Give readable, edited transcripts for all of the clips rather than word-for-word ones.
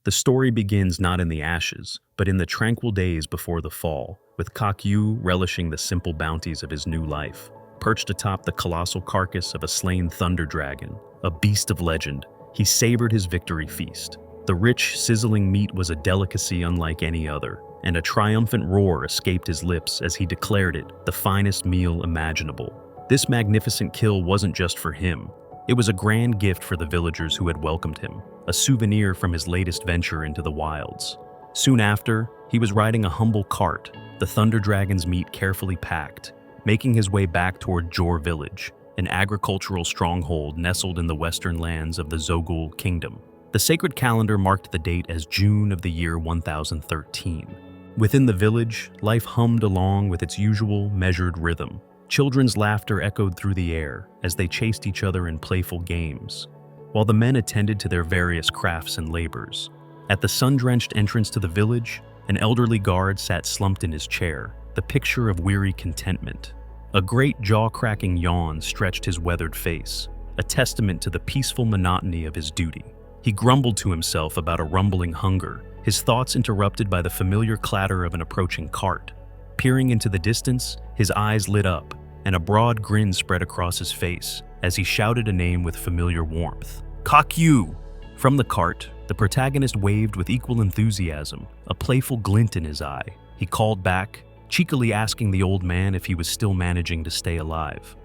The story begins not in the ashes, but in the tranquil days before the fall, with Kakyu relishing the simple bounties of his new life. Perched atop the colossal carcass of a slain thunder dragon, a beast of legend, he savored his victory feast. The rich, sizzling meat was a delicacy unlike any other, and a triumphant roar escaped his lips as he declared it the finest meal imaginable. This magnificent kill wasn't just for him. It was a grand gift for the villagers who had welcomed him, a souvenir from his latest venture into the wilds. Soon after, he was riding a humble cart, the thunder dragon's meat carefully packed, making his way back toward Jor village, an agricultural stronghold nestled in the western lands of the Zogul kingdom. The sacred calendar marked the date as June of the year 1013. Within the village, life hummed along with its usual measured rhythm. Children's laughter echoed through the air as they chased each other in playful games, while the men attended to their various crafts and labors. At the sun-drenched entrance to the village, an elderly guard sat slumped in his chair, the picture of weary contentment. A great jaw-cracking yawn stretched his weathered face, a testament to the peaceful monotony of his duty. He grumbled to himself about a rumbling hunger, his thoughts interrupted by the familiar clatter of an approaching cart. Peering into the distance, his eyes lit up, and a broad grin spread across his face as he shouted a name with familiar warmth. Kakyu! From the cart, the protagonist waved with equal enthusiasm, a playful glint in his eye. He called back, cheekily asking the old man if he was still managing to stay alive.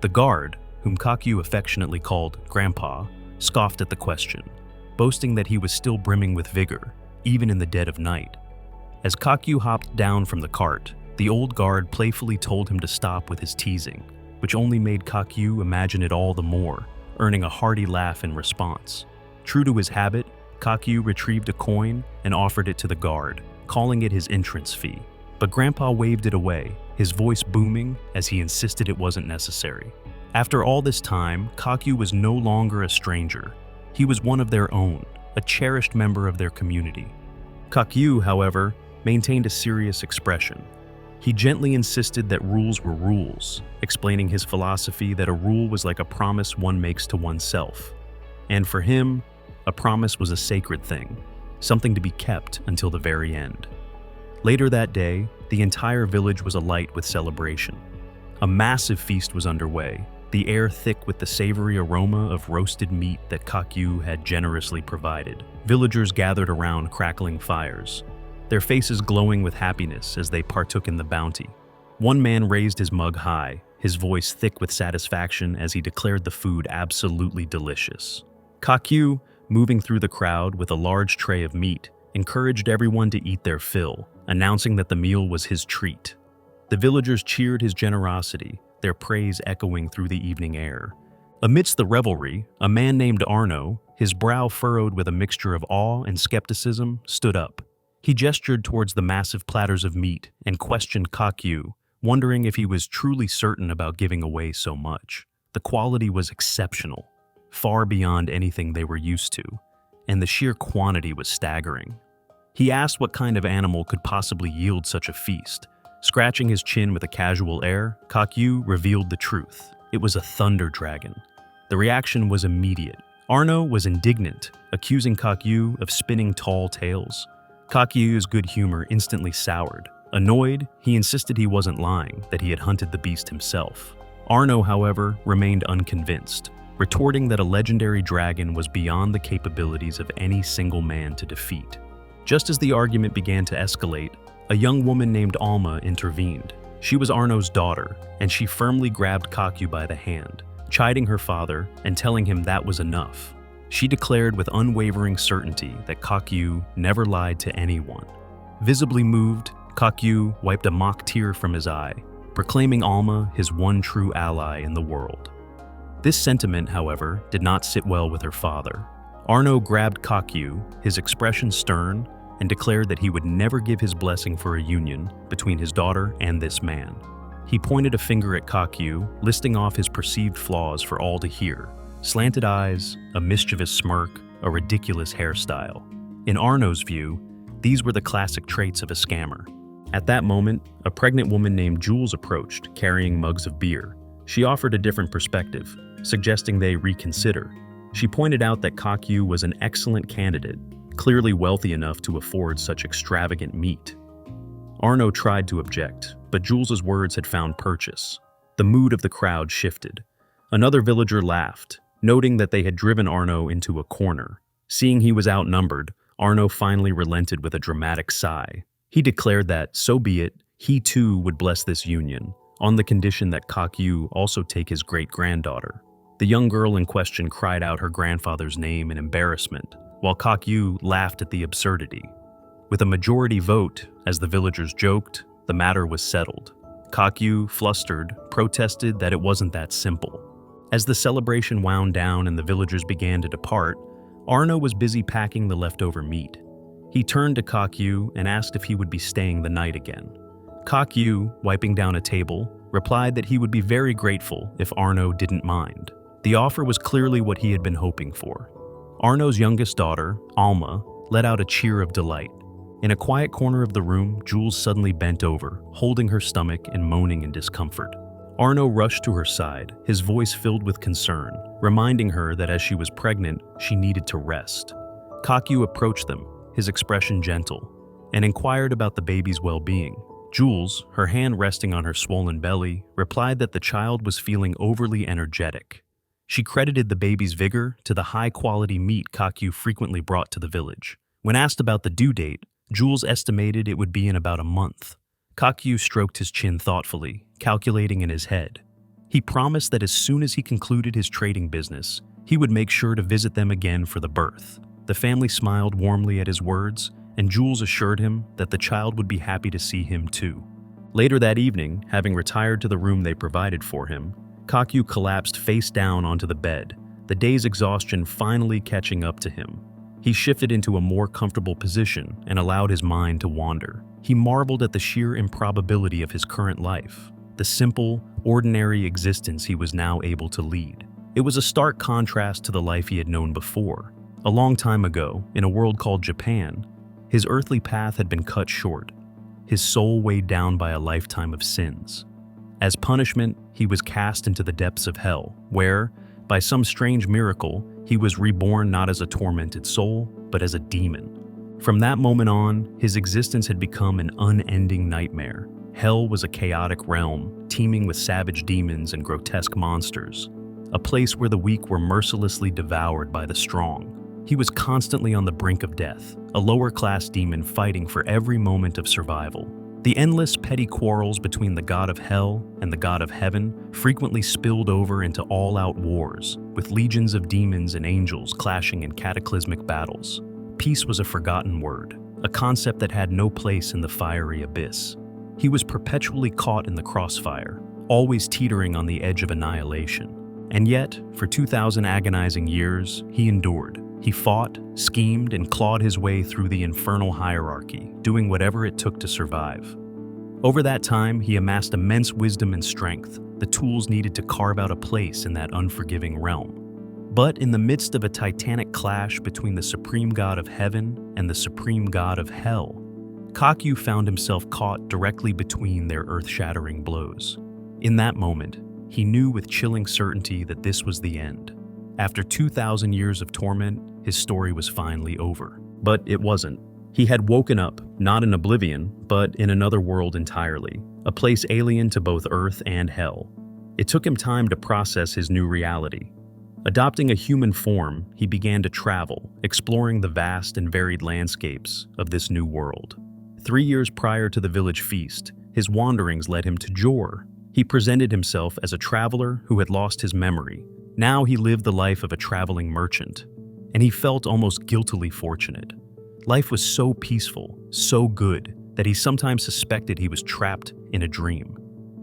The guard, whom Kakyu affectionately called Grandpa, scoffed at the question, boasting that he was still brimming with vigor, even in the dead of night. As Kakyu hopped down from the cart, the old guard playfully told him to stop with his teasing, which only made Kakyu imagine it all the more, earning a hearty laugh in response. True to his habit, Kakyu retrieved a coin and offered it to the guard, calling it his entrance fee. But Grandpa waved it away, his voice booming as he insisted it wasn't necessary. After all this time, Kakyu was no longer a stranger. He was one of their own, a cherished member of their community. Kakyu, however, maintained a serious expression. He gently insisted that rules were rules, explaining his philosophy that a rule was like a promise one makes to oneself. And for him, a promise was a sacred thing, something to be kept until the very end. Later that day, the entire village was alight with celebration. A massive feast was underway, the air thick with the savory aroma of roasted meat that Kakyu had generously provided. Villagers gathered around crackling fires, their faces glowing with happiness as they partook in the bounty. One man raised his mug high, his voice thick with satisfaction as he declared the food absolutely delicious. Kakyu, moving through the crowd with a large tray of meat, encouraged everyone to eat their fill, announcing that the meal was his treat. The villagers cheered his generosity, their praise echoing through the evening air. Amidst the revelry, a man named Arno, his brow furrowed with a mixture of awe and skepticism, stood up. He gestured towards the massive platters of meat and questioned Kakyu, wondering if he was truly certain about giving away so much. The quality was exceptional, far beyond anything they were used to, and the sheer quantity was staggering. He asked what kind of animal could possibly yield such a feast. Scratching his chin with a casual air, Kakyu revealed the truth. It was a thunder dragon. The reaction was immediate. Arno was indignant, accusing Kakyu of spinning tall tales. Kakyu's good humor instantly soured. Annoyed, he insisted he wasn't lying, that he had hunted the beast himself. Arno, however, remained unconvinced, retorting that a legendary dragon was beyond the capabilities of any single man to defeat. Just as the argument began to escalate, a young woman named Alma intervened. She was Arno's daughter, and she firmly grabbed Kakyu by the hand, chiding her father and telling him that was enough. She declared with unwavering certainty that Kakyu never lied to anyone. Visibly moved, Kakyu wiped a mock tear from his eye, proclaiming Alma his one true ally in the world. This sentiment, however, did not sit well with her father. Arno grabbed Kakyu, his expression stern, and declared that he would never give his blessing for a union between his daughter and this man. He pointed a finger at Kakyu, listing off his perceived flaws for all to hear: slanted eyes, a mischievous smirk, a ridiculous hairstyle. In Arno's view, these were the classic traits of a scammer. At that moment, a pregnant woman named Jules approached, carrying mugs of beer. She offered a different perspective, suggesting they reconsider. She pointed out that Kakyu was an excellent candidate, clearly wealthy enough to afford such extravagant meat. Arno tried to object, but Jules's words had found purchase. The mood of the crowd shifted. Another villager laughed, noting that they had driven Arno into a corner. Seeing he was outnumbered, Arno finally relented with a dramatic sigh. He declared that, so be it, he too would bless this union, on the condition that Kakyu also take his great-granddaughter. The young girl in question cried out her grandfather's name in embarrassment, while Kakyu laughed at the absurdity. With a majority vote, as the villagers joked, the matter was settled. Kakyu, flustered, protested that it wasn't that simple. As the celebration wound down and the villagers began to depart, Arno was busy packing the leftover meat. He turned to Kakyu and asked if he would be staying the night again. Kakyu, wiping down a table, replied that he would be very grateful if Arno didn't mind. The offer was clearly what he had been hoping for. Arno's youngest daughter, Alma, let out a cheer of delight. In a quiet corner of the room, Jules suddenly bent over, holding her stomach and moaning in discomfort. Arno rushed to her side, his voice filled with concern, reminding her that as she was pregnant, she needed to rest. Kakyu approached them, his expression gentle, and inquired about the baby's well-being. Jules, her hand resting on her swollen belly, replied that the child was feeling overly energetic. She credited the baby's vigor to the high-quality meat Kakyu frequently brought to the village. When asked about the due date, Jules estimated it would be in about a month. Kakyu stroked his chin thoughtfully, calculating in his head. He promised that as soon as he concluded his trading business, he would make sure to visit them again for the birth. The family smiled warmly at his words, and Jules assured him that the child would be happy to see him too. Later that evening, having retired to the room they provided for him, Kakyu collapsed face down onto the bed, the day's exhaustion finally catching up to him. He shifted into a more comfortable position and allowed his mind to wander. He marveled at the sheer improbability of his current life, the simple, ordinary existence he was now able to lead. It was a stark contrast to the life he had known before. A long time ago, in a world called Japan, his earthly path had been cut short, his soul weighed down by a lifetime of sins. As punishment, he was cast into the depths of hell, where, by some strange miracle, he was reborn not as a tormented soul, but as a demon. From that moment on, his existence had become an unending nightmare. Hell was a chaotic realm, teeming with savage demons and grotesque monsters, a place where the weak were mercilessly devoured by the strong. He was constantly on the brink of death, a lower-class demon fighting for every moment of survival. The endless petty quarrels between the god of hell and the god of heaven frequently spilled over into all-out wars, with legions of demons and angels clashing in cataclysmic battles. Peace was a forgotten word, a concept that had no place in the fiery abyss. He was perpetually caught in the crossfire, always teetering on the edge of annihilation. And yet, for 2,000 agonizing years, he endured. He fought, schemed, and clawed his way through the infernal hierarchy, doing whatever it took to survive. Over that time, he amassed immense wisdom and strength, the tools needed to carve out a place in that unforgiving realm. But in the midst of a titanic clash between the supreme god of heaven and the supreme god of hell, Kakyu found himself caught directly between their earth-shattering blows. In that moment, he knew with chilling certainty that this was the end. After 2,000 years of torment, his story was finally over. But it wasn't. He had woken up, not in oblivion, but in another world entirely, a place alien to both Earth and Hell. It took him time to process his new reality. Adopting a human form, he began to travel, exploring the vast and varied landscapes of this new world. 3 years prior to the village feast, his wanderings led him to Jor. He presented himself as a traveler who had lost his memory. Now he lived the life of a traveling merchant, and he felt almost guiltily fortunate. Life was so peaceful, so good, that he sometimes suspected he was trapped in a dream.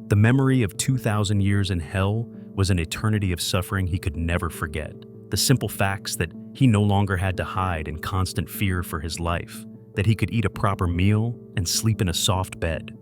The memory of 2,000 years in hell was an eternity of suffering he could never forget. The simple facts that he no longer had to hide in constant fear for his life, that he could eat a proper meal and sleep in a soft bed.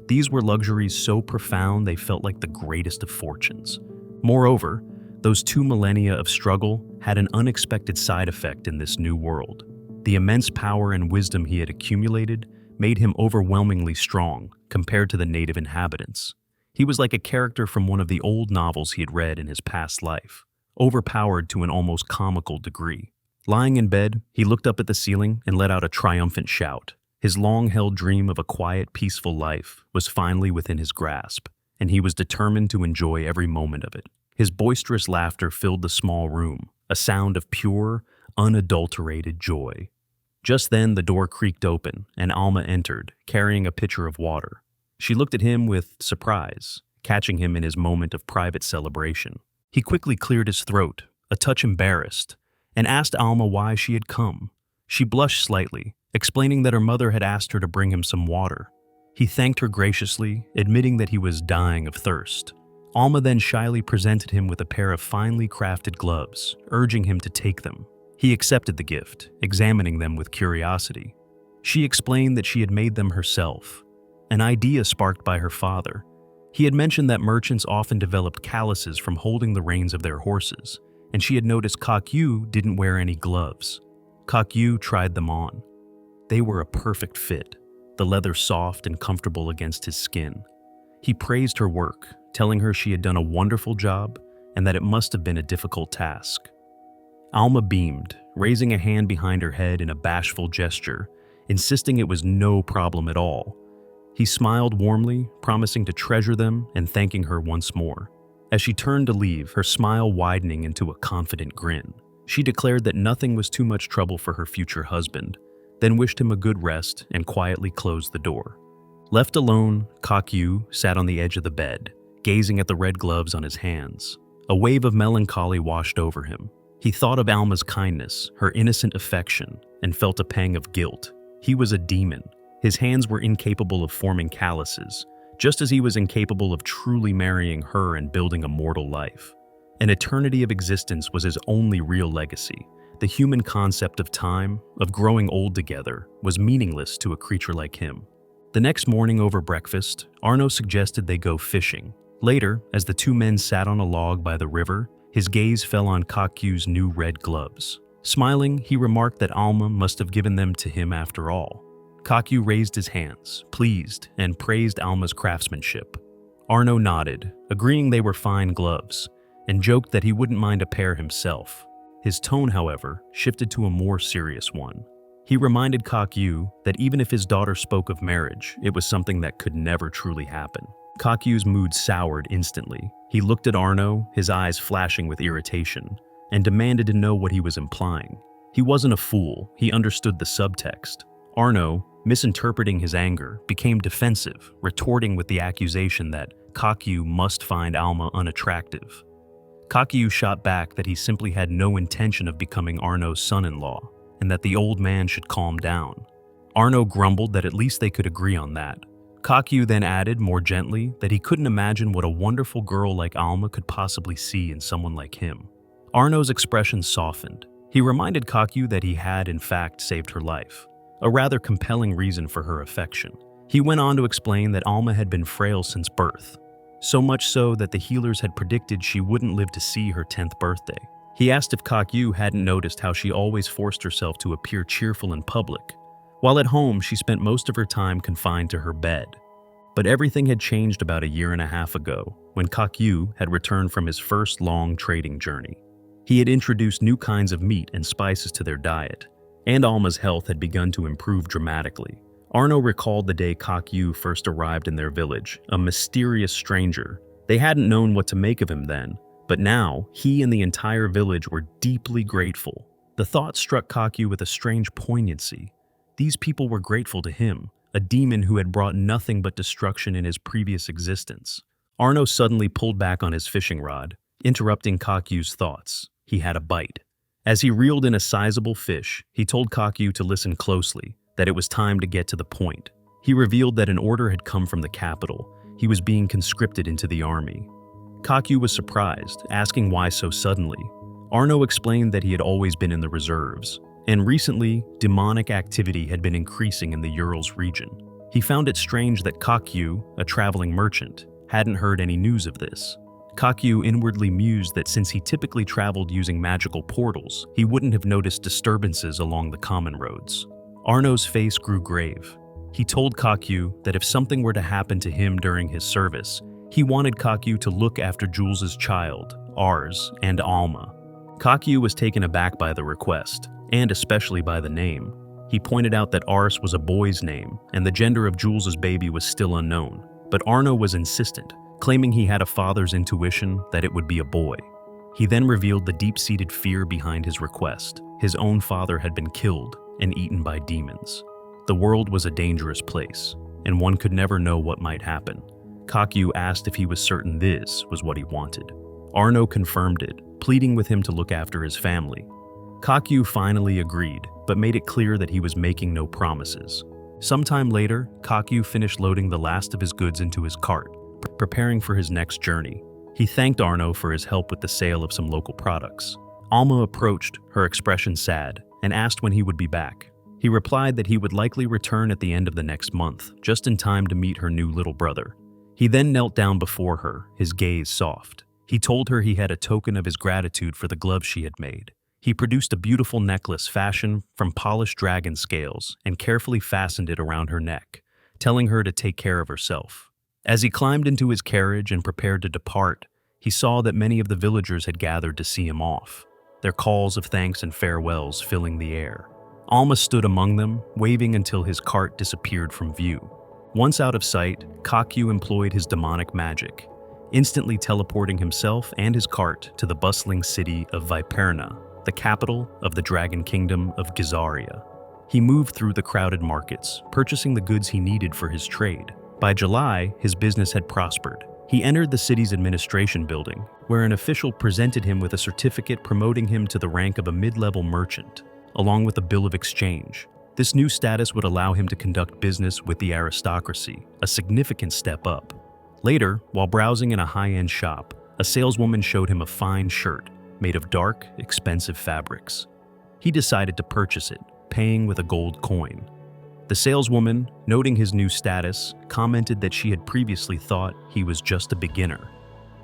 These were luxuries so profound they felt like the greatest of fortunes. Moreover, those 2 millennia of struggle had an unexpected side effect in this new world. The immense power and wisdom he had accumulated made him overwhelmingly strong compared to the native inhabitants. He was like a character from one of the old novels he had read in his past life, overpowered to an almost comical degree. Lying in bed, he looked up at the ceiling and let out a triumphant shout. His long-held dream of a quiet, peaceful life was finally within his grasp, and he was determined to enjoy every moment of it. His boisterous laughter filled the small room, a sound of pure, unadulterated joy. Just then, the door creaked open, and Alma entered, carrying a pitcher of water. She looked at him with surprise, catching him in his moment of private celebration. He quickly cleared his throat, a touch embarrassed, and asked Alma why she had come. She blushed slightly, explaining that her mother had asked her to bring him some water. He thanked her graciously, admitting that he was dying of thirst. Alma then shyly presented him with a pair of finely crafted gloves, urging him to take them. He accepted the gift, examining them with curiosity. She explained that she had made them herself, an idea sparked by her father. He had mentioned that merchants often developed calluses from holding the reins of their horses, and she had noticed Kakyu didn't wear any gloves. Kakyu tried them on. They were a perfect fit, the leather soft and comfortable against his skin. He praised her work, telling her she had done a wonderful job and that it must have been a difficult task. Alma beamed, raising a hand behind her head in a bashful gesture, insisting it was no problem at all. He smiled warmly, promising to treasure them and thanking her once more. As she turned to leave, her smile widening into a confident grin. She declared that nothing was too much trouble for her future husband, then wished him a good rest and quietly closed the door. Left alone, Kakyu sat on the edge of the bed, gazing at the red gloves on his hands. A wave of melancholy washed over him. He thought of Alma's kindness, her innocent affection, and felt a pang of guilt. He was a demon. His hands were incapable of forming calluses, just as he was incapable of truly marrying her and building a mortal life. An eternity of existence was his only real legacy. The human concept of time, of growing old together, was meaningless to a creature like him. The next morning over breakfast, Arno suggested they go fishing. Later, as the two men sat on a log by the river, his gaze fell on Kakyu's new red gloves. Smiling, he remarked that Alma must have given them to him after all. Kakyu raised his hands, pleased, and praised Alma's craftsmanship. Arno nodded, agreeing they were fine gloves, and joked that he wouldn't mind a pair himself. His tone, however, shifted to a more serious one. He reminded Kakyu that even if his daughter spoke of marriage, it was something that could never truly happen. Kakyu's mood soured instantly. He looked at Arno, his eyes flashing with irritation, and demanded to know what he was implying. He wasn't a fool, he understood the subtext. Arno, misinterpreting his anger, became defensive, retorting with the accusation that Kakyu must find Alma unattractive. Kakyu shot back that he simply had no intention of becoming Arno's son-in-law, and that the old man should calm down. Arno grumbled that at least they could agree on that. Kakyu then added, more gently, that he couldn't imagine what a wonderful girl like Alma could possibly see in someone like him. Arno's expression softened. He reminded Kakyu that he had, in fact, saved her life, a rather compelling reason for her affection. He went on to explain that Alma had been frail since birth, so much so that the healers had predicted she wouldn't live to see her 10th birthday. He asked if Kakyu hadn't noticed how she always forced herself to appear cheerful in public. While at home, she spent most of her time confined to her bed. But everything had changed about a year and a half ago, when Kakyu had returned from his first long trading journey. He had introduced new kinds of meat and spices to their diet, and Alma's health had begun to improve dramatically. Arno recalled the day Kakyu first arrived in their village, a mysterious stranger. They hadn't known what to make of him then, but now he and the entire village were deeply grateful. The thought struck Kakyu with a strange poignancy. These people were grateful to him, a demon who had brought nothing but destruction in his previous existence. Arno suddenly pulled back on his fishing rod, interrupting Kakyu's thoughts. He had a bite. As he reeled in a sizable fish, he told Kakyu to listen closely, that it was time to get to the point. He revealed that an order had come from the capital. He was being conscripted into the army. Kakyu was surprised, asking why so suddenly. Arno explained that he had always been in the reserves, and recently, demonic activity had been increasing in the Urals region. He found it strange that Kakyu, a traveling merchant, hadn't heard any news of this. Kakyu inwardly mused that since he typically traveled using magical portals, he wouldn't have noticed disturbances along the common roads. Arno's face grew grave. He told Kakyu that if something were to happen to him during his service, he wanted Kakyu to look after Jules's child, ours, and Alma. Kakyu was taken aback by the request, and especially by the name. He pointed out that Ars was a boy's name, and the gender of Jules's baby was still unknown. But Arno was insistent, claiming he had a father's intuition that it would be a boy. He then revealed the deep-seated fear behind his request. His own father had been killed and eaten by demons. The world was a dangerous place, and one could never know what might happen. Kakyu asked if he was certain this was what he wanted. Arno confirmed it, pleading with him to look after his family. Kakyu finally agreed, but made it clear that he was making no promises. Sometime later, Kakyu finished loading the last of his goods into his cart, preparing for his next journey. He thanked Arno for his help with the sale of some local products. Alma approached, her expression sad, and asked when he would be back. He replied that he would likely return at the end of the next month, just in time to meet her new little brother. He then knelt down before her, his gaze soft. He told her he had a token of his gratitude for the gloves she had made. He produced a beautiful necklace fashioned from polished dragon scales and carefully fastened it around her neck, telling her to take care of herself. As he climbed into his carriage and prepared to depart, he saw that many of the villagers had gathered to see him off, their calls of thanks and farewells filling the air. Alma stood among them, waving until his cart disappeared from view. Once out of sight, Kakyu employed his demonic magic, instantly teleporting himself and his cart to the bustling city of Viperna, the capital of the Dragon Kingdom of Gizaria. He moved through the crowded markets, purchasing the goods he needed for his trade. By July, his business had prospered. He entered the city's administration building, where an official presented him with a certificate promoting him to the rank of a mid-level merchant, along with a bill of exchange. This new status would allow him to conduct business with the aristocracy, a significant step up. Later, while browsing in a high-end shop, a saleswoman showed him a fine shirt made of dark, expensive fabrics. He decided to purchase it, paying with a gold coin. The saleswoman, noting his new status, commented that she had previously thought he was just a beginner.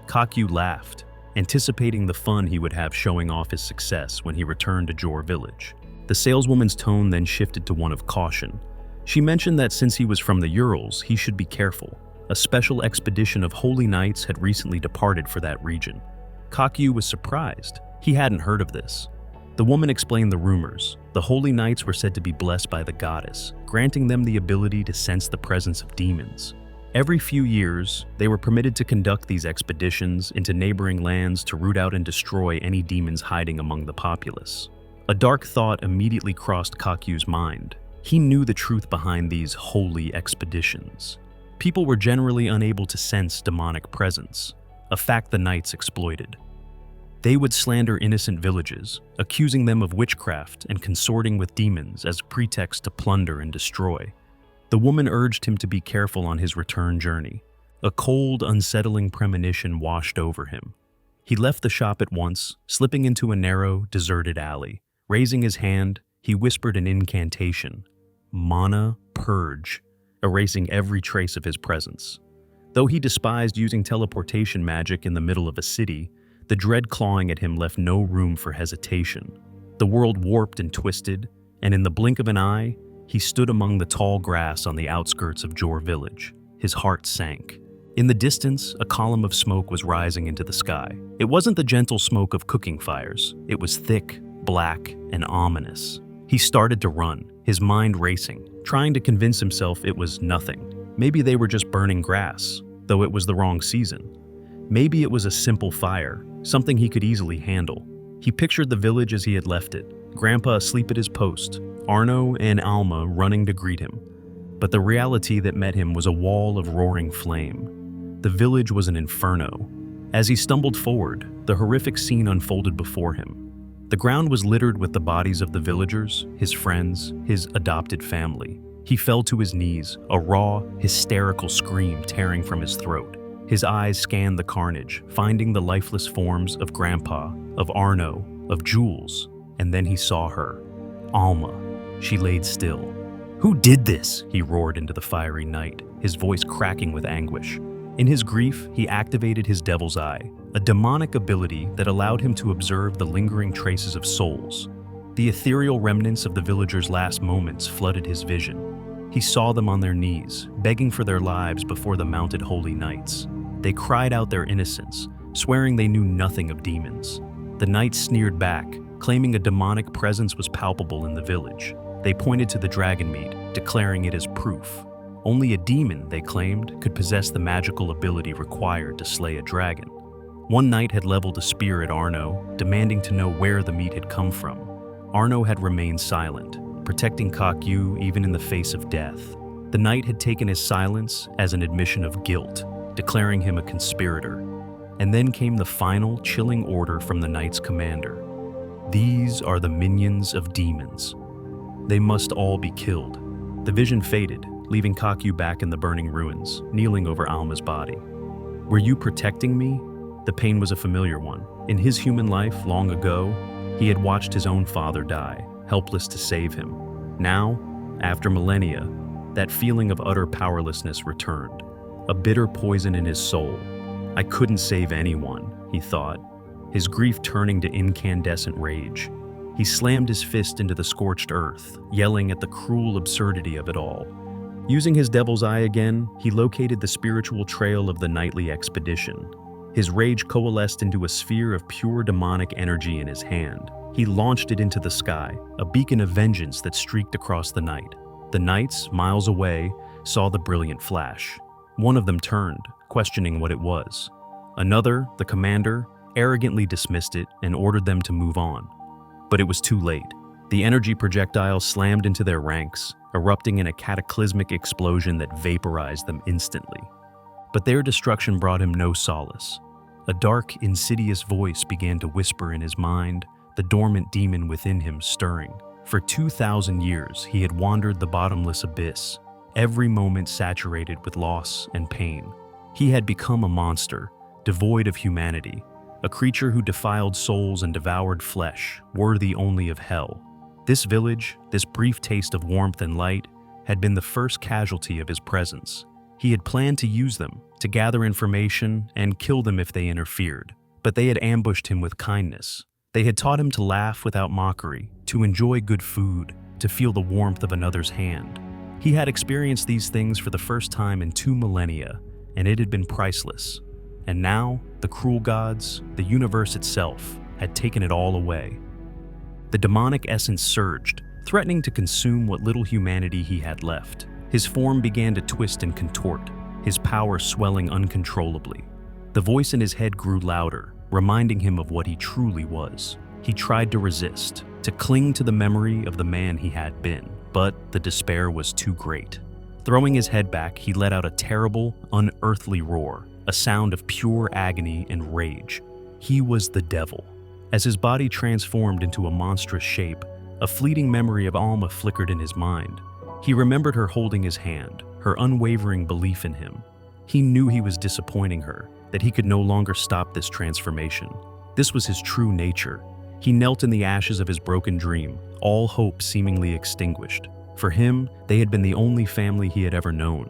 Kakyu laughed, anticipating the fun he would have showing off his success when he returned to Jor Village. The saleswoman's tone then shifted to one of caution. She mentioned that since he was from the Urals, he should be careful. A special expedition of holy knights had recently departed for that region. Kakyu was surprised. He hadn't heard of this. The woman explained the rumors. The holy knights were said to be blessed by the goddess, granting them the ability to sense the presence of demons. Every few years, they were permitted to conduct these expeditions into neighboring lands to root out and destroy any demons hiding among the populace. A dark thought immediately crossed Kakyu's mind. He knew the truth behind these holy expeditions. People were generally unable to sense demonic presence, a fact the knights exploited. They would slander innocent villages, accusing them of witchcraft and consorting with demons as a pretext to plunder and destroy. The woman urged him to be careful on his return journey. A cold, unsettling premonition washed over him. He left the shop at once, slipping into a narrow, deserted alley. Raising his hand, he whispered an incantation, "Mana Purge," erasing every trace of his presence. Though he despised using teleportation magic in the middle of a city, the dread clawing at him left no room for hesitation. The world warped and twisted, and in the blink of an eye, he stood among the tall grass on the outskirts of Jor Village. His heart sank. In the distance, a column of smoke was rising into the sky. It wasn't the gentle smoke of cooking fires. It was thick, black, and ominous. He started to run, his mind racing, trying to convince himself it was nothing. Maybe they were just burning grass, though it was the wrong season. Maybe it was a simple fire, something he could easily handle. He pictured the village as he had left it, Grandpa asleep at his post, Arno and Alma running to greet him. But the reality that met him was a wall of roaring flame. The village was an inferno. As he stumbled forward, the horrific scene unfolded before him. The ground was littered with the bodies of the villagers, his friends, his adopted family. He fell to his knees, a raw, hysterical scream tearing from his throat. His eyes scanned the carnage, finding the lifeless forms of Grandpa, of Arno, of Jules, and then he saw her. Alma. She laid still. "Who did this?" he roared into the fiery night, his voice cracking with anguish. In his grief, he activated his devil's eye, a demonic ability that allowed him to observe the lingering traces of souls. The ethereal remnants of the villagers' last moments flooded his vision. He saw them on their knees, begging for their lives before the mounted holy knights. They cried out their innocence, swearing they knew nothing of demons. The knights sneered back, claiming a demonic presence was palpable in the village. They pointed to the dragon meat, declaring it as proof. Only a demon, they claimed, could possess the magical ability required to slay a dragon. One knight had leveled a spear at Arno, demanding to know where the meat had come from. Arno had remained silent, protecting Kakyu even in the face of death. The knight had taken his silence as an admission of guilt, declaring him a conspirator. And then came the final, chilling order from the knight's commander. These are the minions of demons. They must all be killed. The vision faded, leaving Kakyu back in the burning ruins, kneeling over Alma's body. Were you protecting me? The pain was a familiar one. In his human life, long ago, he had watched his own father die, helpless to save him. Now, after millennia, that feeling of utter powerlessness returned, a bitter poison in his soul. I couldn't save anyone, he thought, his grief turning to incandescent rage. He slammed his fist into the scorched earth, yelling at the cruel absurdity of it all. Using his devil's eye again, he located the spiritual trail of the nightly expedition. His rage coalesced into a sphere of pure demonic energy in his hand. He launched it into the sky, a beacon of vengeance that streaked across the night. The knights, miles away, saw the brilliant flash. One of them turned, questioning what it was. Another, the commander, arrogantly dismissed it and ordered them to move on. But it was too late. The energy projectile slammed into their ranks, erupting in a cataclysmic explosion that vaporized them instantly. But their destruction brought him no solace. A dark, insidious voice began to whisper in his mind, the dormant demon within him stirring. For 2,000 years, he had wandered the bottomless abyss, every moment saturated with loss and pain. He had become a monster, devoid of humanity, a creature who defiled souls and devoured flesh, worthy only of hell. This village, this brief taste of warmth and light, had been the first casualty of his presence. He had planned to use them, to gather information and kill them if they interfered. But they had ambushed him with kindness. They had taught him to laugh without mockery, to enjoy good food, to feel the warmth of another's hand. He had experienced these things for the first time in 2 millennia, and it had been priceless. And now, the cruel gods, the universe itself, had taken it all away. The demonic essence surged, threatening to consume what little humanity he had left. His form began to twist and contort, his power swelling uncontrollably. The voice in his head grew louder, reminding him of what he truly was. He tried to resist, to cling to the memory of the man he had been, but the despair was too great. Throwing his head back, he let out a terrible, unearthly roar, a sound of pure agony and rage. He was the devil. As his body transformed into a monstrous shape, a fleeting memory of Alma flickered in his mind. He remembered her holding his hand, her unwavering belief in him. He knew he was disappointing her, that he could no longer stop this transformation. This was his true nature. He knelt in the ashes of his broken dream, all hope seemingly extinguished. For him, they had been the only family he had ever known.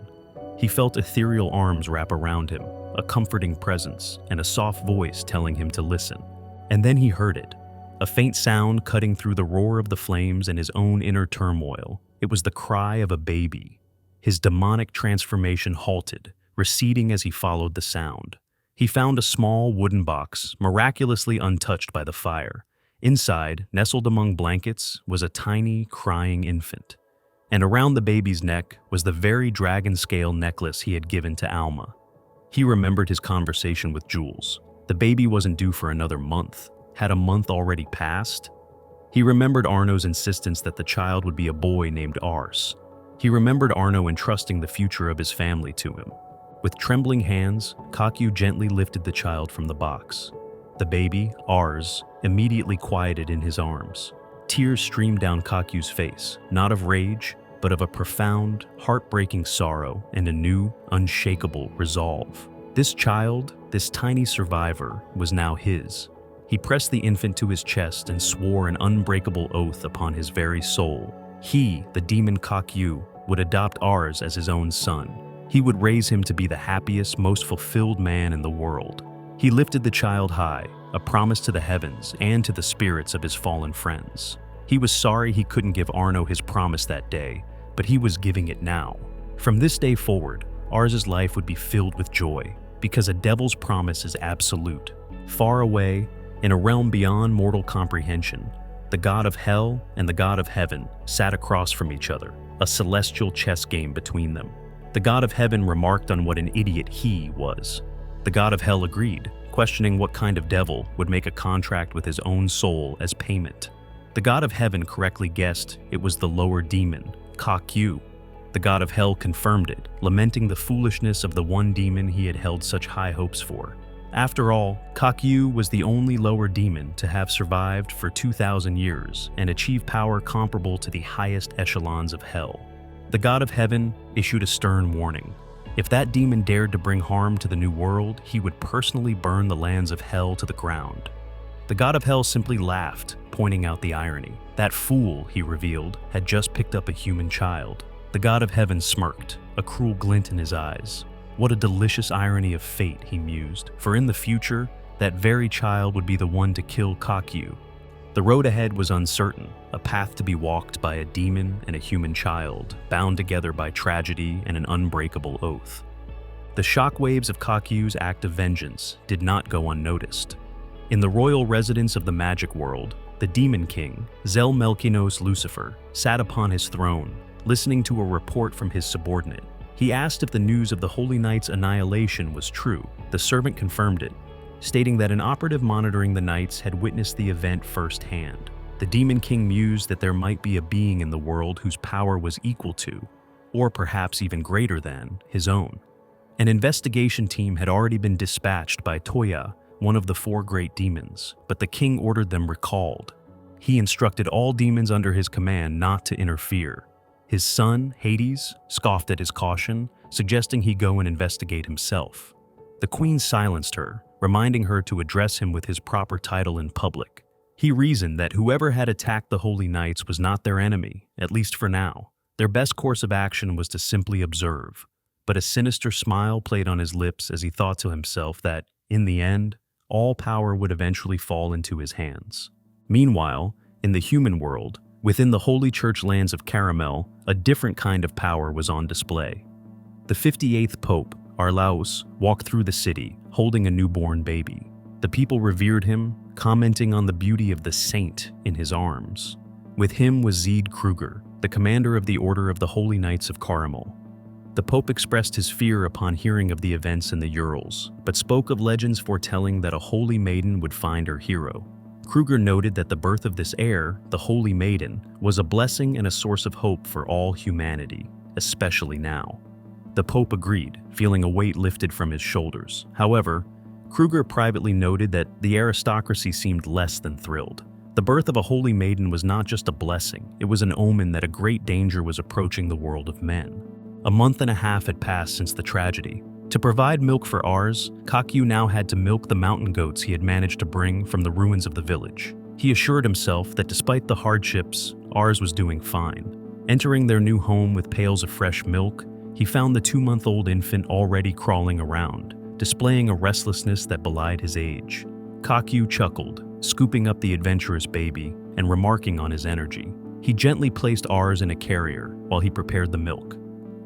He felt ethereal arms wrap around him, a comforting presence, and a soft voice telling him to listen. And then he heard it, a faint sound cutting through the roar of the flames and his own inner turmoil. It was the cry of a baby. His demonic transformation halted, receding as he followed the sound. He found a small wooden box, miraculously untouched by the fire. Inside, nestled among blankets, was a tiny, crying infant. And around the baby's neck was the very dragon-scale necklace he had given to Alma. He remembered his conversation with Jules. The baby wasn't due for another month. Had a month already passed? He remembered Arno's insistence that the child would be a boy named Ars. He remembered Arno entrusting the future of his family to him. With trembling hands, Kakyu gently lifted the child from the box. The baby, Ars, immediately quieted in his arms. Tears streamed down Kakyu's face, not of rage, but of a profound, heartbreaking sorrow and a new, unshakable resolve. This child, this tiny survivor, was now his. He pressed the infant to his chest and swore an unbreakable oath upon his very soul. He, the demon Kakyu, would adopt Ars as his own son. He would raise him to be the happiest, most fulfilled man in the world. He lifted the child high, a promise to the heavens and to the spirits of his fallen friends. He was sorry he couldn't give Arno his promise that day, but he was giving it now. From this day forward, Ars's life would be filled with joy, because a devil's promise is absolute. Far away, In a realm beyond mortal comprehension, the god of hell and the god of heaven sat across from each other, a celestial chess game between them. The god of heaven remarked on what an idiot he was. The god of hell agreed, questioning what kind of devil would make a contract with his own soul as payment. The god of heaven correctly guessed it was the lower demon, Ka-Kyu. The god of hell confirmed it, lamenting the foolishness of the one demon he had held such high hopes for. After all, Ka-Kyu was the only lower demon to have survived for 2,000 years and achieve power comparable to the highest echelons of hell. The god of heaven issued a stern warning. If that demon dared to bring harm to the new world, he would personally burn the lands of hell to the ground. The god of hell simply laughed, pointing out the irony. That fool, he revealed, had just picked up a human child. The god of heaven smirked, a cruel glint in his eyes. What a delicious irony of fate, he mused, for in the future, that very child would be the one to kill Ka-Kyu. The road ahead was uncertain, a path to be walked by a demon and a human child, bound together by tragedy and an unbreakable oath. The shockwaves of Ka-Kyu's act of vengeance did not go unnoticed. In the royal residence of the magic world, the demon king, Zelmelkinos Lucifer, sat upon his throne, listening to a report from his subordinate. He asked if the news of the Holy Knight's annihilation was true. The servant confirmed it, stating that an operative monitoring the Knights had witnessed the event firsthand. The Demon King mused that there might be a being in the world whose power was equal to, or perhaps even greater than, his own. An investigation team had already been dispatched by Toya, one of the 4 great demons, but the king ordered them recalled. He instructed all demons under his command not to interfere. His son, Hades, scoffed at his caution, suggesting he go and investigate himself. The queen silenced her, reminding her to address him with his proper title in public. He reasoned that whoever had attacked the Holy Knights was not their enemy, at least for now. Their best course of action was to simply observe. But a sinister smile played on his lips as he thought to himself that, in the end, all power would eventually fall into his hands. Meanwhile, in the human world, within the Holy Church lands of Caramel, a different kind of power was on display. The 58th Pope, Arlaus, walked through the city, holding a newborn baby. The people revered him, commenting on the beauty of the saint in his arms. With him was Zeed Kruger, the commander of the Order of the Holy Knights of Caramel. The Pope expressed his fear upon hearing of the events in the Urals, but spoke of legends foretelling that a holy maiden would find her hero. Kruger noted that the birth of this heir, the Holy Maiden, was a blessing and a source of hope for all humanity, especially now. The Pope agreed, feeling a weight lifted from his shoulders. However, Kruger privately noted that the aristocracy seemed less than thrilled. The birth of a holy maiden was not just a blessing, it was an omen that a great danger was approaching the world of men. A month and a half had passed since the tragedy. To provide milk for Ars, Ka-Kyu now had to milk the mountain goats he had managed to bring from the ruins of the village. He assured himself that despite the hardships, Ars was doing fine. Entering their new home with pails of fresh milk, he found the 2-month-old infant already crawling around, displaying a restlessness that belied his age. Ka-Kyu chuckled, scooping up the adventurous baby and remarking on his energy. He gently placed Ars in a carrier while he prepared the milk.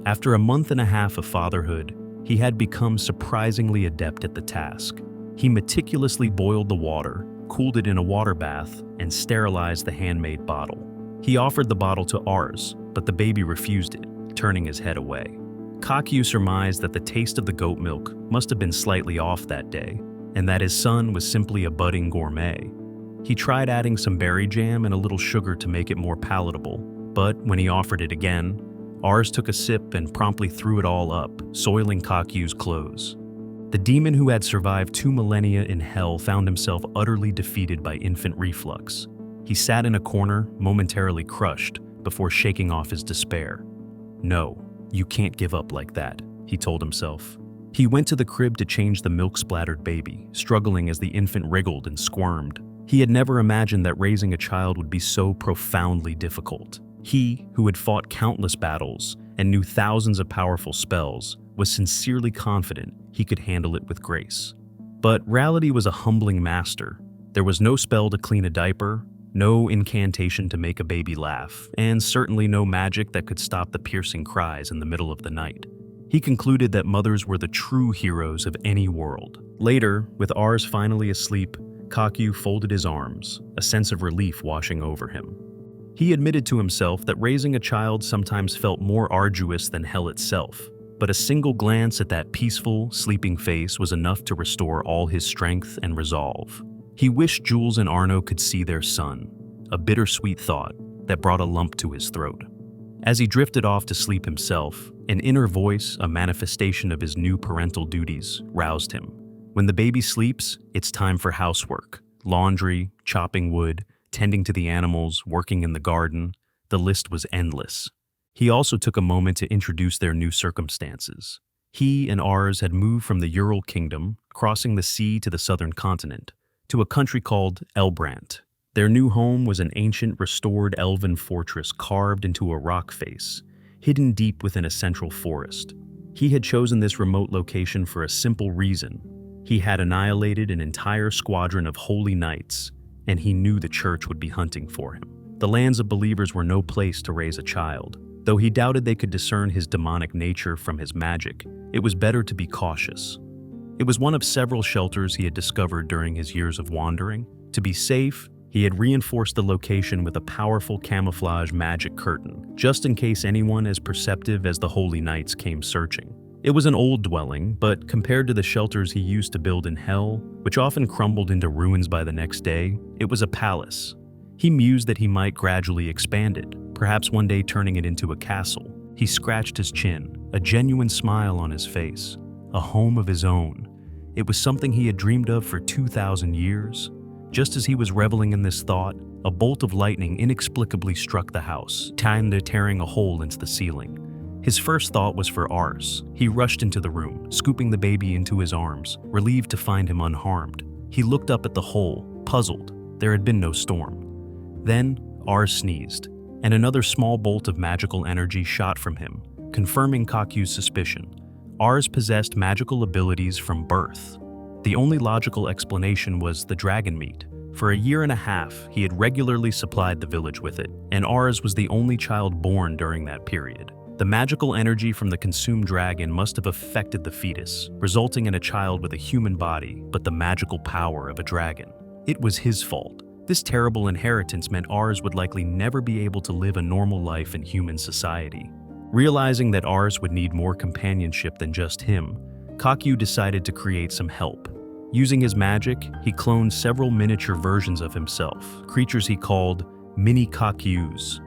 After a month and a half of fatherhood, he had become surprisingly adept at the task. He meticulously boiled the water, cooled it in a water bath, and sterilized the handmade bottle. He offered the bottle to Ars, but the baby refused it, turning his head away. Ka-Kyu surmised that the taste of the goat milk must have been slightly off that day, and that his son was simply a budding gourmet. He tried adding some berry jam and a little sugar to make it more palatable, but when he offered it again, Ars took a sip and promptly threw it all up, soiling Ka-Kyu's clothes. The demon who had survived 2 millennia in hell found himself utterly defeated by infant reflux. He sat in a corner, momentarily crushed, before shaking off his despair. "No, you can't give up like that," he told himself. He went to the crib to change the milk-splattered baby, struggling as the infant wriggled and squirmed. He had never imagined that raising a child would be so profoundly difficult. He, who had fought countless battles and knew thousands of powerful spells, was sincerely confident he could handle it with grace. But reality was a humbling master. There was no spell to clean a diaper, no incantation to make a baby laugh, and certainly no magic that could stop the piercing cries in the middle of the night. He concluded that mothers were the true heroes of any world. Later, with Ars finally asleep, Kakyu folded his arms, a sense of relief washing over him. He admitted to himself that raising a child sometimes felt more arduous than hell itself, but a single glance at that peaceful, sleeping face was enough to restore all his strength and resolve. He wished Jules and Arno could see their son, a bittersweet thought that brought a lump to his throat. As he drifted off to sleep himself, an inner voice, a manifestation of his new parental duties, roused him. When the baby sleeps, it's time for housework. Laundry, chopping wood, tending to the animals, working in the garden. The list was endless. He also took a moment to introduce their new circumstances. He and Ars had moved from the Ural Kingdom, crossing the sea to the southern continent, to a country called Elbrant. Their new home was an ancient, restored elven fortress carved into a rock face, hidden deep within a central forest. He had chosen this remote location for a simple reason. He had annihilated an entire squadron of holy knights, and he knew the church would be hunting for him. The lands of believers were no place to raise a child. Though he doubted they could discern his demonic nature from his magic, it was better to be cautious. It was one of several shelters he had discovered during his years of wandering. To be safe, he had reinforced the location with a powerful camouflage magic curtain, just in case anyone as perceptive as the Holy Knights came searching. It was an old dwelling, but compared to the shelters he used to build in Hell, which often crumbled into ruins by the next day, it was a palace. He mused that he might gradually expand it, perhaps one day turning it into a castle. He scratched his chin, a genuine smile on his face. A home of his own. It was something he had dreamed of for 2,000 years. Just as he was reveling in this thought, a bolt of lightning inexplicably struck the house, tearing a hole into the ceiling. His first thought was for Ars. He rushed into the room, scooping the baby into his arms, relieved to find him unharmed. He looked up at the hole, puzzled. There had been no storm. Then, Ars sneezed, and another small bolt of magical energy shot from him, confirming Kakyu's suspicion. Ars possessed magical abilities from birth. The only logical explanation was the dragon meat. For a year and a half, he had regularly supplied the village with it, and Ars was the only child born during that period. The magical energy from the consumed dragon must have affected the fetus, resulting in a child with a human body, but the magical power of a dragon. It was his fault. This terrible inheritance meant Ars would likely never be able to live a normal life in human society. Realizing that Ars would need more companionship than just him, Kakyu decided to create some help. Using his magic, he cloned several miniature versions of himself, creatures he called mini Kakyus.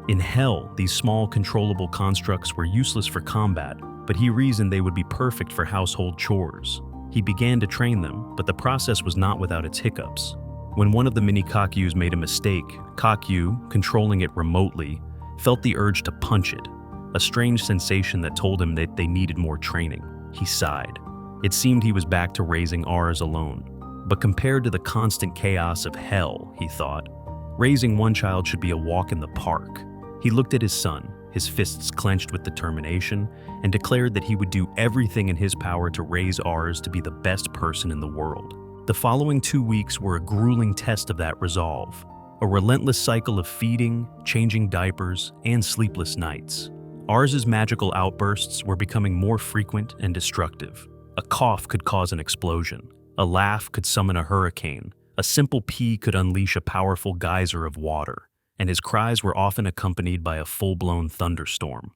In Hell, these small, controllable constructs were useless for combat, but he reasoned they would be perfect for household chores. He began to train them, but the process was not without its hiccups. When one of the mini Kakyus made a mistake, Kakyu, controlling it remotely, felt the urge to punch it, a strange sensation that told him that they needed more training. He sighed. It seemed he was back to raising Ars alone. But compared to the constant chaos of Hell, he thought, raising one child should be a walk in the park. He looked at his son, his fists clenched with determination, and declared that he would do everything in his power to raise Ars to be the best person in the world. The following 2 weeks were a grueling test of that resolve, a relentless cycle of feeding, changing diapers, and sleepless nights. Ars's magical outbursts were becoming more frequent and destructive. A cough could cause an explosion. A laugh could summon a hurricane. A simple pee could unleash a powerful geyser of water, and his cries were often accompanied by a full-blown thunderstorm.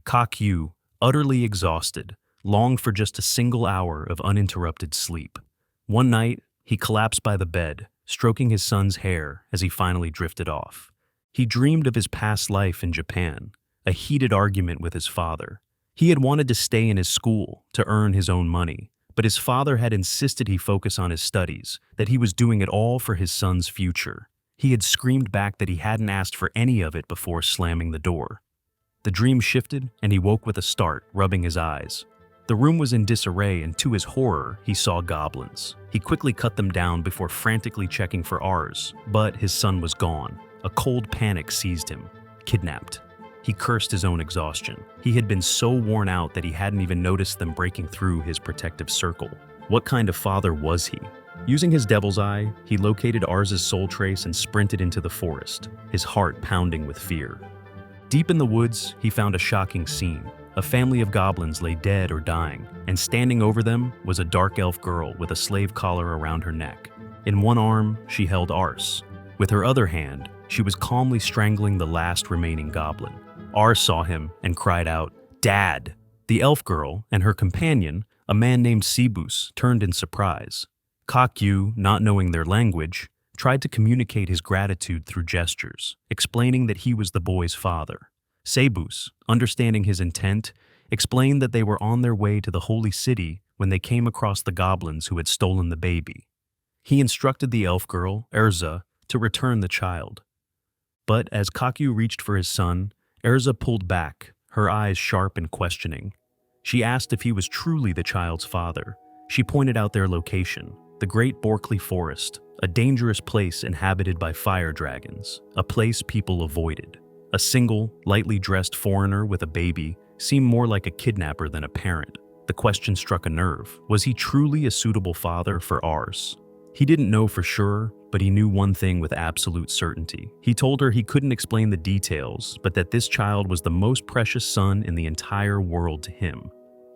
Kakyu, utterly exhausted, longed for just a single hour of uninterrupted sleep. One night, he collapsed by the bed, stroking his son's hair as he finally drifted off. He dreamed of his past life in Japan, a heated argument with his father. He had wanted to stay in his school to earn his own money, but his father had insisted he focus on his studies, that he was doing it all for his son's future. He had screamed back that he hadn't asked for any of it before slamming the door. The dream shifted, and he woke with a start, rubbing his eyes. The room was in disarray, and to his horror, he saw goblins. He quickly cut them down before frantically checking for Ars, but his son was gone. A cold panic seized him. Kidnapped. He cursed his own exhaustion. He had been so worn out that he hadn't even noticed them breaking through his protective circle. What kind of father was he? Using his devil's eye, he located Ars's soul trace and sprinted into the forest, his heart pounding with fear. Deep in the woods, he found a shocking scene. A family of goblins lay dead or dying, and standing over them was a dark elf girl with a slave collar around her neck. In one arm, she held Ars. With her other hand, she was calmly strangling the last remaining goblin. Ars saw him and cried out, "Dad!" The elf girl and her companion, a man named Sibus, turned in surprise. Kakyu, not knowing their language, tried to communicate his gratitude through gestures, explaining that he was the boy's father. Sebus, understanding his intent, explained that they were on their way to the holy city when they came across the goblins who had stolen the baby. He instructed the elf girl, Erza, to return the child. But as Kakyu reached for his son, Erza pulled back, her eyes sharp and questioning. She asked if he was truly the child's father. She pointed out their location, the Great Borkley Forest, a dangerous place inhabited by fire dragons, a place people avoided. A single, lightly dressed foreigner with a baby seemed more like a kidnapper than a parent. The question struck a nerve. Was he truly a suitable father for Ars? He didn't know for sure, but he knew one thing with absolute certainty. He told her he couldn't explain the details, but that this child was the most precious son in the entire world to him.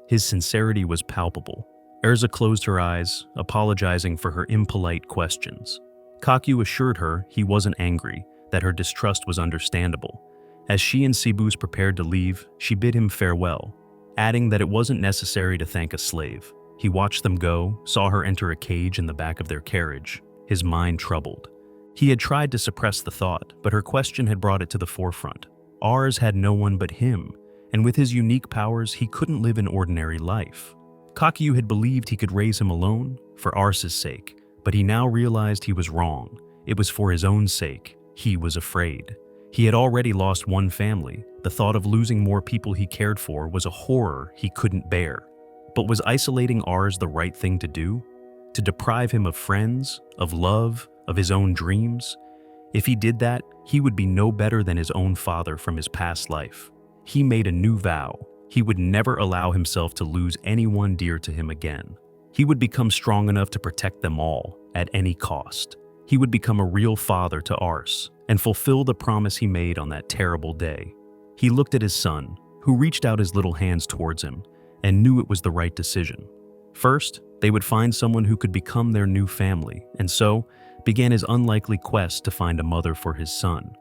His sincerity was palpable. Erza closed her eyes, apologizing for her impolite questions. Kakyu assured her he wasn't angry, that her distrust was understandable. As she and Sibus prepared to leave, she bid him farewell, adding that it wasn't necessary to thank a slave. He watched them go, saw her enter a cage in the back of their carriage, his mind troubled. He had tried to suppress the thought, but her question had brought it to the forefront. Ars had no one but him, and with his unique powers, he couldn't live an ordinary life. Kakyu had believed he could raise him alone, for Ars's sake, but he now realized he was wrong. It was for his own sake. He was afraid. He had already lost one family. The thought of losing more people he cared for was a horror he couldn't bear. But was isolating Ars the right thing to do? To deprive him of friends, of love, of his own dreams? If he did that, he would be no better than his own father from his past life. He made a new vow. He would never allow himself to lose anyone dear to him again. He would become strong enough to protect them all, at any cost. He would become a real father to Ars, and fulfill the promise he made on that terrible day. He looked at his son, who reached out his little hands towards him, and knew it was the right decision. First, they would find someone who could become their new family, and so began his unlikely quest to find a mother for his son.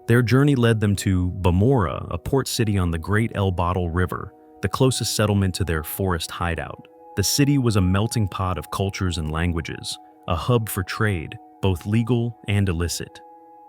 Their journey led them to Bamora, a port city on the Great El Bottle River, the closest settlement to their forest hideout. The city was a melting pot of cultures and languages, a hub for trade, both legal and illicit.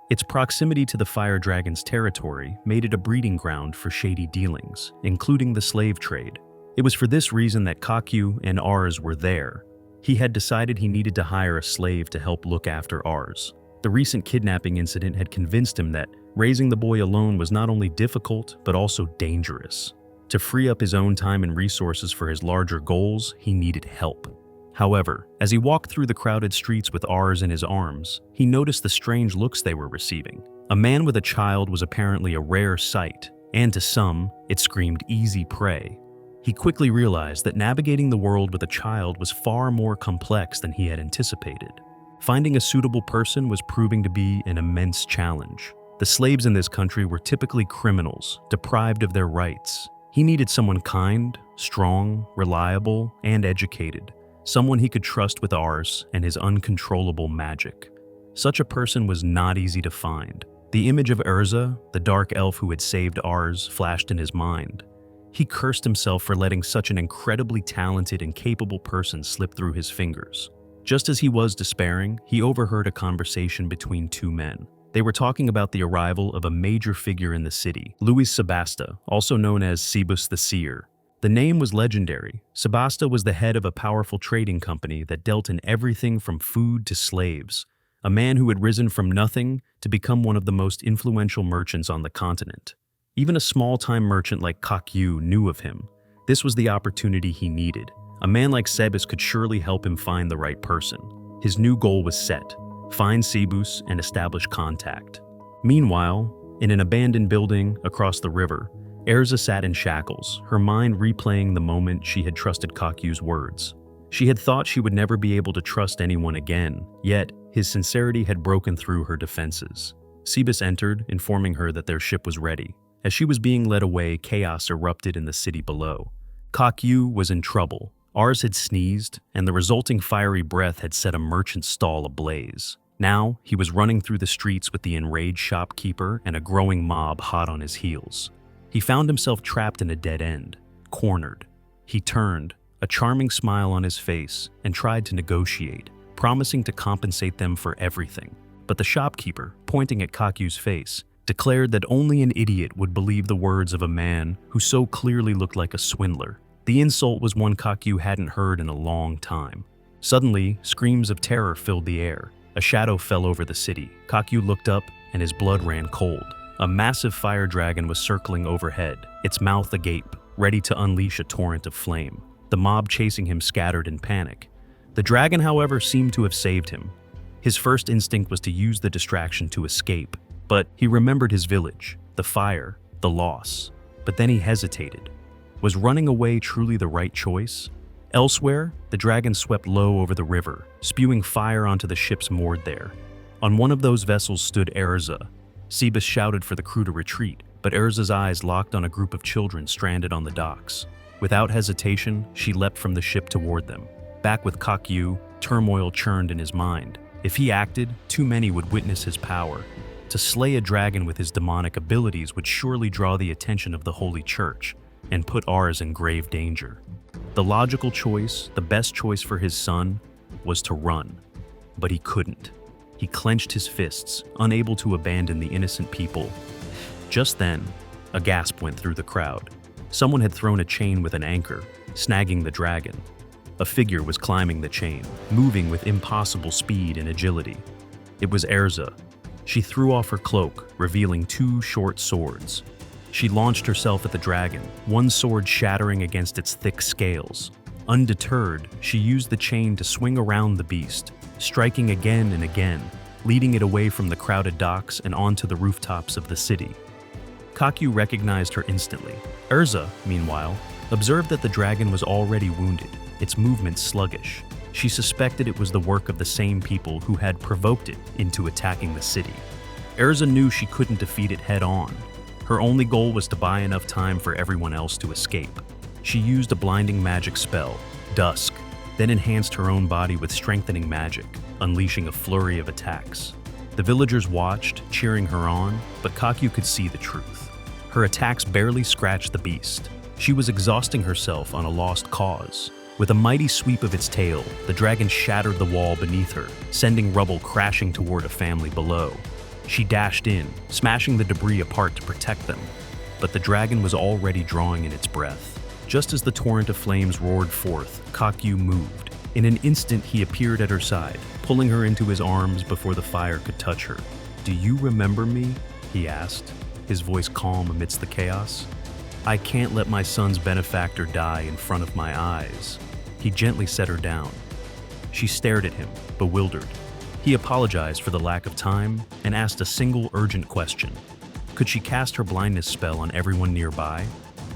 Its proximity to the fire dragon's territory made it a breeding ground for shady dealings, including the slave trade. It was for this reason that Kakyu and Ars were there. He had decided he needed to hire a slave to help look after Ars. The recent kidnapping incident had convinced him that raising the boy alone was not only difficult, but also dangerous. To free up his own time and resources for his larger goals, he needed help. However, as he walked through the crowded streets with Ars in his arms, he noticed the strange looks they were receiving. A man with a child was apparently a rare sight, and to some, it screamed easy prey. He quickly realized that navigating the world with a child was far more complex than he had anticipated. Finding a suitable person was proving to be an immense challenge. The slaves in this country were typically criminals, deprived of their rights. He needed someone kind, strong, reliable, and educated. Someone he could trust with Ars and his uncontrollable magic. Such a person was not easy to find. The image of Erza, the dark elf who had saved Ars, flashed in his mind. He cursed himself for letting such an incredibly talented and capable person slip through his fingers. Just as he was despairing, he overheard a conversation between two men. They were talking about the arrival of a major figure in the city, Luis Sebasta, also known as Sibus the Seer. The name was legendary. Sebasta was the head of a powerful trading company that dealt in everything from food to slaves, a man who had risen from nothing to become one of the most influential merchants on the continent. Even a small-time merchant like Kakyu knew of him. This was the opportunity he needed. A man like Sebus could surely help him find the right person. His new goal was set: find Sibus and establish contact. Meanwhile, in an abandoned building across the river, Erza sat in shackles, her mind replaying the moment she had trusted Kakyu's words. She had thought she would never be able to trust anyone again, yet his sincerity had broken through her defenses. Sibus entered, informing her that their ship was ready. As she was being led away, chaos erupted in the city below. Kakyu was in trouble. Ours had sneezed, and the resulting fiery breath had set a merchant's stall ablaze. Now, he was running through the streets with the enraged shopkeeper and a growing mob hot on his heels. He found himself trapped in a dead end, cornered. He turned, a charming smile on his face, and tried to negotiate, promising to compensate them for everything. But the shopkeeper, pointing at Kakyu's face, declared that only an idiot would believe the words of a man who so clearly looked like a swindler. The insult was one Kakyu hadn't heard in a long time. Suddenly, screams of terror filled the air. A shadow fell over the city. Kakyu looked up, and his blood ran cold. A massive fire dragon was circling overhead, its mouth agape, ready to unleash a torrent of flame. The mob chasing him scattered in panic. The dragon, however, seemed to have saved him. His first instinct was to use the distraction to escape, but he remembered his village, the fire, the loss. But then he hesitated. Was running away truly the right choice? Elsewhere, the dragon swept low over the river, spewing fire onto the ships moored there. On one of those vessels stood Erza. Sebas shouted for the crew to retreat, but Erza's eyes locked on a group of children stranded on the docks. Without hesitation, she leapt from the ship toward them. Back with Kakyu, turmoil churned in his mind. If he acted, too many would witness his power. To slay a dragon with his demonic abilities would surely draw the attention of the Holy Church and put ours in grave danger. The logical choice, the best choice for his son, was to run. But he couldn't. He clenched his fists, unable to abandon the innocent people. Just then, a gasp went through the crowd. Someone had thrown a chain with an anchor, snagging the dragon. A figure was climbing the chain, moving with impossible speed and agility. It was Erza. She threw off her cloak, revealing two short swords. She launched herself at the dragon, one sword shattering against its thick scales. Undeterred, she used the chain to swing around the beast, striking again and again, leading it away from the crowded docks and onto the rooftops of the city. Kakyu recognized her instantly. Erza, meanwhile, observed that the dragon was already wounded, its movements sluggish. She suspected it was the work of the same people who had provoked it into attacking the city. Erza knew she couldn't defeat it head-on. Her only goal was to buy enough time for everyone else to escape. She used a blinding magic spell, Dusk, then enhanced her own body with strengthening magic, unleashing a flurry of attacks. The villagers watched, cheering her on, but Kakyu could see the truth. Her attacks barely scratched the beast. She was exhausting herself on a lost cause. With a mighty sweep of its tail, the dragon shattered the wall beneath her, sending rubble crashing toward a family below. She dashed in, smashing the debris apart to protect them. But the dragon was already drawing in its breath. Just as the torrent of flames roared forth, Kakyu moved. In an instant, he appeared at her side, pulling her into his arms before the fire could touch her. "Do you remember me?" he asked, his voice calm amidst the chaos. "I can't let my son's benefactor die in front of my eyes." He gently set her down. She stared at him, bewildered. He apologized for the lack of time and asked a single urgent question. Could she cast her blindness spell on everyone nearby?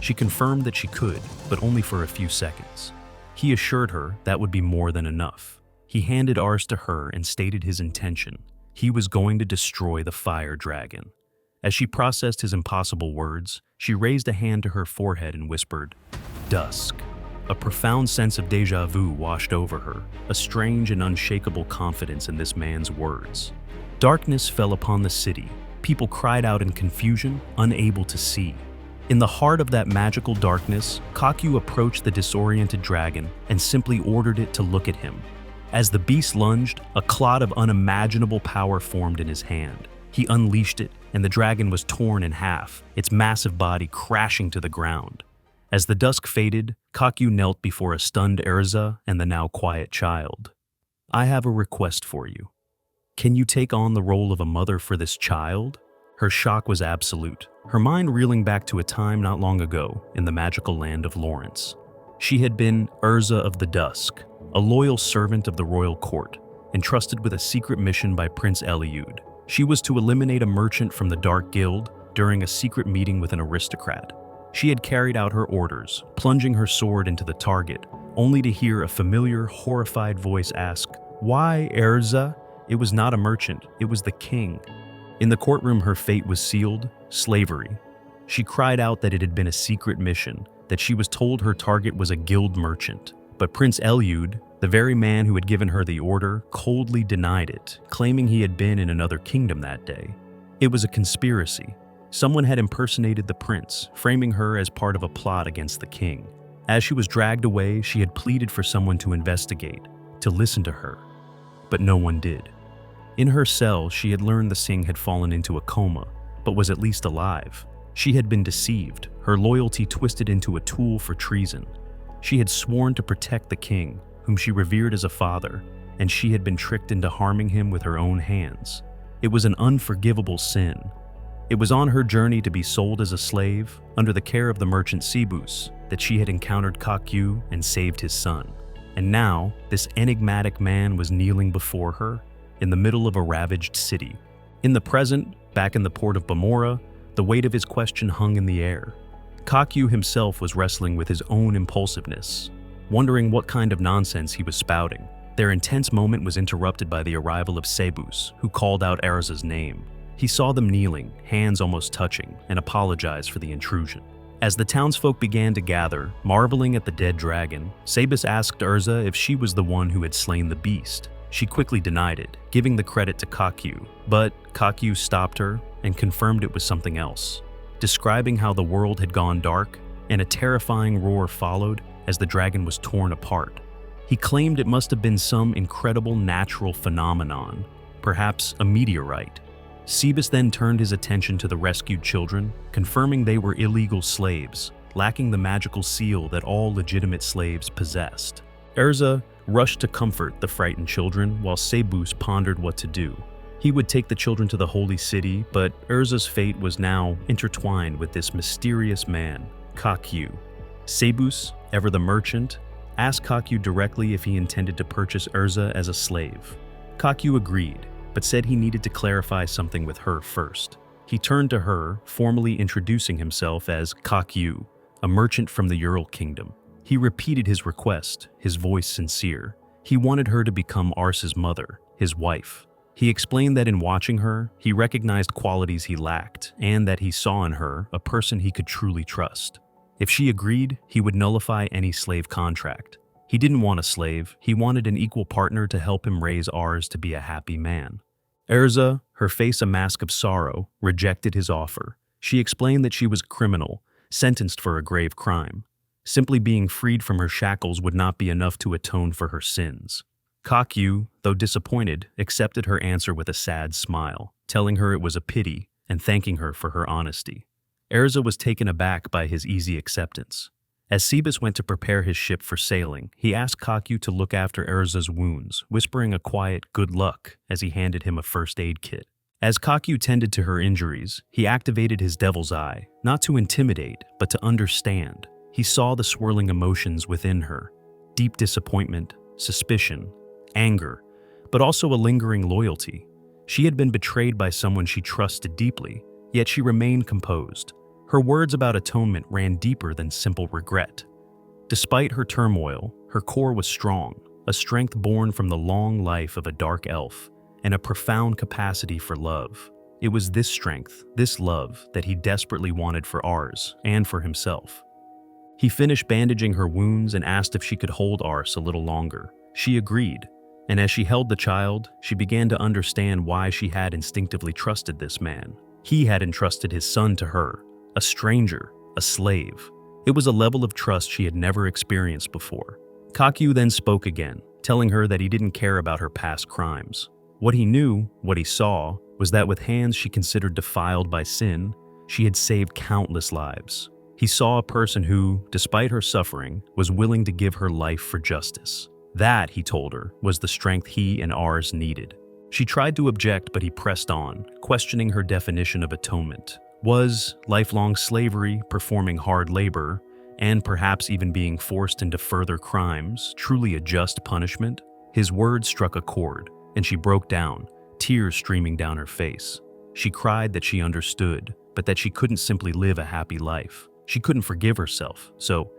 She confirmed that she could, but only for a few seconds. He assured her that would be more than enough. He handed ours to her and stated his intention. He was going to destroy the fire dragon. As she processed his impossible words, she raised a hand to her forehead and whispered, "Dusk." A profound sense of déjà vu washed over her, a strange and unshakable confidence in this man's words. Darkness fell upon the city. People cried out in confusion, unable to see. In the heart of that magical darkness, Kakyu approached the disoriented dragon and simply ordered it to look at him. As the beast lunged, a clot of unimaginable power formed in his hand. He unleashed it, and the dragon was torn in half, its massive body crashing to the ground. As the dusk faded, Kakyu knelt before a stunned Erza and the now quiet child. "I have a request for you. Can you take on the role of a mother for this child?" Her shock was absolute, her mind reeling back to a time not long ago in the magical land of Lawrence. She had been Erza of the Dusk, a loyal servant of the royal court, entrusted with a secret mission by Prince Yahello. She was to eliminate a merchant from the Dark Guild during a secret meeting with an aristocrat. She had carried out her orders, plunging her sword into the target, only to hear a familiar, horrified voice ask, "Why, Erza?" It was not a merchant, it was the king. In the courtroom, her fate was sealed: slavery. She cried out that it had been a secret mission, that she was told her target was a guild merchant. But Prince Elyud, the very man who had given her the order, coldly denied it, claiming he had been in another kingdom that day. It was a conspiracy. Someone had impersonated the prince, framing her as part of a plot against the king. As she was dragged away, she had pleaded for someone to investigate, to listen to her. But no one did. In her cell, she had learned the Singh had fallen into a coma, but was at least alive. She had been deceived, her loyalty twisted into a tool for treason. She had sworn to protect the king, whom she revered as a father, and she had been tricked into harming him with her own hands. It was an unforgivable sin. It was on her journey to be sold as a slave, under the care of the merchant Sibus, that she had encountered Kakyu and saved his son. And now, this enigmatic man was kneeling before her, in the middle of a ravaged city. In the present, back in the port of Bamora, the weight of his question hung in the air. Kakyu himself was wrestling with his own impulsiveness, wondering what kind of nonsense he was spouting. Their intense moment was interrupted by the arrival of Sibus, who called out Erza's name. He saw them kneeling, hands almost touching, and apologized for the intrusion. As the townsfolk began to gather, marveling at the dead dragon, Sibus asked Erza if she was the one who had slain the beast. She quickly denied it, giving the credit to Kakyu, but Kakyu stopped her and confirmed it was something else, describing how the world had gone dark and a terrifying roar followed as the dragon was torn apart. He claimed it must have been some incredible natural phenomenon, perhaps a meteorite. Sibus then turned his attention to the rescued children, confirming they were illegal slaves, lacking the magical seal that all legitimate slaves possessed. Erza rushed to comfort the frightened children while Sibus pondered what to do. He would take the children to the holy city, but Erza's fate was now intertwined with this mysterious man, Kakyu. Sibus, ever the merchant, asked Kakyu directly if he intended to purchase Erza as a slave. Kakyu agreed, but said he needed to clarify something with her first. He turned to her, formally introducing himself as Kakyu, a merchant from the Ural Kingdom. He repeated his request, his voice sincere. He wanted her to become Arsa's mother, his wife. He explained that in watching her, he recognized qualities he lacked, and that he saw in her a person he could truly trust. If she agreed, he would nullify any slave contract. He didn't want a slave, he wanted an equal partner to help him raise Ars to be a happy man. Erza, her face a mask of sorrow, rejected his offer. She explained that she was a criminal, sentenced for a grave crime. Simply being freed from her shackles would not be enough to atone for her sins. Kakyu, though disappointed, accepted her answer with a sad smile, telling her it was a pity and thanking her for her honesty. Erza was taken aback by his easy acceptance. As Sibus went to prepare his ship for sailing, he asked Kakyu to look after Erza's wounds, whispering a quiet "good luck" as he handed him a first aid kit. As Kakyu tended to her injuries, he activated his devil's eye, not to intimidate, but to understand. He saw the swirling emotions within her, deep disappointment, suspicion, anger, but also a lingering loyalty. She had been betrayed by someone she trusted deeply, yet she remained composed. Her words about atonement ran deeper than simple regret. Despite her turmoil, her core was strong, a strength born from the long life of a dark elf, and a profound capacity for love. It was this strength, this love, that he desperately wanted for Ars and for himself. He finished bandaging her wounds and asked if she could hold Ars a little longer. She agreed, and as she held the child, she began to understand why she had instinctively trusted this man. He had entrusted his son to her, a stranger, a slave. It was a level of trust she had never experienced before. Kakyu then spoke again, telling her that he didn't care about her past crimes. What he knew, what he saw, was that with hands she considered defiled by sin, she had saved countless lives. He saw a person who, despite her suffering, was willing to give her life for justice. That, he told her, was the strength he and Ars needed. She tried to object, but he pressed on, questioning her definition of atonement. Was lifelong slavery, performing hard labor, and perhaps even being forced into further crimes truly a just punishment? His words struck a chord, and she broke down, tears streaming down her face. She cried that she understood, but that she couldn't simply live a happy life. She couldn't forgive herself, so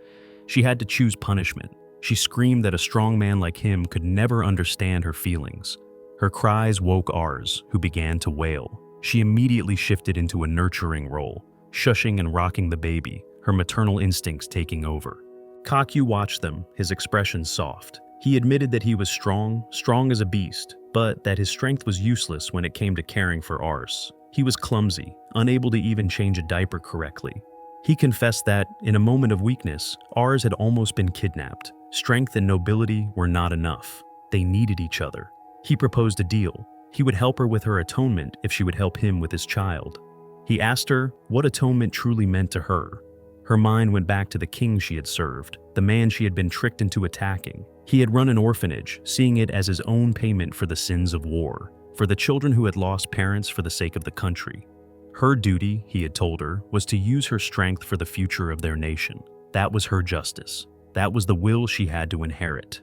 she had to choose punishment. She screamed that a strong man like him could never understand her feelings. Her cries woke Ars, who began to wail. She immediately shifted into a nurturing role, shushing and rocking the baby, her maternal instincts taking over. Kakyu watched them, his expression soft. He admitted that he was strong as a beast, but that his strength was useless when it came to caring for Ars. He was clumsy, unable to even change a diaper correctly. He confessed that, in a moment of weakness, Ars had almost been kidnapped. Strength and nobility were not enough. They needed each other. He proposed a deal. He would help her with her atonement if she would help him with his child. He asked her what atonement truly meant to her. Her mind went back to the king she had served, the man she had been tricked into attacking. He had run an orphanage, seeing it as his own payment for the sins of war, for the children who had lost parents for the sake of the country. Her duty, he had told her, was to use her strength for the future of their nation. That was her justice. That was the will she had to inherit.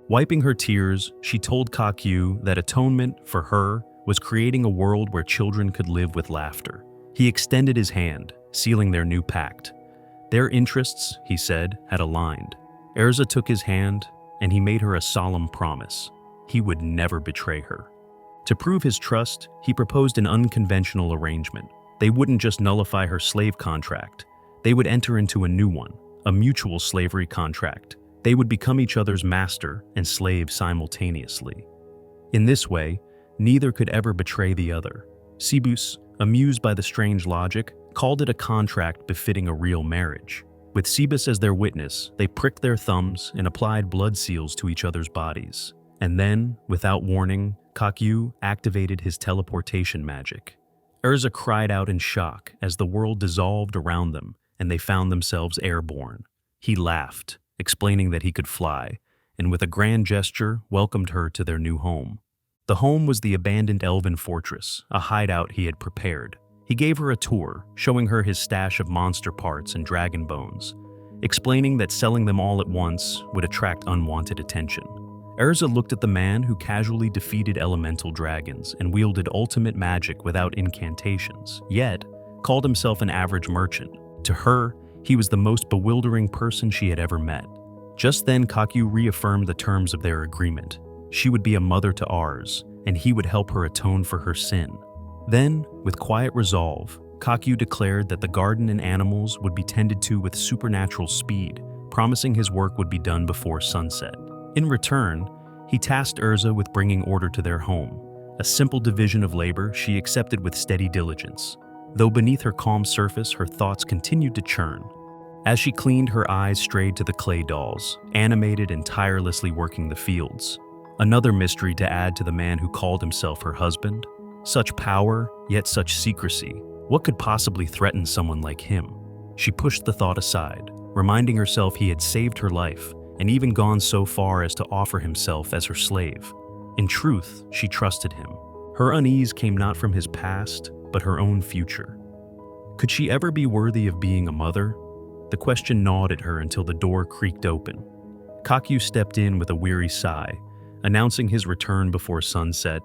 Wiping her tears, she told Kakyu that atonement, for her, was creating a world where children could live with laughter. He extended his hand, sealing their new pact. Their interests, he said, had aligned. Erza took his hand, and he made her a solemn promise. He would never betray her. To prove his trust, he proposed an unconventional arrangement. They wouldn't just nullify her slave contract. They would enter into a new one, a mutual slavery contract. They would become each other's master and slave simultaneously. In this way, neither could ever betray the other. Cebus, amused by the strange logic, called it a contract befitting a real marriage. With Cebus as their witness, they pricked their thumbs and applied blood seals to each other's bodies. And then, without warning, Kakyu activated his teleportation magic. Erza cried out in shock as the world dissolved around them and they found themselves airborne. He laughed, explaining that he could fly, and with a grand gesture welcomed her to their new home. The home was the abandoned elven fortress, a hideout he had prepared. He gave her a tour, showing her his stash of monster parts and dragon bones, explaining that selling them all at once would attract unwanted attention. Erza looked at the man who casually defeated elemental dragons and wielded ultimate magic without incantations, yet called himself an average merchant. To her, he was the most bewildering person she had ever met. Just then, Kakyu reaffirmed the terms of their agreement. She would be a mother to Ars, and he would help her atone for her sin. Then, with quiet resolve, Kakyu declared that the garden and animals would be tended to with supernatural speed, promising his work would be done before sunset. In return, he tasked Erza with bringing order to their home. A simple division of labor she accepted with steady diligence. Though beneath her calm surface, her thoughts continued to churn. As she cleaned, her eyes strayed to the clay dolls, animated and tirelessly working the fields. Another mystery to add to the man who called himself her husband. Such power, yet such secrecy. What could possibly threaten someone like him? She pushed the thought aside, reminding herself he had saved her life and even gone so far as to offer himself as her slave. In truth, she trusted him. Her unease came not from his past, but her own future. Could she ever be worthy of being a mother? The question gnawed at her until the door creaked open. Kakyu stepped in with a weary sigh, announcing his return before sunset,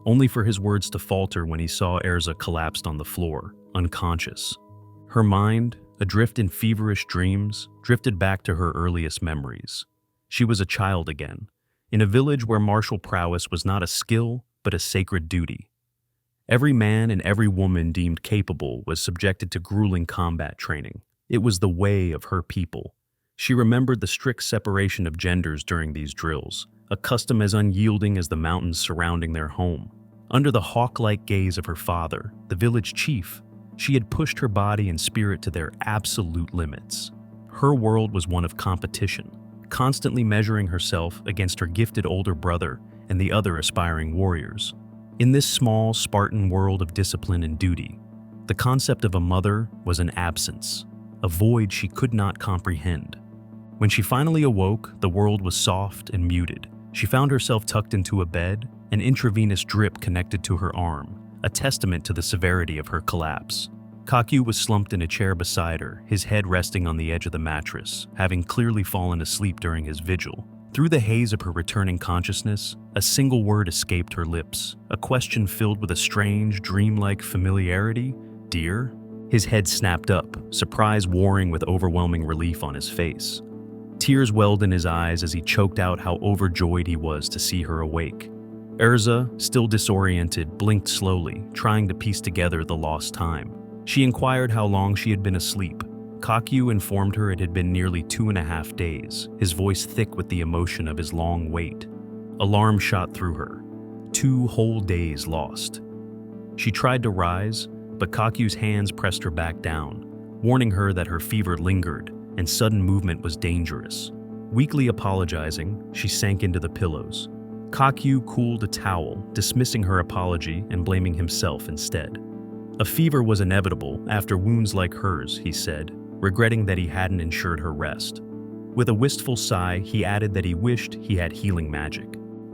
only for his words to falter when he saw Erza collapsed on the floor, unconscious. Her mind, adrift in feverish dreams, drifted back to her earliest memories. She was a child again, in a village where martial prowess was not a skill, but a sacred duty. Every man and every woman deemed capable was subjected to grueling combat training. It was the way of her people. She remembered the strict separation of genders during these drills, a custom as unyielding as the mountains surrounding their home. Under the hawk-like gaze of her father, the village chief, she had pushed her body and spirit to their absolute limits. Her world was one of competition, constantly measuring herself against her gifted older brother and the other aspiring warriors. In this small, Spartan world of discipline and duty, the concept of a mother was an absence, a void she could not comprehend. When she finally awoke, the world was soft and muted. She found herself tucked into a bed, an intravenous drip connected to her arm, a testament to the severity of her collapse. Kakyu was slumped in a chair beside her, his head resting on the edge of the mattress, having clearly fallen asleep during his vigil. Through the haze of her returning consciousness, a single word escaped her lips, a question filled with a strange, dreamlike familiarity. "Dear?" His head snapped up, surprise warring with overwhelming relief on his face. Tears welled in his eyes as he choked out how overjoyed he was to see her awake. Erza, still disoriented, blinked slowly, trying to piece together the lost time. She inquired how long she had been asleep. Kakyu informed her it had been nearly 2.5 days, his voice thick with the emotion of his long wait. Alarm shot through her. 2 whole days lost. She tried to rise, but Kakyu's hands pressed her back down, warning her that her fever lingered and sudden movement was dangerous. Weakly apologizing, she sank into the pillows. Kakyu cooled a towel, dismissing her apology and blaming himself instead. A fever was inevitable after wounds like hers, he said, regretting that he hadn't ensured her rest. With a wistful sigh, he added that he wished he had healing magic.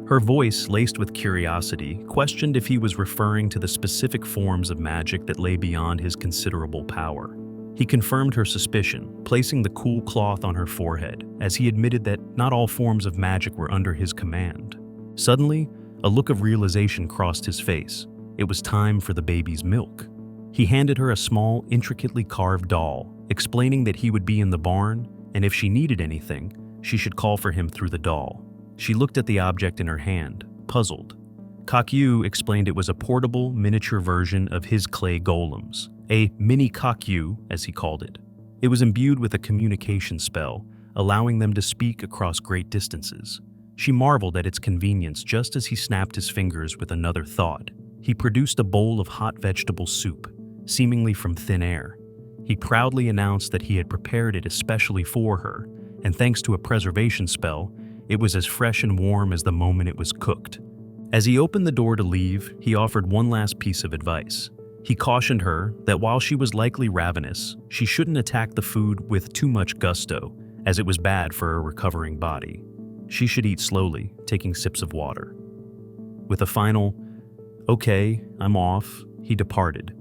Her voice, laced with curiosity, questioned if he was referring to the specific forms of magic that lay beyond his considerable power. He confirmed her suspicion, placing the cool cloth on her forehead, as he admitted that not all forms of magic were under his command. Suddenly, a look of realization crossed his face. It was time for the baby's milk. He handed her a small, intricately carved doll, explaining that he would be in the barn, and if she needed anything, she should call for him through the doll. She looked at the object in her hand, puzzled. Kakyu explained it was a portable, miniature version of his clay golems, a mini Kakyu, as he called it. It was imbued with a communication spell, allowing them to speak across great distances. She marveled at its convenience just as he snapped his fingers with another thought. He produced a bowl of hot vegetable soup, seemingly from thin air. He proudly announced that he had prepared it especially for her, and thanks to a preservation spell, it was as fresh and warm as the moment it was cooked. As he opened the door to leave, he offered one last piece of advice. He cautioned her that while she was likely ravenous, she shouldn't attack the food with too much gusto, as it was bad for her recovering body. She should eat slowly, taking sips of water. With a final, "Okay, I'm off," he departed,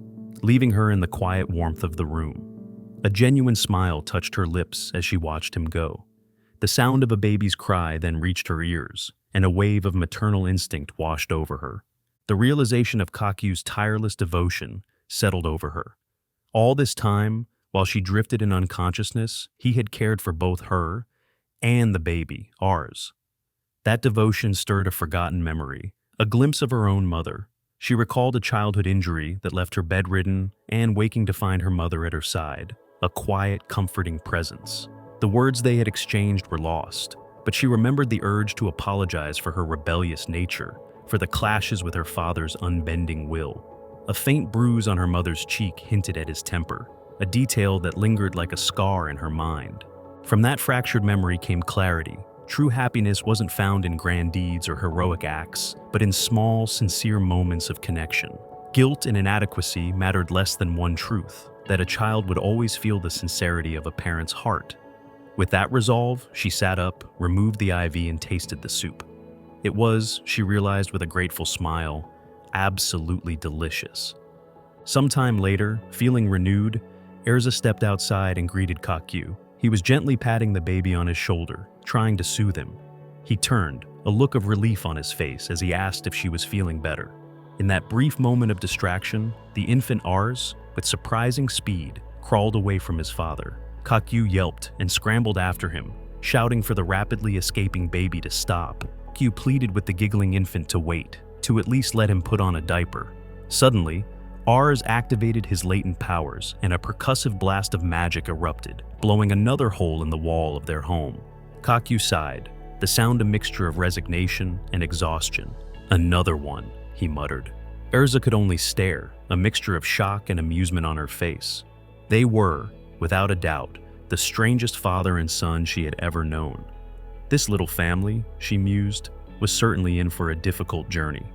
leaving her in the quiet warmth of the room. A genuine smile touched her lips as she watched him go. The sound of a baby's cry then reached her ears, and a wave of maternal instinct washed over her. The realization of Kakyu's tireless devotion settled over her. All this time, while she drifted in unconsciousness, he had cared for both her and the baby, ours. That devotion stirred a forgotten memory, a glimpse of her own mother. She recalled a childhood injury that left her bedridden and waking to find her mother at her side, a quiet, comforting presence. The words they had exchanged were lost, but she remembered the urge to apologize for her rebellious nature, for the clashes with her father's unbending will. A faint bruise on her mother's cheek hinted at his temper, a detail that lingered like a scar in her mind. From that fractured memory came clarity. True happiness wasn't found in grand deeds or heroic acts, but in small, sincere moments of connection. Guilt and inadequacy mattered less than one truth, that a child would always feel the sincerity of a parent's heart. With that resolve, she sat up, removed the IV, and tasted the soup. It was, she realized with a grateful smile, absolutely delicious. Sometime later, feeling renewed, Erza stepped outside and greeted Kakyu. He was gently patting the baby on his shoulder, trying to soothe him. He turned, a look of relief on his face as he asked if she was feeling better. In that brief moment of distraction, the infant Ars, with surprising speed, crawled away from his father. Kakyu yelped and scrambled after him, shouting for the rapidly escaping baby to stop. Kakyu pleaded with the giggling infant to wait, to at least let him put on a diaper. Suddenly, Ars activated his latent powers, and a percussive blast of magic erupted, blowing another hole in the wall of their home. Kakyu sighed, the sound a mixture of resignation and exhaustion. "Another one," he muttered. Erza could only stare, a mixture of shock and amusement on her face. They were, without a doubt, the strangest father and son she had ever known. This little family, she mused, was certainly in for a difficult journey.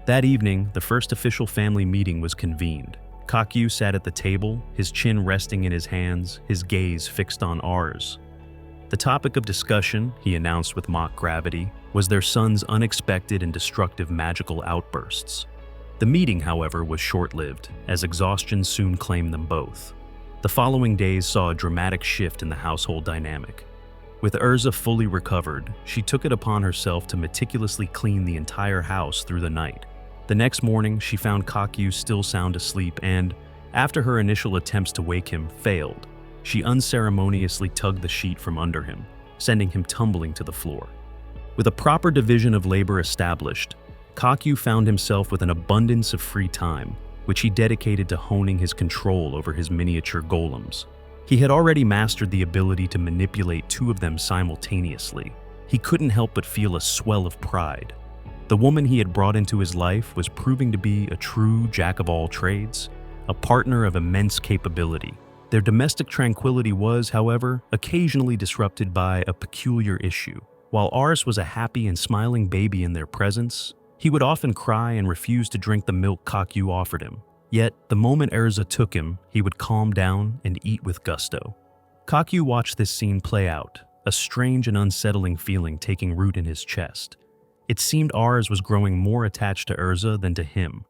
That evening, the first official family meeting was convened. Kakyu sat at the table, his chin resting in his hands, his gaze fixed on Ars. The topic of discussion, he announced with mock gravity, was their son's unexpected and destructive magical outbursts. The meeting, however, was short-lived, as exhaustion soon claimed them both. The following days saw a dramatic shift in the household dynamic. With Erza fully recovered, she took it upon herself to meticulously clean the entire house through the night. The next morning, she found Kakyu still sound asleep and, after her initial attempts to wake him failed, she unceremoniously tugged the sheet from under him, sending him tumbling to the floor. With a proper division of labor established, Kakyu found himself with an abundance of free time, which he dedicated to honing his control over his miniature golems. He had already mastered the ability to manipulate two of them simultaneously. He couldn't help but feel a swell of pride. The woman he had brought into his life was proving to be a true jack-of-all-trades, a partner of immense capability. Their domestic tranquility was, however, occasionally disrupted by a peculiar issue. While Ars was a happy and smiling baby in their presence, he would often cry and refuse to drink the milk Kakyu offered him. Yet, the moment Erza took him, he would calm down and eat with gusto. Kakyu watched this scene play out, a strange and unsettling feeling taking root in his chest. It seemed Ars was growing more attached to Erza than to him.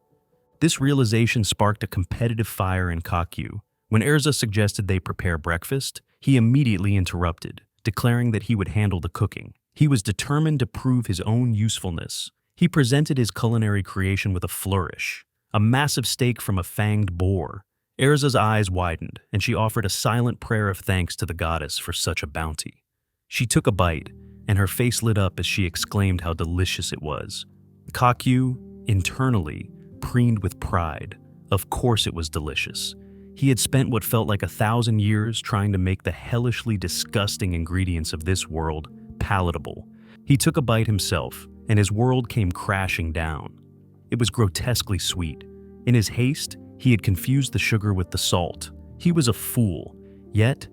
This realization sparked a competitive fire in Kakyu. When Erza suggested they prepare breakfast, he immediately interrupted, declaring that he would handle the cooking. He was determined to prove his own usefulness. He presented his culinary creation with a flourish, a massive steak from a fanged boar. Erza's eyes widened, and she offered a silent prayer of thanks to the goddess for such a bounty. She took a bite, and her face lit up as she exclaimed how delicious it was. Kakyu, internally, preened with pride. Of course it was delicious. He had spent what felt like 1,000 years trying to make the hellishly disgusting ingredients of this world palatable. He took a bite himself, and his world came crashing down. It was grotesquely sweet. In his haste, he had confused the sugar with the salt. He was a fool. Yet,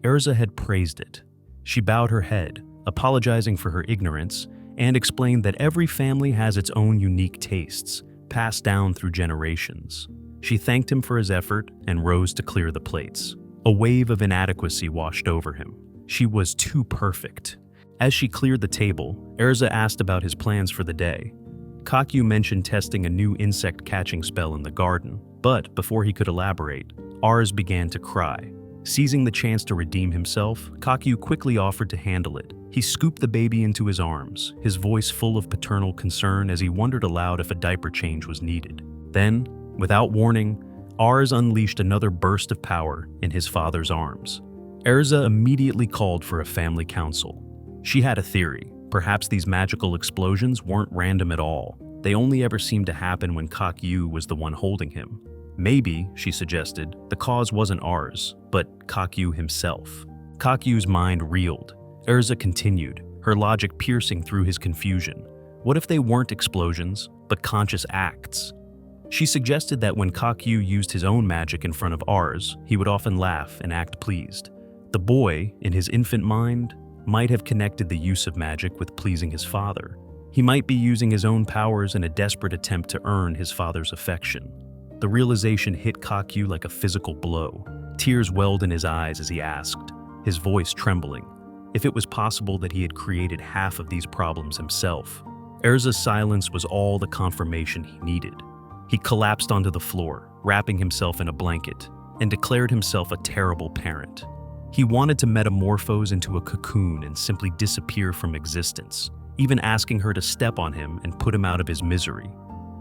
Erza had praised it. She bowed her head, apologizing for her ignorance, and explained that every family has its own unique tastes, passed down through generations. She thanked him for his effort and rose to clear the plates. A wave of inadequacy washed over him. She was too perfect. As she cleared the table, Erza asked about his plans for the day. Kakyu mentioned testing a new insect-catching spell in the garden, but before he could elaborate, Ars began to cry. Seizing the chance to redeem himself, Kakyu quickly offered to handle it. He scooped the baby into his arms, his voice full of paternal concern as he wondered aloud if a diaper change was needed. Then, without warning, Ars unleashed another burst of power in his father's arms. Erza immediately called for a family council. She had a theory. Perhaps these magical explosions weren't random at all. They only ever seemed to happen when Kakyu was the one holding him. Maybe, she suggested, the cause wasn't Ars, but Kakyu himself. Kakyu's mind reeled. Erza continued, her logic piercing through his confusion. What if they weren't explosions, but conscious acts? She suggested that when Kakyu used his own magic in front of Ars, he would often laugh and act pleased. The boy, in his infant mind, might have connected the use of magic with pleasing his father. He might be using his own powers in a desperate attempt to earn his father's affection. The realization hit Kakyu like a physical blow. Tears welled in his eyes as he asked, his voice trembling, if it was possible that he had created half of these problems himself. Erza's silence was all the confirmation he needed. He collapsed onto the floor, wrapping himself in a blanket, and declared himself a terrible parent. He wanted to metamorphose into a cocoon and simply disappear from existence, even asking her to step on him and put him out of his misery.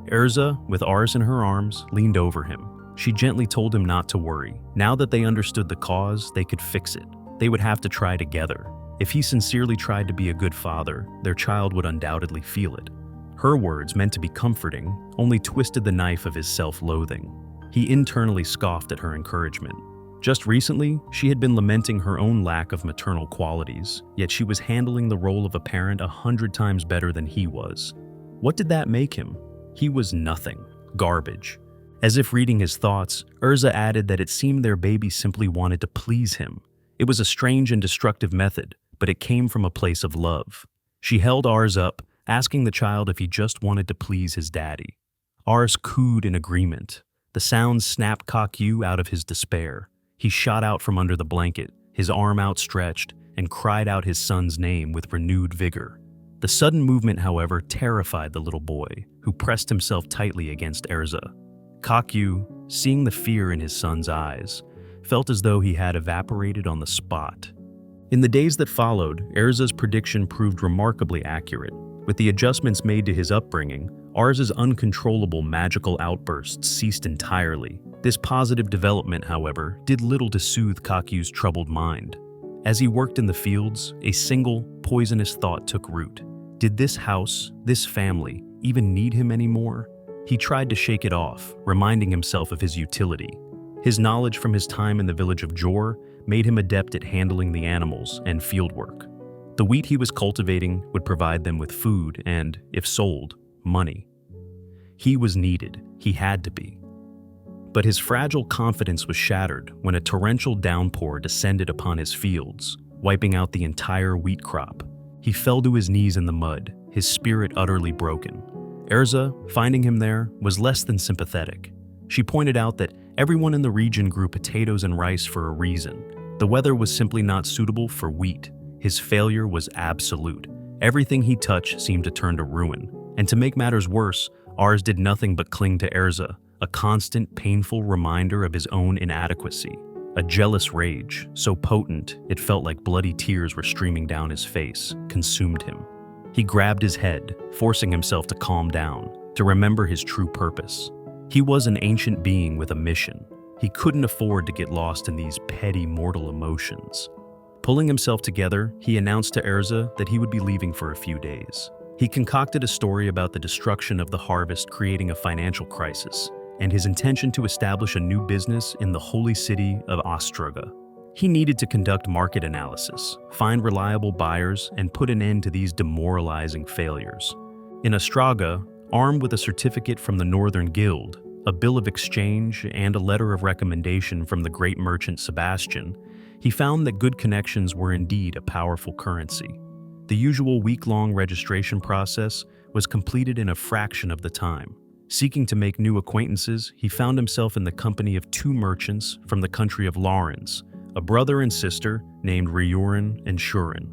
Erza, with Ars in her arms, leaned over him. She gently told him not to worry. Now that they understood the cause, they could fix it. They would have to try together. If he sincerely tried to be a good father, their child would undoubtedly feel it. Her words, meant to be comforting, only twisted the knife of his self-loathing. He internally scoffed at her encouragement. Just recently, she had been lamenting her own lack of maternal qualities, yet she was handling the role of a parent 100 times better than he was. What did that make him? He was nothing. Garbage. As if reading his thoughts, Erza added that it seemed their baby simply wanted to please him. It was a strange and destructive method, but it came from a place of love. She held Ars up, asking the child if he just wanted to please his daddy. Ars cooed in agreement. The sounds snapped Kakyu out of his despair. He shot out from under the blanket, his arm outstretched, and cried out his son's name with renewed vigor. The sudden movement, however, terrified the little boy, who pressed himself tightly against Erza. Kakyu, seeing the fear in his son's eyes, felt as though he had evaporated on the spot. In the days that followed, Erza's prediction proved remarkably accurate. With the adjustments made to his upbringing, Ars's uncontrollable magical outbursts ceased entirely. This positive development, however, did little to soothe Kakyu's troubled mind. As he worked in the fields, a single, poisonous thought took root. Did this house, this family, even need him anymore? He tried to shake it off, reminding himself of his utility. His knowledge from his time in the village of Jor made him adept at handling the animals and fieldwork. The wheat he was cultivating would provide them with food and, if sold, money. He was needed. He had to be. But his fragile confidence was shattered when a torrential downpour descended upon his fields, wiping out the entire wheat crop. He fell to his knees in the mud, his spirit utterly broken. Erza, finding him there, was less than sympathetic. She pointed out that everyone in the region grew potatoes and rice for a reason. The weather was simply not suitable for wheat. His failure was absolute. Everything he touched seemed to turn to ruin. And to make matters worse, Ars did nothing but cling to Erza, a constant, painful reminder of his own inadequacy. A jealous rage, so potent it felt like bloody tears were streaming down his face, consumed him. He grabbed his head, forcing himself to calm down, to remember his true purpose. He was an ancient being with a mission. He couldn't afford to get lost in these petty mortal emotions. Pulling himself together, he announced to Erza that he would be leaving for a few days. He concocted a story about the destruction of the harvest creating a financial crisis, and his intention to establish a new business in the holy city of Ostraga. He needed to conduct market analysis, find reliable buyers, and put an end to these demoralizing failures. In Ostraga, armed with a certificate from the Northern Guild, a bill of exchange, and a letter of recommendation from the great merchant Sebastian, he found that good connections were indeed a powerful currency. The usual week-long registration process was completed in a fraction of the time. Seeking to make new acquaintances, he found himself in the company of two merchants from the country of Laurens, a brother and sister named Ryurin and Shurin.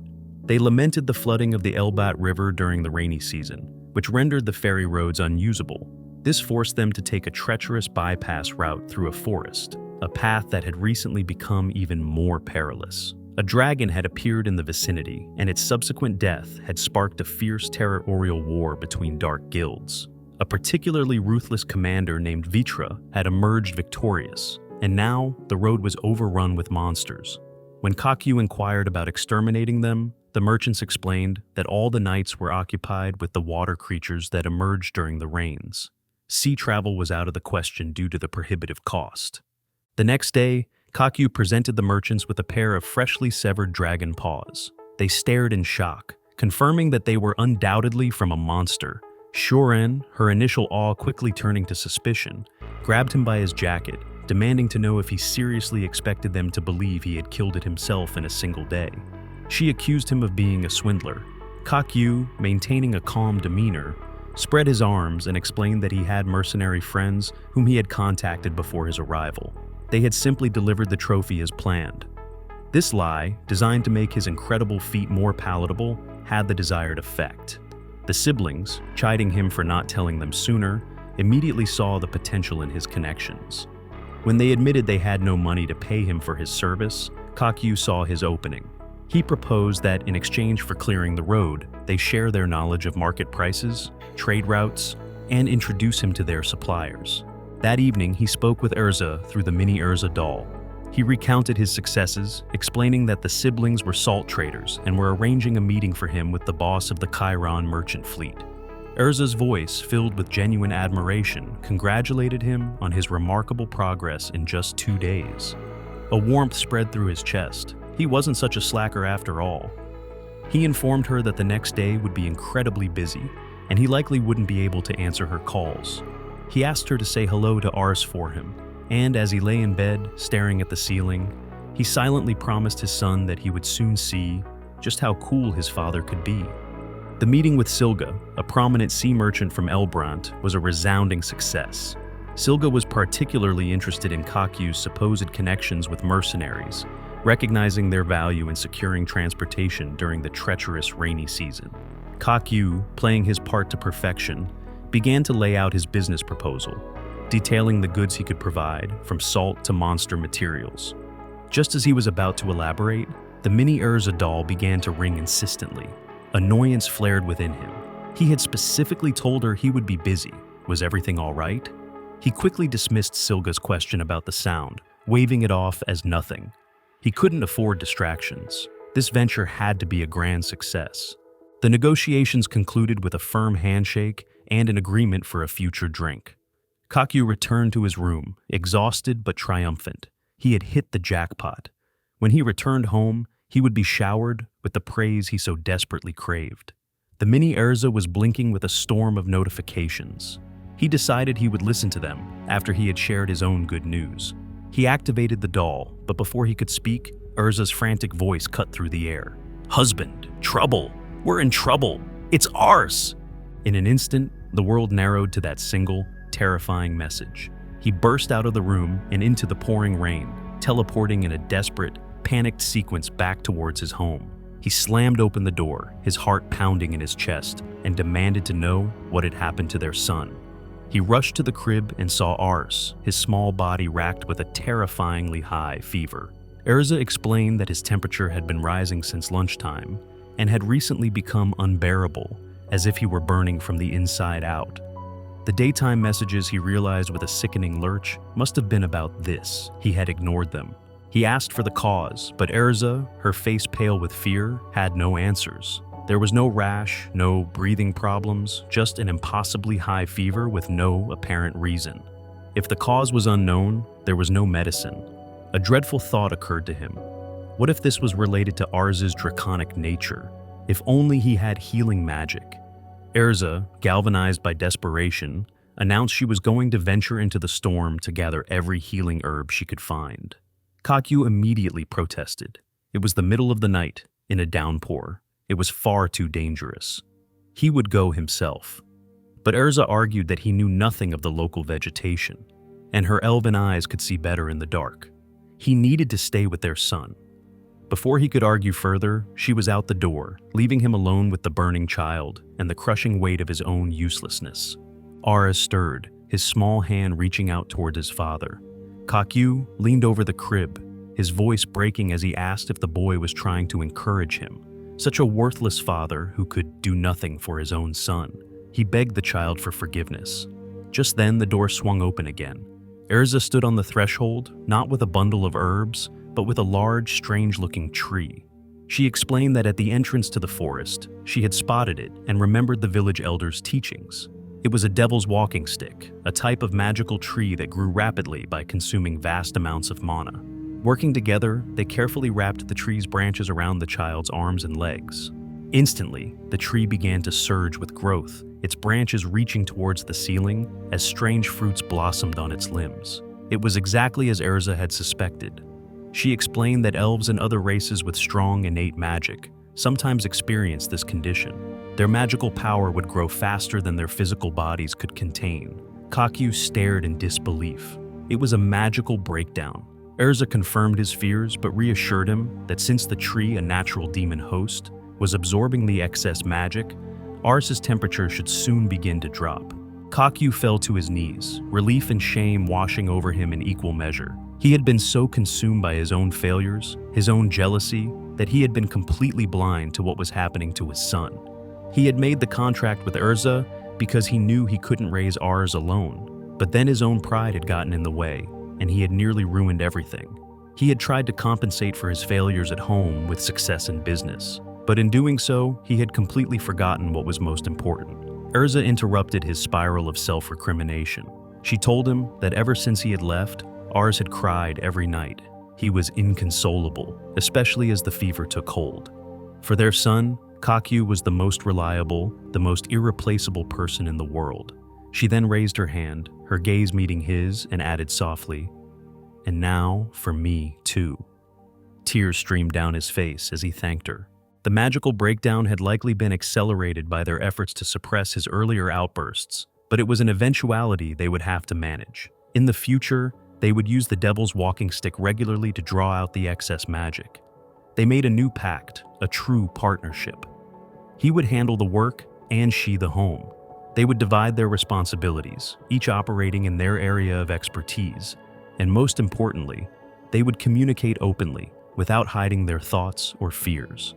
They lamented the flooding of the Elbat River during the rainy season, which rendered the ferry roads unusable. This forced them to take a treacherous bypass route through a forest, a path that had recently become even more perilous. A dragon had appeared in the vicinity, and its subsequent death had sparked a fierce territorial war between dark guilds. A particularly ruthless commander named Vitra had emerged victorious, and now the road was overrun with monsters. When Kakyu inquired about exterminating them, the merchants explained that all the nights were occupied with the water creatures that emerged during the rains. Sea travel was out of the question due to the prohibitive cost. The next day, Kakyu presented the merchants with a pair of freshly severed dragon paws. They stared in shock, confirming that they were undoubtedly from a monster. Shuren, her initial awe quickly turning to suspicion, grabbed him by his jacket, demanding to know if he seriously expected them to believe he had killed it himself in a single day. She accused him of being a swindler. Kakyu, maintaining a calm demeanor, spread his arms and explained that he had mercenary friends whom he had contacted before his arrival. They had simply delivered the trophy as planned. This lie, designed to make his incredible feat more palatable, had the desired effect. The siblings, chiding him for not telling them sooner, immediately saw the potential in his connections. When they admitted they had no money to pay him for his service, Kakyu saw his opening. He proposed that in exchange for clearing the road, they share their knowledge of market prices, trade routes, and introduce him to their suppliers. That evening, he spoke with Erza through the mini Erza doll. He recounted his successes, explaining that the siblings were salt traders and were arranging a meeting for him with the boss of the Chiron merchant fleet. Erza's voice, filled with genuine admiration, congratulated him on his remarkable progress in just 2 days. A warmth spread through his chest. He wasn't such a slacker after all. He informed her that the next day would be incredibly busy, and he likely wouldn't be able to answer her calls. He asked her to say hello to Ars for him, and as he lay in bed, staring at the ceiling, he silently promised his son that he would soon see just how cool his father could be. The meeting with Silga, a prominent sea merchant from Elbrant, was a resounding success. Silga was particularly interested in Kakyu's supposed connections with mercenaries, recognizing their value in securing transportation during the treacherous rainy season. Kakyu, playing his part to perfection, began to lay out his business proposal, detailing the goods he could provide, from salt to monster materials. Just as he was about to elaborate, the mini Erza doll began to ring insistently. Annoyance flared within him. He had specifically told her he would be busy. Was everything all right? He quickly dismissed Silga's question about the sound, waving it off as nothing. He couldn't afford distractions. This venture had to be a grand success. The negotiations concluded with a firm handshake and an agreement for a future drink. Kakyu returned to his room, exhausted but triumphant. He had hit the jackpot. When he returned home, he would be showered with the praise he so desperately craved. The mini Erza was blinking with a storm of notifications. He decided he would listen to them after he had shared his own good news. He activated the doll, but before he could speak, Erza's frantic voice cut through the air. "Husband, trouble! We're in trouble! It's ours!" In an instant, the world narrowed to that single, terrifying message. He burst out of the room and into the pouring rain, teleporting in a desperate, panicked sequence back towards his home. He slammed open the door, his heart pounding in his chest, and demanded to know what had happened to their son. He rushed to the crib and saw Ars, his small body racked with a terrifyingly high fever. Erza explained that his temperature had been rising since lunchtime and had recently become unbearable, as if he were burning from the inside out. The daytime messages, he realized with a sickening lurch, must have been about this. He had ignored them. He asked for the cause, but Erza, her face pale with fear, had no answers. There was no rash, no breathing problems, just an impossibly high fever with no apparent reason. If the cause was unknown, there was no medicine. A dreadful thought occurred to him. What if this was related to Ars's draconic nature? If only he had healing magic. Erza, galvanized by desperation, announced she was going to venture into the storm to gather every healing herb she could find. Kakyu immediately protested. It was the middle of the night, in a downpour. It was far too dangerous. He would go himself. But Erza argued that he knew nothing of the local vegetation, and her elven eyes could see better in the dark. He needed to stay with their son. Before he could argue further, she was out the door, leaving him alone with the burning child and the crushing weight of his own uselessness. Ars stirred, his small hand reaching out toward his father. Kakyu leaned over the crib, his voice breaking as he asked if the boy was trying to encourage him. Such a worthless father who could do nothing for his own son. He begged the child for forgiveness. Just then, the door swung open again. Erza stood on the threshold, not with a bundle of herbs, but with a large, strange-looking tree. She explained that at the entrance to the forest, she had spotted it and remembered the village elder's teachings. It was a devil's walking stick, a type of magical tree that grew rapidly by consuming vast amounts of mana. Working together, they carefully wrapped the tree's branches around the child's arms and legs. Instantly, the tree began to surge with growth, its branches reaching towards the ceiling as strange fruits blossomed on its limbs. It was exactly as Erza had suspected. She explained that elves and other races with strong innate magic sometimes experience this condition. Their magical power would grow faster than their physical bodies could contain. Kakyu stared in disbelief. It was a magical breakdown. Erza confirmed his fears but reassured him that since the tree, a natural demon host, was absorbing the excess magic, Ars's temperature should soon begin to drop. Kakyu fell to his knees, relief and shame washing over him in equal measure. He had been so consumed by his own failures, his own jealousy, that he had been completely blind to what was happening to his son. He had made the contract with Erza because he knew he couldn't raise Ars alone, but then his own pride had gotten in the way, and he had nearly ruined everything. He had tried to compensate for his failures at home with success in business, but in doing so, he had completely forgotten what was most important. Erza interrupted his spiral of self-recrimination. She told him that ever since he had left, Ars had cried every night. He was inconsolable, especially as the fever took hold. For their son, Kakyu was the most reliable, the most irreplaceable person in the world. She then raised her hand, her gaze meeting his, and added softly, "And now for me, too." Tears streamed down his face as he thanked her. The magical breakdown had likely been accelerated by their efforts to suppress his earlier outbursts, but it was an eventuality they would have to manage. In the future, they would use the devil's walking stick regularly to draw out the excess magic. They made a new pact, a true partnership. He would handle the work and she the home. They would divide their responsibilities, each operating in their area of expertise. And most importantly, they would communicate openly, without hiding their thoughts or fears.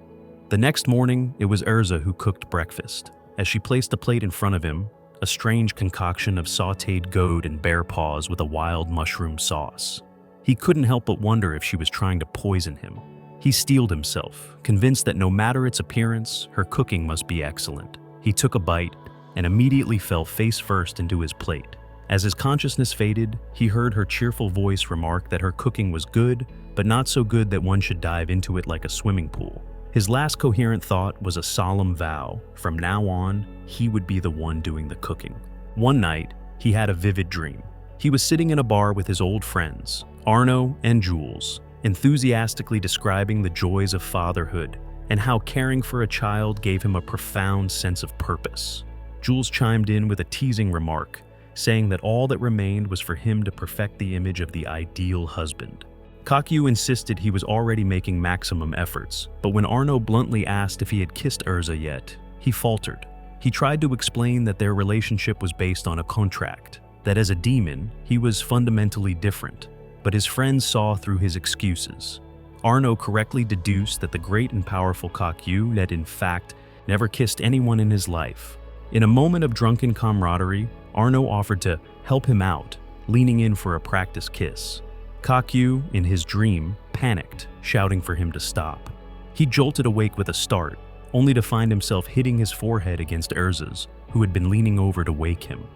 The next morning, it was Erza who cooked breakfast. As she placed a plate in front of him, a strange concoction of sautéed goat and bear paws with a wild mushroom sauce. He couldn't help but wonder if she was trying to poison him. He steeled himself, convinced that no matter its appearance, her cooking must be excellent. He took a bite and immediately fell face first into his plate. As his consciousness faded, he heard her cheerful voice remark that her cooking was good, but not so good that one should dive into it like a swimming pool. His last coherent thought was a solemn vow. From now on, he would be the one doing the cooking. One night, he had a vivid dream. He was sitting in a bar with his old friends, Arno and Jules, enthusiastically describing the joys of fatherhood and how caring for a child gave him a profound sense of purpose. Jules chimed in with a teasing remark, saying that all that remained was for him to perfect the image of the ideal husband. Kakyu insisted he was already making maximum efforts, but when Arno bluntly asked if he had kissed Urza yet, he faltered. He tried to explain that their relationship was based on a contract, that as a demon, he was fundamentally different, but his friends saw through his excuses. Arno correctly deduced that the great and powerful Kakyu had in fact never kissed anyone in his life. In a moment of drunken camaraderie, Arno offered to help him out, leaning in for a practice kiss. Kakyu, in his dream, panicked, shouting for him to stop. He jolted awake with a start, only to find himself hitting his forehead against Urza's, who had been leaning over to wake him.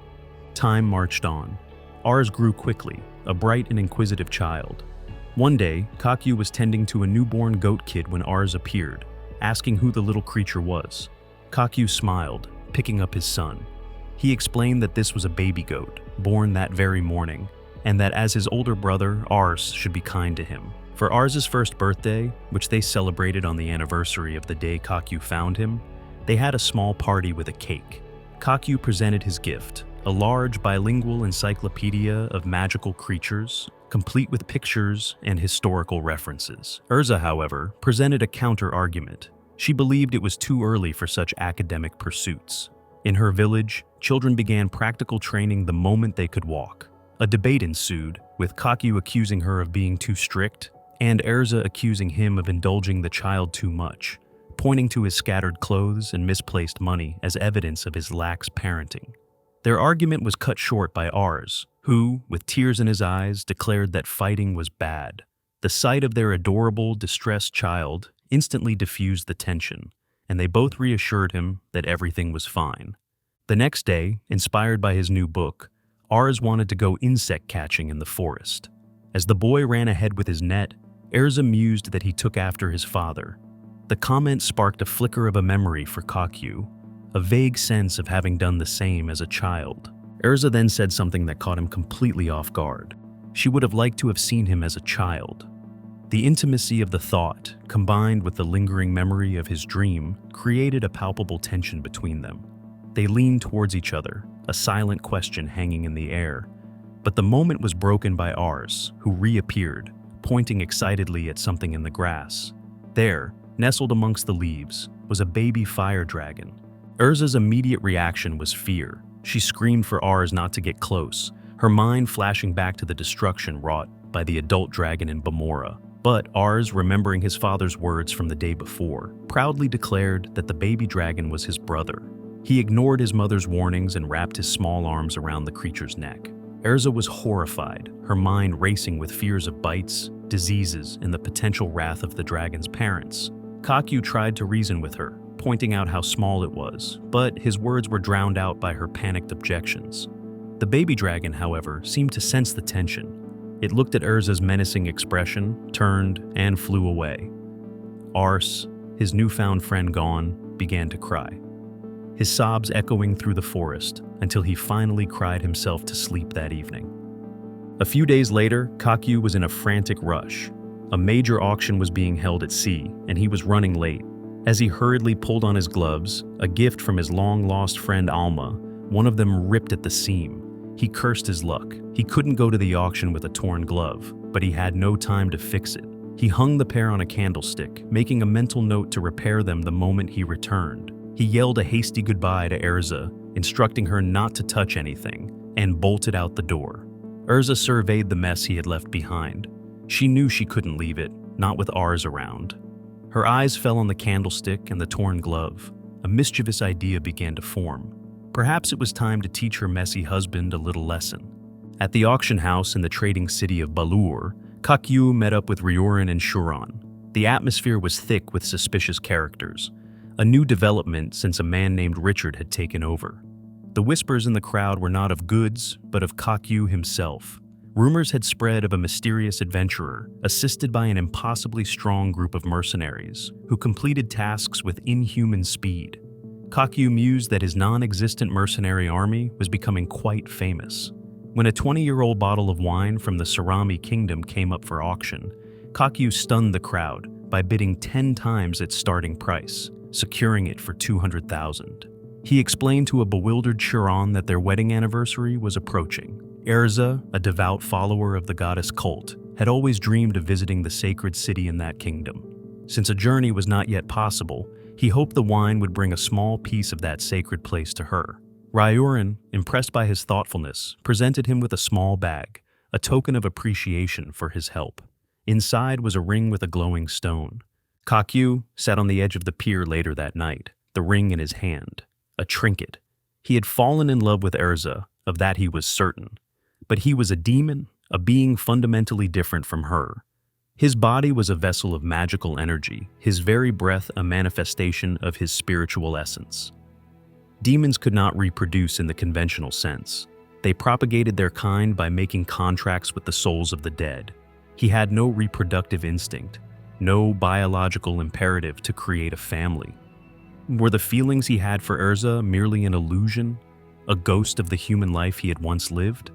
Time marched on. Ars grew quickly, a bright and inquisitive child. One day, Kakyu was tending to a newborn goat kid when Ars appeared, asking who the little creature was. Kakyu smiled, picking up his son. He explained that this was a baby goat, born that very morning, and that as his older brother, Ars should be kind to him. For Ars's first birthday, which they celebrated on the anniversary of the day Kakyu found him, they had a small party with a cake. Kakyu presented his gift, a large bilingual encyclopedia of magical creatures, complete with pictures and historical references. Urza, however, presented a counter-argument. She believed it was too early for such academic pursuits. In her village, children began practical training the moment they could walk. A debate ensued, with Kakyu accusing her of being too strict, and Urza accusing him of indulging the child too much, pointing to his scattered clothes and misplaced money as evidence of his lax parenting. Their argument was cut short by Ars, who, with tears in his eyes, declared that fighting was bad. The sight of their adorable, distressed child instantly diffused the tension, and they both reassured him that everything was fine. The next day, inspired by his new book, Ars wanted to go insect catching in the forest. As the boy ran ahead with his net, Urza mused that he took after his father. The comment sparked a flicker of a memory for Kakyu, a vague sense of having done the same as a child. Urza then said something that caught him completely off guard. She would have liked to have seen him as a child. The intimacy of the thought, combined with the lingering memory of his dream, created a palpable tension between them. They leaned towards each other, a silent question hanging in the air. But the moment was broken by Ars, who reappeared, pointing excitedly at something in the grass. There, nestled amongst the leaves, was a baby fire dragon. Urza's immediate reaction was fear. She screamed for Ars not to get close, her mind flashing back to the destruction wrought by the adult dragon in Bamora. But Ars, remembering his father's words from the day before, proudly declared that the baby dragon was his brother. He ignored his mother's warnings and wrapped his small arms around the creature's neck. Urza was horrified, her mind racing with fears of bites, diseases, and the potential wrath of the dragon's parents. Kakyu tried to reason with her, pointing out how small it was, but his words were drowned out by her panicked objections. The baby dragon, however, seemed to sense the tension. It looked at Urza's menacing expression, turned, and flew away. Ars, his newfound friend gone, began to cry, his sobs echoing through the forest until he finally cried himself to sleep that evening. A few days later, Kakyu was in a frantic rush. A major auction was being held at sea, and he was running late. As he hurriedly pulled on his gloves, a gift from his long-lost friend Alma, one of them ripped at the seam. He cursed his luck. He couldn't go to the auction with a torn glove, but he had no time to fix it. He hung the pair on a candlestick, making a mental note to repair them the moment he returned. He yelled a hasty goodbye to Urza, instructing her not to touch anything, and bolted out the door. Urza surveyed the mess he had left behind. She knew she couldn't leave it, not with Ars around. Her eyes fell on the candlestick and the torn glove. A mischievous idea began to form. Perhaps it was time to teach her messy husband a little lesson. At the auction house in the trading city of Balur, Kakyu met up with Ryurin and Shuran. The atmosphere was thick with suspicious characters, a new development since a man named Richard had taken over. The whispers in the crowd were not of goods, but of Kakyu himself. Rumors had spread of a mysterious adventurer, assisted by an impossibly strong group of mercenaries, who completed tasks with inhuman speed. Kakyu mused that his non-existent mercenary army was becoming quite famous. When a 20-year-old bottle of wine from the Sarami Kingdom came up for auction, Kakyu stunned the crowd by bidding 10 times its starting price, securing it for 200,000. He explained to a bewildered Chiron that their wedding anniversary was approaching. Erza, a devout follower of the goddess cult, had always dreamed of visiting the sacred city in that kingdom. Since a journey was not yet possible, he hoped the wine would bring a small piece of that sacred place to her. Ryurin, impressed by his thoughtfulness, presented him with a small bag, a token of appreciation for his help. Inside was a ring with a glowing stone. Kakyu sat on the edge of the pier later that night, the ring in his hand, a trinket. He had fallen in love with Erza, of that he was certain. But he was a demon, a being fundamentally different from her. His body was a vessel of magical energy, his very breath a manifestation of his spiritual essence. Demons could not reproduce in the conventional sense. They propagated their kind by making contracts with the souls of the dead. He had no reproductive instinct, no biological imperative to create a family. Were the feelings he had for Erza merely an illusion, a ghost of the human life he had once lived?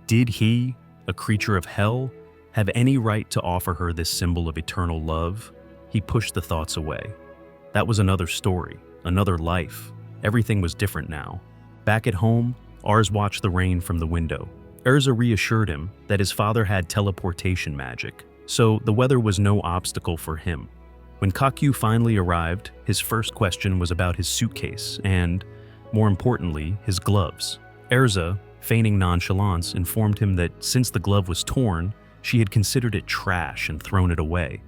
Did he, a creature of hell, have any right to offer her this symbol of eternal love? He pushed the thoughts away. That was another story, another life. Everything was different now. Back at home, Ars watched the rain from the window. Erza reassured him that his father had teleportation magic, so the weather was no obstacle for him. When Kakyu finally arrived, his first question was about his suitcase and, more importantly, his gloves. Erza, feigning nonchalance, informed him that since the glove was torn, she had considered it trash and thrown it away.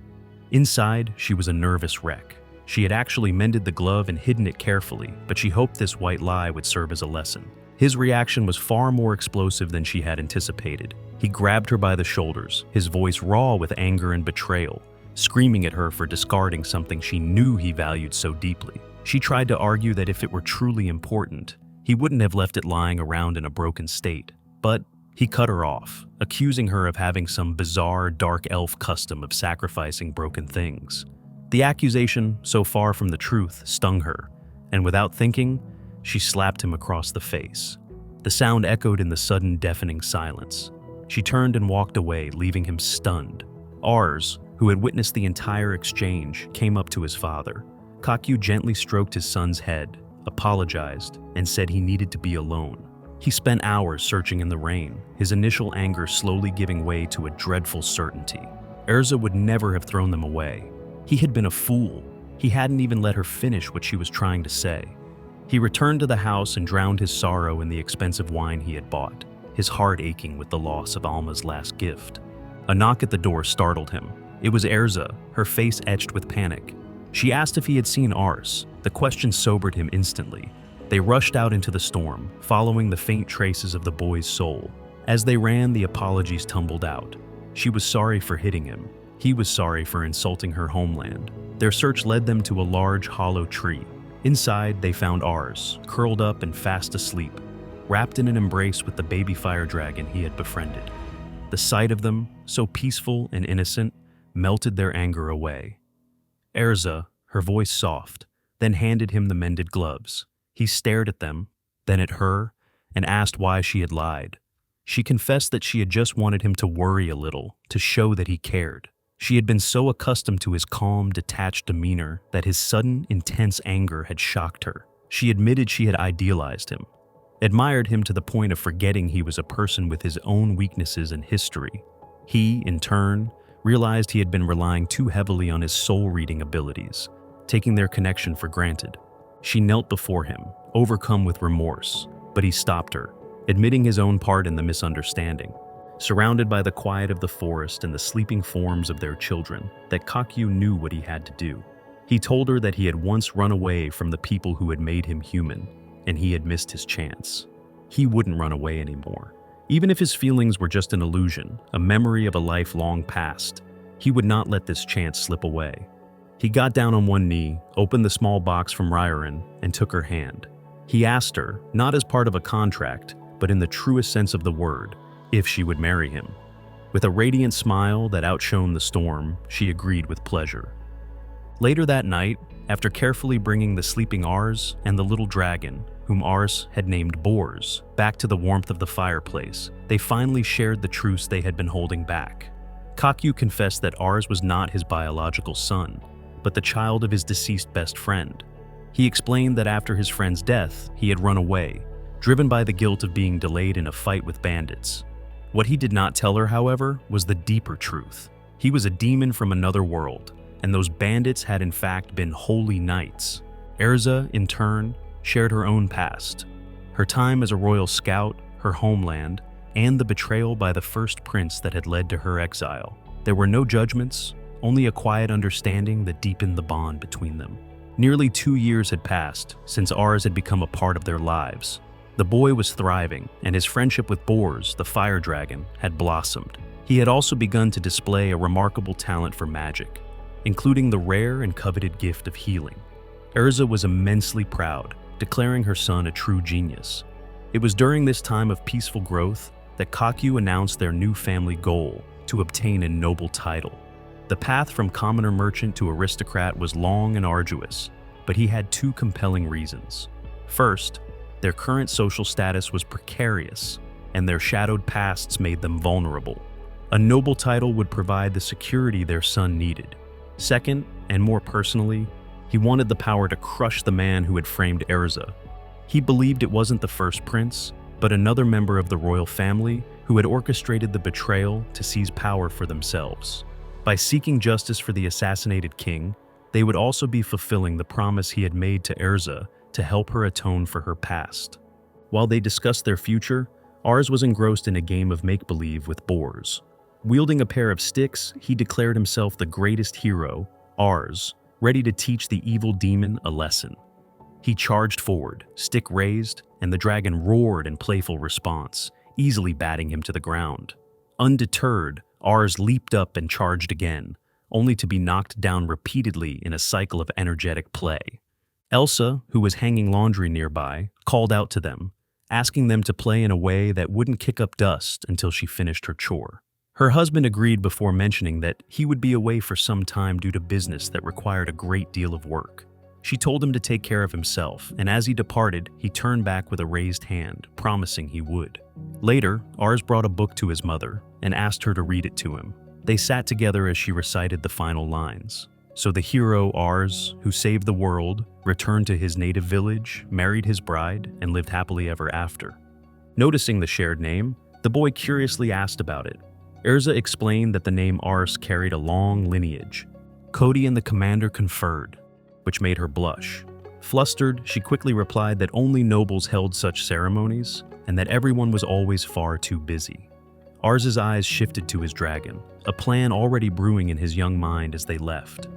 Inside, she was a nervous wreck. She had actually mended the glove and hidden it carefully, but she hoped this white lie would serve as a lesson. His reaction was far more explosive than she had anticipated. He grabbed her by the shoulders, his voice raw with anger and betrayal, screaming at her for discarding something she knew he valued so deeply. She tried to argue that if it were truly important, he wouldn't have left it lying around in a broken state. But he cut her off, accusing her of having some bizarre dark elf custom of sacrificing broken things. The accusation, so far from the truth, stung her, and without thinking, she slapped him across the face. The sound echoed in the sudden deafening silence. She turned and walked away, leaving him stunned. Ars, who had witnessed the entire exchange, came up to his father. Kakyu gently stroked his son's head, apologized, and said he needed to be alone. He spent hours searching in the rain, his initial anger slowly giving way to a dreadful certainty. Erza would never have thrown them away. He had been a fool. He hadn't even let her finish what she was trying to say. He returned to the house and drowned his sorrow in the expensive wine he had bought, his heart aching with the loss of Alma's last gift. A knock at the door startled him. It was Erza, her face etched with panic. She asked if he had seen Ars. The question sobered him instantly. They rushed out into the storm, following the faint traces of the boy's soul. As they ran, the apologies tumbled out. She was sorry for hitting him. He was sorry for insulting her homeland. Their search led them to a large hollow tree. Inside, they found Ars, curled up and fast asleep, wrapped in an embrace with the baby fire dragon he had befriended. The sight of them, so peaceful and innocent, melted their anger away. Erza, her voice soft, then handed him the mended gloves. He stared at them, then at her, and asked why she had lied. She confessed that she had just wanted him to worry a little, to show that he cared. She had been so accustomed to his calm, detached demeanor that his sudden, intense anger had shocked her. She admitted she had idealized him, admired him to the point of forgetting he was a person with his own weaknesses and history. He, in turn, realized he had been relying too heavily on his soul-reading abilities, taking their connection for granted. She knelt before him, overcome with remorse, but he stopped her, admitting his own part in the misunderstanding. Surrounded by the quiet of the forest and the sleeping forms of their children, that Kakyu knew what he had to do. He told her that he had once run away from the people who had made him human, and he had missed his chance. He wouldn't run away anymore. Even if his feelings were just an illusion, a memory of a life long past, he would not let this chance slip away. He got down on one knee, opened the small box from Ryurin, and took her hand. He asked her, not as part of a contract, but in the truest sense of the word, if she would marry him. With a radiant smile that outshone the storm, she agreed with pleasure. Later that night, after carefully bringing the sleeping Ars and the little dragon, whom Ars had named Bors, back to the warmth of the fireplace, they finally shared the truths they had been holding back. Kakyu confessed that Ars was not his biological son, but the child of his deceased best friend. He explained that after his friend's death, he had run away, driven by the guilt of being delayed in a fight with bandits. What he did not tell her, however, was the deeper truth. He was a demon from another world, and those bandits had in fact been holy knights. Erza, in turn, shared her own past, her time as a royal scout, her homeland, and the betrayal by the first prince that had led to her exile. There were no judgments, only a quiet understanding that deepened the bond between them. Nearly 2 years had passed since Ars had become a part of their lives. The boy was thriving, and his friendship with Bors, the fire dragon, had blossomed. He had also begun to display a remarkable talent for magic, including the rare and coveted gift of healing. Erza was immensely proud, declaring her son a true genius. It was during this time of peaceful growth that Kakyu announced their new family goal, to obtain a noble title. The path from commoner merchant to aristocrat was long and arduous, but he had 2 compelling reasons. First, their current social status was precarious, and their shadowed pasts made them vulnerable. A noble title would provide the security their son needed. Second, and more personally, he wanted the power to crush the man who had framed Erza. He believed it wasn't the first prince, but another member of the royal family who had orchestrated the betrayal to seize power for themselves. By seeking justice for the assassinated king, they would also be fulfilling the promise he had made to Erza to help her atone for her past. While they discussed their future, Ars was engrossed in a game of make-believe with Bors. Wielding a pair of sticks, he declared himself the greatest hero, Ars, ready to teach the evil demon a lesson. He charged forward, stick raised, and the dragon roared in playful response, easily batting him to the ground. Undeterred, Ars leaped up and charged again, only to be knocked down repeatedly in a cycle of energetic play. Elsa, who was hanging laundry nearby, called out to them, asking them to play in a way that wouldn't kick up dust until she finished her chore. Her husband agreed before mentioning that he would be away for some time due to business that required a great deal of work. She told him to take care of himself, and as he departed, he turned back with a raised hand, promising he would. Later, Ars brought a book to his mother and asked her to read it to him. They sat together as she recited the final lines. So the hero Ars, who saved the world, returned to his native village, married his bride, and lived happily ever after. Noticing the shared name, the boy curiously asked about it. Erza explained that the name Ars carried a long lineage. Cody and the commander conferred, which made her blush. Flustered, she quickly replied that only nobles held such ceremonies, and that everyone was always far too busy. Ars's eyes shifted to his dragon, a plan already brewing in his young mind as they left.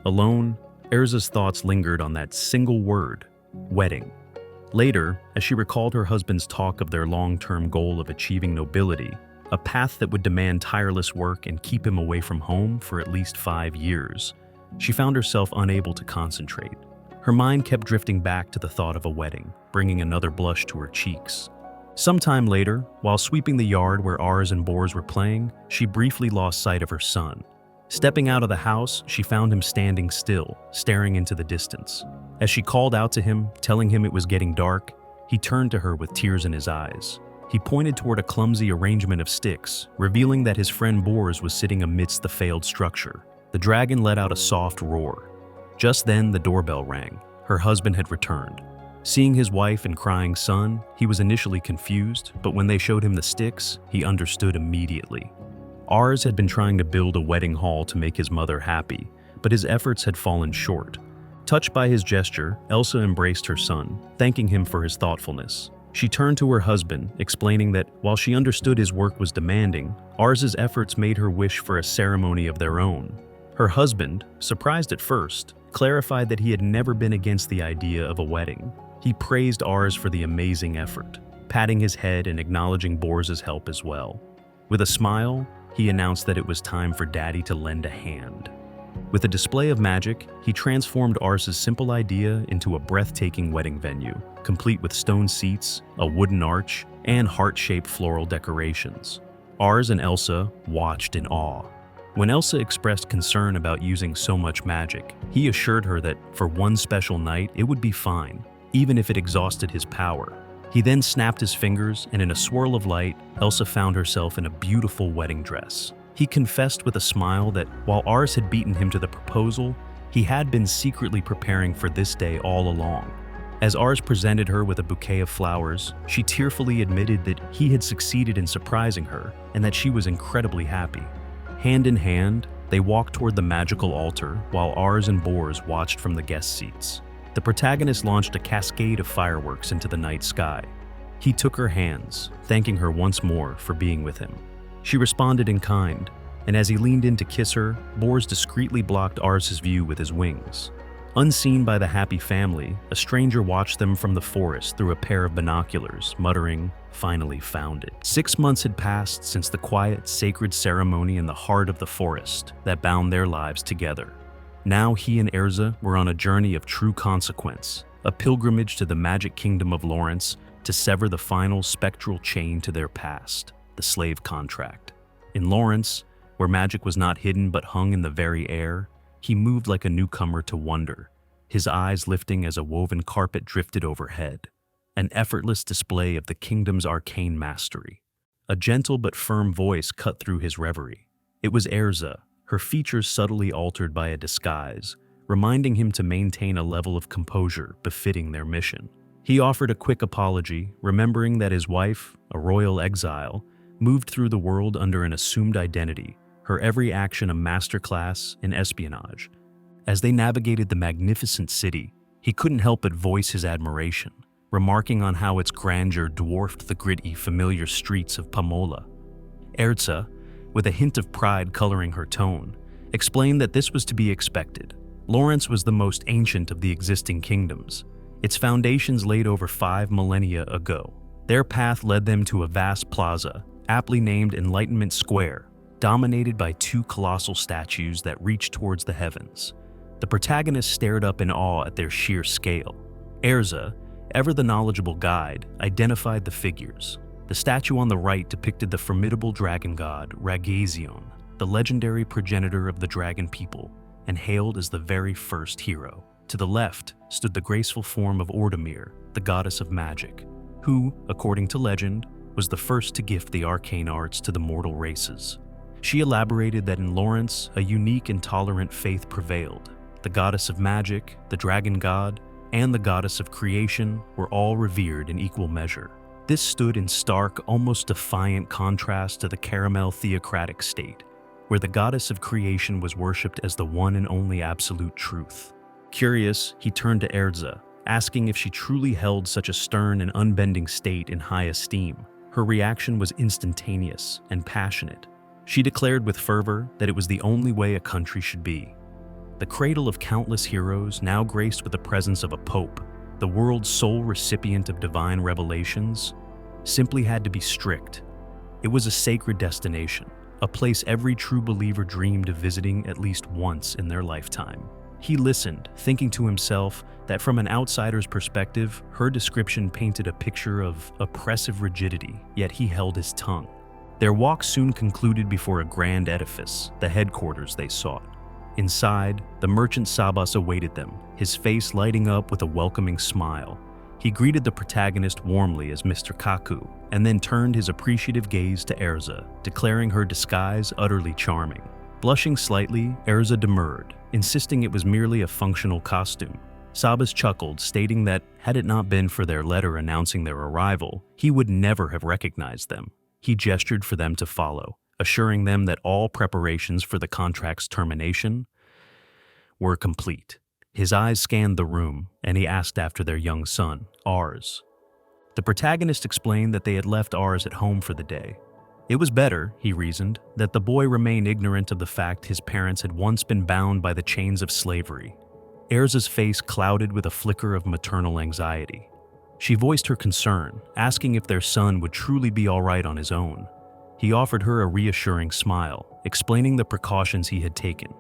Alone, Erza's thoughts lingered on that single word, wedding. Later, as she recalled her husband's talk of their long-term goal of achieving nobility, a path that would demand tireless work and keep him away from home for at least 5 years, she found herself unable to concentrate. Her mind kept drifting back to the thought of a wedding, bringing another blush to her cheeks. Sometime later, while sweeping the yard where Ars and Bors were playing, she briefly lost sight of her son. Stepping out of the house, she found him standing still, staring into the distance. As she called out to him, telling him it was getting dark, he turned to her with tears in his eyes. He pointed toward a clumsy arrangement of sticks, revealing that his friend Bors was sitting amidst the failed structure. The dragon let out a soft roar. Just then, the doorbell rang. Her husband had returned. Seeing his wife and crying son, he was initially confused, but when they showed him the sticks, he understood immediately. Ars had been trying to build a wedding hall to make his mother happy, but his efforts had fallen short. Touched by his gesture, Elsa embraced her son, thanking him for his thoughtfulness. She turned to her husband, explaining that while she understood his work was demanding, Ars's efforts made her wish for a ceremony of their own. Her husband, surprised at first, clarified that he had never been against the idea of a wedding. He praised Ars for the amazing effort, patting his head and acknowledging Bors's help as well. With a smile, he announced that it was time for Daddy to lend a hand. With a display of magic, he transformed Ars's simple idea into a breathtaking wedding venue, complete with stone seats, a wooden arch, and heart-shaped floral decorations. Ars and Elsa watched in awe. When Elsa expressed concern about using so much magic, he assured her that for one special night it would be fine, even if it exhausted his power. He then snapped his fingers, and in a swirl of light, Elsa found herself in a beautiful wedding dress. He confessed with a smile that while Ars had beaten him to the proposal, he had been secretly preparing for this day all along. As Ars presented her with a bouquet of flowers, she tearfully admitted that he had succeeded in surprising her and that she was incredibly happy. Hand in hand, they walked toward the magical altar while Ars and Bors watched from the guest seats. The protagonist launched a cascade of fireworks into the night sky. He took her hands, thanking her once more for being with him. She responded in kind, and as he leaned in to kiss her, Bors discreetly blocked Ars's view with his wings. Unseen by the happy family, a stranger watched them from the forest through a pair of binoculars, muttering, "Finally found it." 6 months had passed since the quiet, sacred ceremony in the heart of the forest that bound their lives together. Now he and Erza were on a journey of true consequence, a pilgrimage to the magic kingdom of Lawrence to sever the final spectral chain to their past, the slave contract. In Lawrence, where magic was not hidden but hung in the very air, he moved like a newcomer to wonder, his eyes lifting as a woven carpet drifted overhead, an effortless display of the kingdom's arcane mastery. A gentle but firm voice cut through his reverie. It was Erza, her features subtly altered by a disguise, reminding him to maintain a level of composure befitting their mission. He offered a quick apology, remembering that his wife, a royal exile, moved through the world under an assumed identity, her every action a masterclass in espionage. As they navigated the magnificent city, he couldn't help but voice his admiration, remarking on how its grandeur dwarfed the gritty, familiar streets of Pamola. Erza, with a hint of pride coloring her tone, explained that this was to be expected. Lawrence was the most ancient of the existing kingdoms, its foundations laid over 5 millennia ago. Their path led them to a vast plaza, aptly named Enlightenment Square, dominated by 2 colossal statues that reached towards the heavens. The protagonist stared up in awe at their sheer scale. Erza, ever the knowledgeable guide, identified the figures. The statue on the right depicted the formidable dragon god Ragazion, the legendary progenitor of the dragon people, and hailed as the very first hero. To the left stood the graceful form of Ordamir, the goddess of magic, who, according to legend, was the first to gift the arcane arts to the mortal races. She elaborated that in Lawrence, a unique and tolerant faith prevailed. The goddess of magic, the dragon god, and the goddess of creation were all revered in equal measure. This stood in stark, almost defiant contrast to the caramel theocratic state, where the goddess of creation was worshipped as the one and only absolute truth. Curious, he turned to Erza, asking if she truly held such a stern and unbending state in high esteem. Her reaction was instantaneous and passionate. She declared with fervor that it was the only way a country should be. The cradle of countless heroes, now graced with the presence of a pope, the world's sole recipient of divine revelations, simply had to be strict. It was a sacred destination, a place every true believer dreamed of visiting at least once in their lifetime. He listened, thinking to himself that from an outsider's perspective, her description painted a picture of oppressive rigidity, yet he held his tongue. Their walk soon concluded before a grand edifice, the headquarters they sought. Inside, the merchant Sabas awaited them, his face lighting up with a welcoming smile. He greeted the protagonist warmly as Mr. Kaku, and then turned his appreciative gaze to Erza, declaring her disguise utterly charming. Blushing slightly, Erza demurred, insisting it was merely a functional costume. Sabas chuckled, stating that had it not been for their letter announcing their arrival, he would never have recognized them. He gestured for them to follow, assuring them that all preparations for the contract's termination were complete. His eyes scanned the room, and he asked after their young son, Ars. The protagonist explained that they had left Ars at home for the day. It was better, he reasoned, that the boy remain ignorant of the fact his parents had once been bound by the chains of slavery. Erza's face clouded with a flicker of maternal anxiety. She voiced her concern, asking if their son would truly be all right on his own. He offered her a reassuring smile, explaining the precautions he had taken.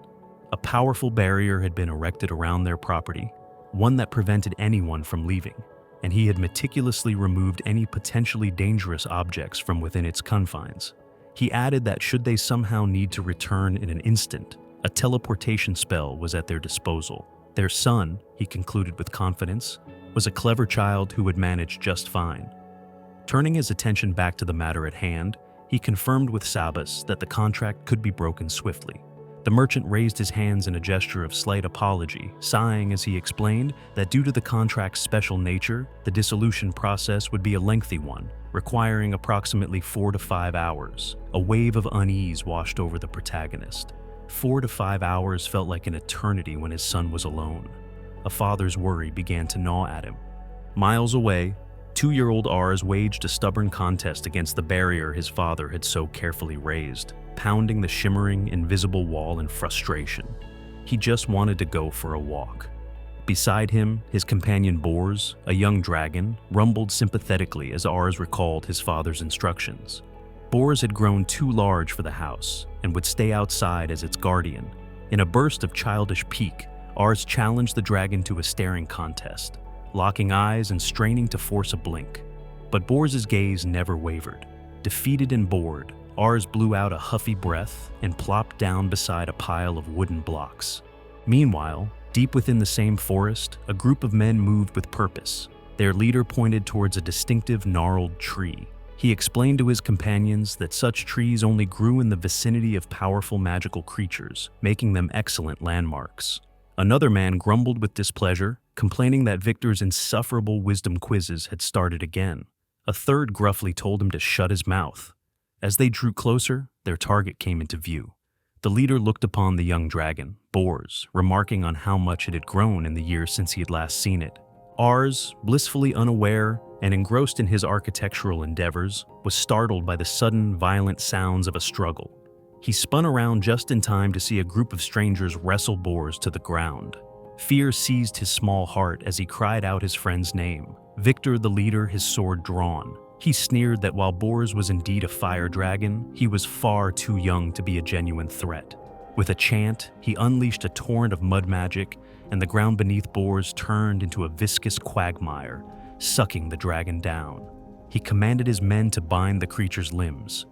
A powerful barrier had been erected around their property, one that prevented anyone from leaving, and he had meticulously removed any potentially dangerous objects from within its confines. He added that should they somehow need to return in an instant, a teleportation spell was at their disposal. Their son, he concluded with confidence, was a clever child who would manage just fine. Turning his attention back to the matter at hand, he confirmed with Sabas that the contract could be broken swiftly. The merchant raised his hands in a gesture of slight apology, sighing as he explained that due to the contract's special nature, the dissolution process would be a lengthy one, requiring approximately 4 to 5 hours. A wave of unease washed over the protagonist. 4 to 5 hours felt like an eternity when his son was alone. A father's worry began to gnaw at him. Miles away, 2-year-old Ars waged a stubborn contest against the barrier his father had so carefully raised, pounding the shimmering, invisible wall in frustration. He just wanted to go for a walk. Beside him, his companion Bors, a young dragon, rumbled sympathetically as Ars recalled his father's instructions. Bors had grown too large for the house and would stay outside as its guardian. In a burst of childish pique, Ars challenged the dragon to a staring contest, locking eyes and straining to force a blink. But Bors's gaze never wavered. Defeated and bored, Ars blew out a huffy breath and plopped down beside a pile of wooden blocks. Meanwhile, deep within the same forest, a group of men moved with purpose. Their leader pointed towards a distinctive gnarled tree. He explained to his companions that such trees only grew in the vicinity of powerful magical creatures, making them excellent landmarks. Another man grumbled with displeasure, complaining that Victor's insufferable wisdom quizzes had started again. A third gruffly told him to shut his mouth. As they drew closer, their target came into view. The leader looked upon the young dragon, Bors, remarking on how much it had grown in the years since he had last seen it. Ars, blissfully unaware and engrossed in his architectural endeavors, was startled by the sudden, violent sounds of a struggle. He spun around just in time to see a group of strangers wrestle Bors to the ground. Fear seized his small heart as he cried out his friend's name. Victor, the leader, his sword drawn. He sneered that while Bors was indeed a fire dragon, he was far too young to be a genuine threat. With a chant, he unleashed a torrent of mud magic, and the ground beneath Bors turned into a viscous quagmire, sucking the dragon down. He commanded his men to bind the creature's limbs.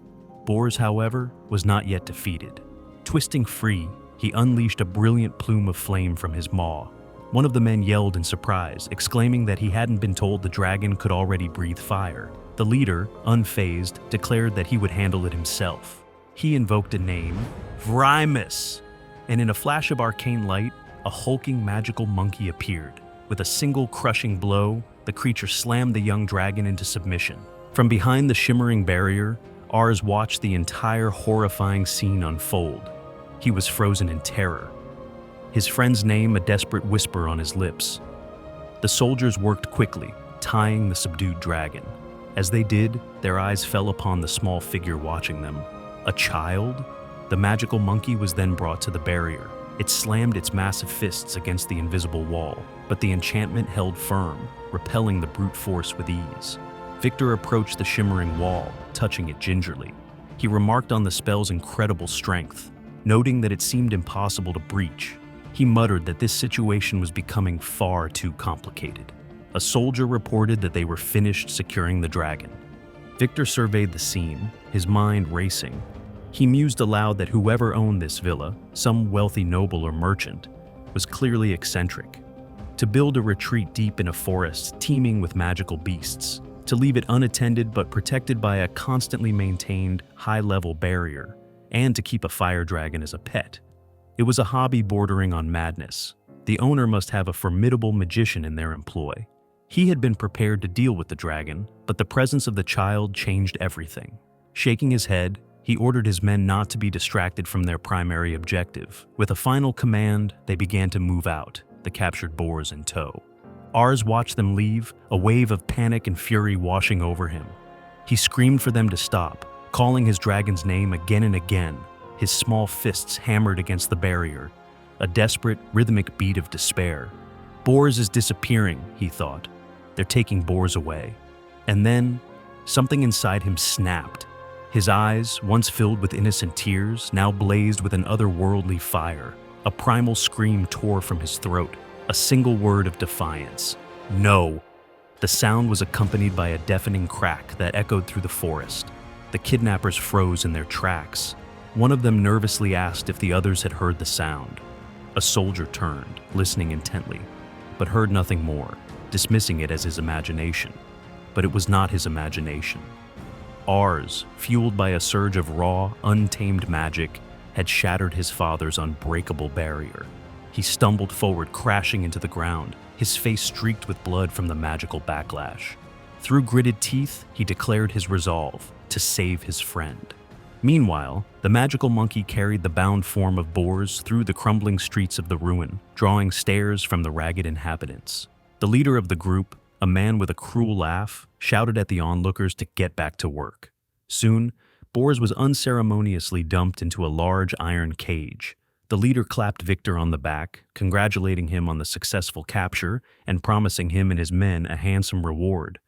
Bors, however, was not yet defeated. Twisting free, he unleashed a brilliant plume of flame from his maw. One of the men yelled in surprise, exclaiming that he hadn't been told the dragon could already breathe fire. The leader, unfazed, declared that he would handle it himself. He invoked a name, Vrymus, and in a flash of arcane light, a hulking magical monkey appeared. With a single crushing blow, the creature slammed the young dragon into submission. From behind the shimmering barrier, Ars watched the entire horrifying scene unfold. He was frozen in terror, his friend's name a desperate whisper on his lips. The soldiers worked quickly, tying the subdued dragon. As they did, their eyes fell upon the small figure watching them. A child? The magical monkey was then brought to the barrier. It slammed its massive fists against the invisible wall, but the enchantment held firm, repelling the brute force with ease. Victor approached the shimmering wall, touching it gingerly. He remarked on the spell's incredible strength, noting that it seemed impossible to breach. He muttered that this situation was becoming far too complicated. A soldier reported that they were finished securing the dragon. Victor surveyed the scene, his mind racing. He mused aloud that whoever owned this villa, some wealthy noble or merchant, was clearly eccentric. To build a retreat deep in a forest teeming with magical beasts, to leave it unattended but protected by a constantly maintained, high-level barrier, and to keep a fire dragon as a pet. It was a hobby bordering on madness. The owner must have a formidable magician in their employ. He had been prepared to deal with the dragon, but the presence of the child changed everything. Shaking his head, he ordered his men not to be distracted from their primary objective. With a final command, they began to move out, the captured Bors in tow. Ars watched them leave, a wave of panic and fury washing over him. He screamed for them to stop, calling his dragon's name again and again, his small fists hammered against the barrier, a desperate, rhythmic beat of despair. Bors is disappearing, he thought. They're taking Bors away. And then, something inside him snapped. His eyes, once filled with innocent tears, now blazed with an otherworldly fire. A primal scream tore from his throat, a single word of defiance. No! The sound was accompanied by a deafening crack that echoed through the forest. The kidnappers froze in their tracks. One of them nervously asked if the others had heard the sound. A soldier turned, listening intently, but heard nothing more, dismissing it as his imagination. But it was not his imagination. Ars, fueled by a surge of raw, untamed magic, had shattered his father's unbreakable barrier. He stumbled forward, crashing into the ground, his face streaked with blood from the magical backlash. Through gritted teeth, he declared his resolve to save his friend. Meanwhile, the magical monkey carried the bound form of Bors through the crumbling streets of the ruin, drawing stares from the ragged inhabitants. The leader of the group, a man with a cruel laugh, shouted at the onlookers to get back to work. Soon, Bors was unceremoniously dumped into a large iron cage. The leader clapped Victor on the back, congratulating him on the successful capture and promising him and his men a handsome reward.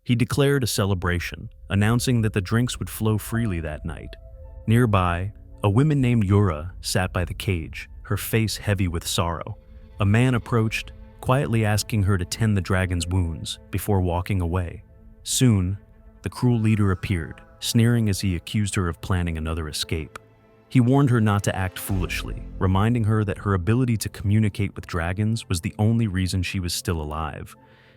He declared a celebration, announcing that the drinks would flow freely that night. Nearby, a woman named Yura sat by the cage, her face heavy with sorrow. A man approached, quietly asking her to tend the dragon's wounds before walking away. Soon, the cruel leader appeared, sneering as he accused her of planning another escape. He warned her not to act foolishly, reminding her that her ability to communicate with dragons was the only reason she was still alive,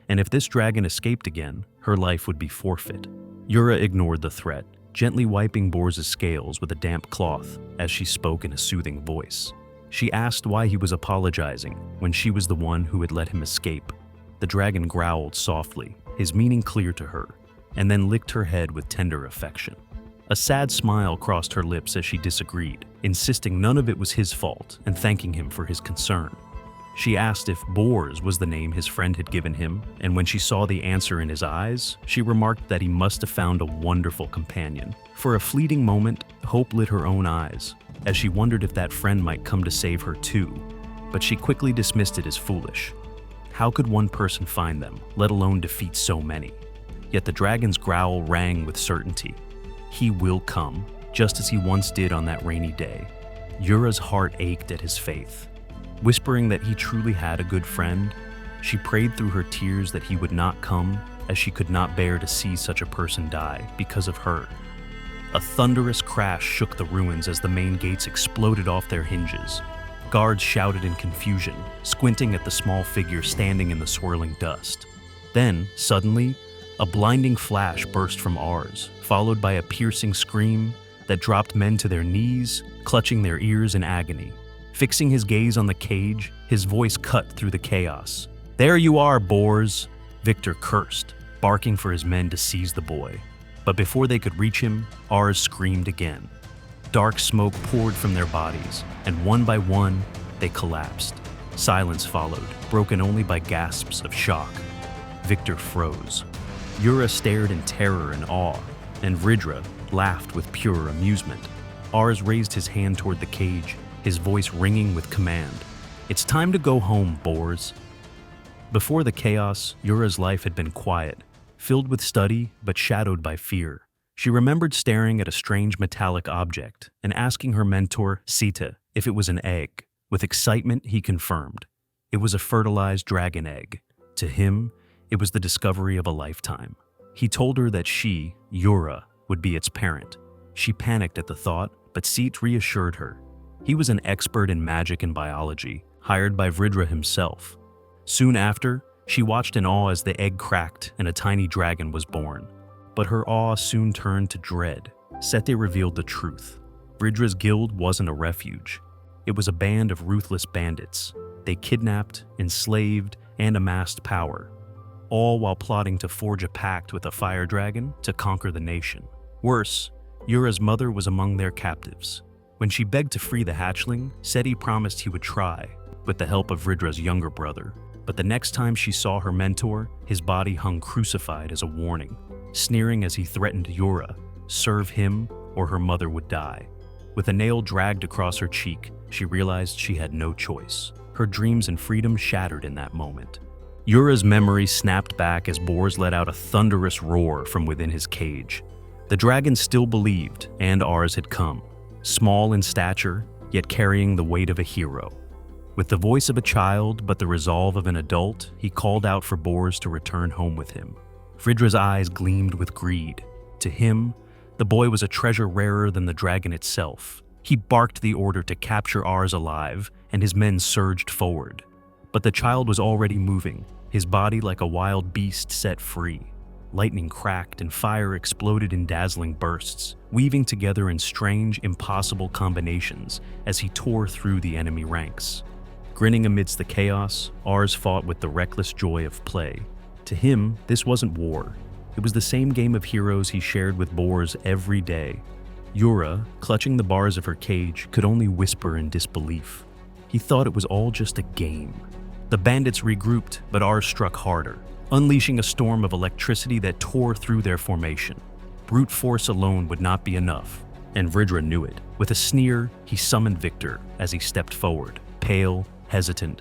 and if this dragon escaped again, her life would be forfeit. Yura ignored the threat, gently wiping Bors' scales with a damp cloth as she spoke in a soothing voice. She asked why he was apologizing when she was the one who had let him escape. The dragon growled softly, his meaning clear to her, and then licked her head with tender affection. A sad smile crossed her lips as she disagreed, insisting none of it was his fault and thanking him for his concern. She asked if Bors was the name his friend had given him, and when she saw the answer in his eyes, she remarked that he must have found a wonderful companion. For a fleeting moment, hope lit her own eyes, as she wondered if that friend might come to save her too, but she quickly dismissed it as foolish. How could one person find them, let alone defeat so many? Yet the dragon's growl rang with certainty. He will come, just as he once did on that rainy day. Yura's heart ached at his faith. Whispering that he truly had a good friend, she prayed through her tears that he would not come, as she could not bear to see such a person die because of her. A thunderous crash shook the ruins as the main gates exploded off their hinges. Guards shouted in confusion, squinting at the small figure standing in the swirling dust. Then, suddenly, a blinding flash burst from Ars, followed by a piercing scream that dropped men to their knees, clutching their ears in agony. Fixing his gaze on the cage, his voice cut through the chaos. "There you are, Bors!" Victor cursed, barking for his men to seize the boy. But before they could reach him, Ars screamed again. Dark smoke poured from their bodies, and one by one, they collapsed. Silence followed, broken only by gasps of shock. Victor froze. Yura stared in terror and awe, and Vridra laughed with pure amusement. Ars raised his hand toward the cage, his voice ringing with command. "It's time to go home, Bors." Before the chaos, Yura's life had been quiet, filled with study but shadowed by fear. She remembered staring at a strange metallic object and asking her mentor, Sita, if it was an egg. With excitement, he confirmed. It was a fertilized dragon egg. To him, it was the discovery of a lifetime. He told her that she, Yura, would be its parent. She panicked at the thought, but Seat reassured her. He was an expert in magic and biology, hired by Vridra himself. Soon after, she watched in awe as the egg cracked and a tiny dragon was born. But her awe soon turned to dread. Sete revealed the truth. Vridra's guild wasn't a refuge. It was a band of ruthless bandits. They kidnapped, enslaved, and amassed power, all while plotting to forge a pact with a fire dragon to conquer the nation. Worse, Yura's mother was among their captives. When she begged to free the hatchling, Seti promised he would try, with the help of Vridra's younger brother. But the next time she saw her mentor, his body hung crucified as a warning, sneering as he threatened Yura, serve him or her mother would die. With a nail dragged across her cheek, she realized she had no choice. Her dreams and freedom shattered in that moment. Yura's memory snapped back as Bors let out a thunderous roar from within his cage. The dragon still believed, and Ars had come. Small in stature, yet carrying the weight of a hero. With the voice of a child but the resolve of an adult, he called out for Bors to return home with him. Fridra's eyes gleamed with greed. To him, the boy was a treasure rarer than the dragon itself. He barked the order to capture Ars alive, and his men surged forward. But the child was already moving, his body like a wild beast set free. Lightning cracked and fire exploded in dazzling bursts, weaving together in strange, impossible combinations as he tore through the enemy ranks. Grinning amidst the chaos, Ars fought with the reckless joy of play. To him, this wasn't war. It was the same game of heroes he shared with Bors every day. Yura, clutching the bars of her cage, could only whisper in disbelief. He thought it was all just a game. The bandits regrouped, but Ars struck harder, unleashing a storm of electricity that tore through their formation. Brute force alone would not be enough, and Vridra knew it. With a sneer, he summoned Victor as he stepped forward, pale, hesitant,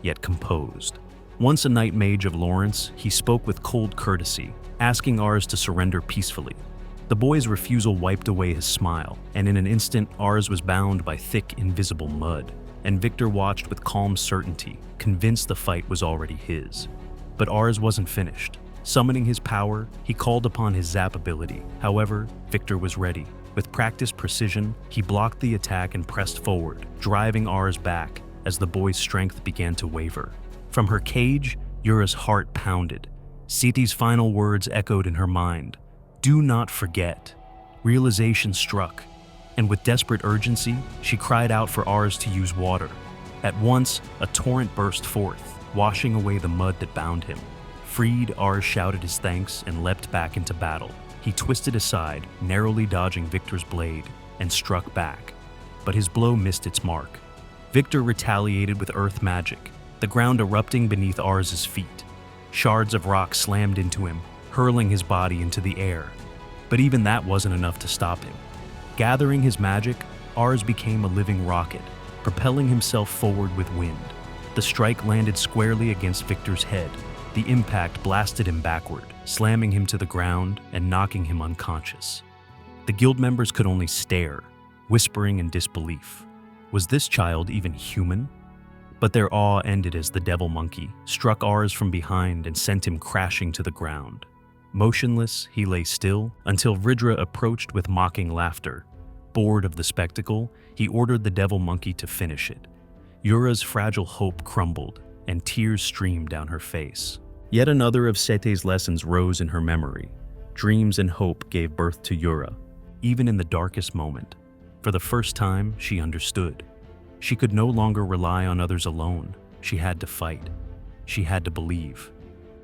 yet composed. Once a night mage of Lawrence, he spoke with cold courtesy, asking Ars to surrender peacefully. The boy's refusal wiped away his smile, and in an instant, Ars was bound by thick, invisible mud, and Victor watched with calm certainty, convinced the fight was already his. But Ars wasn't finished. Summoning his power, he called upon his zap ability. However, Victor was ready. With practiced precision, he blocked the attack and pressed forward, driving Ars back as the boy's strength began to waver. From her cage, Yura's heart pounded. Siti's final words echoed in her mind. "Do not forget." Realization struck, and with desperate urgency, she cried out for Ars to use water. At once, a torrent burst forth, washing away the mud that bound him. Freed, Ars shouted his thanks and leapt back into battle. He twisted aside, narrowly dodging Victor's blade, and struck back. But his blow missed its mark. Victor retaliated with earth magic, the ground erupting beneath Ars's feet. Shards of rock slammed into him, hurling his body into the air. But even that wasn't enough to stop him. Gathering his magic, Ars became a living rocket, propelling himself forward with wind. The strike landed squarely against Victor's head. The impact blasted him backward, slamming him to the ground and knocking him unconscious. The guild members could only stare, whispering in disbelief. Was this child even human? But their awe ended as the devil monkey struck Ars from behind and sent him crashing to the ground. Motionless, he lay still until Vridra approached with mocking laughter. Bored of the spectacle, he ordered the devil monkey to finish it. Yura's fragile hope crumbled, and tears streamed down her face. Yet another of Sete's lessons rose in her memory. Dreams and hope gave birth to Yura, even in the darkest moment. For the first time, she understood. She could no longer rely on others alone. She had to fight. She had to believe.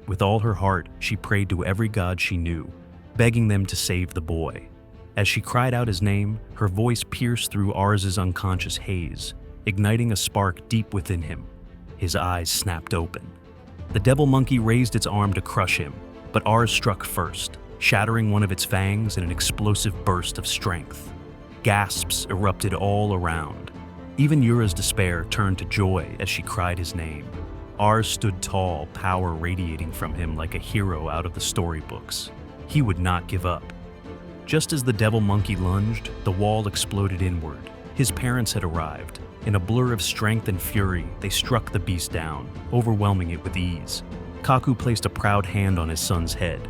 With all her heart, she prayed to every god she knew, begging them to save the boy. As she cried out his name, her voice pierced through Ars's unconscious haze, igniting a spark deep within him. His eyes snapped open. The devil monkey raised its arm to crush him, but Ars struck first, shattering one of its fangs in an explosive burst of strength. Gasps erupted all around. Even Yura's despair turned to joy as she cried his name. Ars stood tall, power radiating from him like a hero out of the storybooks. He would not give up. Just as the devil monkey lunged, the wall exploded inward. His parents had arrived. In a blur of strength and fury, they struck the beast down, overwhelming it with ease. Kaku placed a proud hand on his son's head,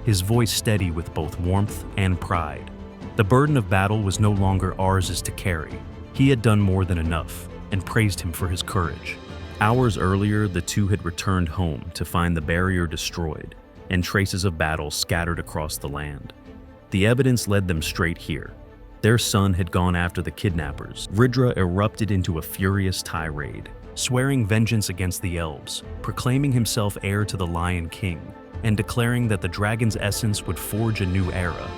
his voice steady with both warmth and pride. The burden of battle was no longer Ars's to carry. He had done more than enough, and praised him for his courage. Hours earlier, the two had returned home to find the barrier destroyed, and traces of battle scattered across the land. The evidence led them straight here. Their son had gone after the kidnappers. Vridra erupted into a furious tirade, swearing vengeance against the elves, proclaiming himself heir to the Lion King, and declaring that the dragon's essence would forge a new era.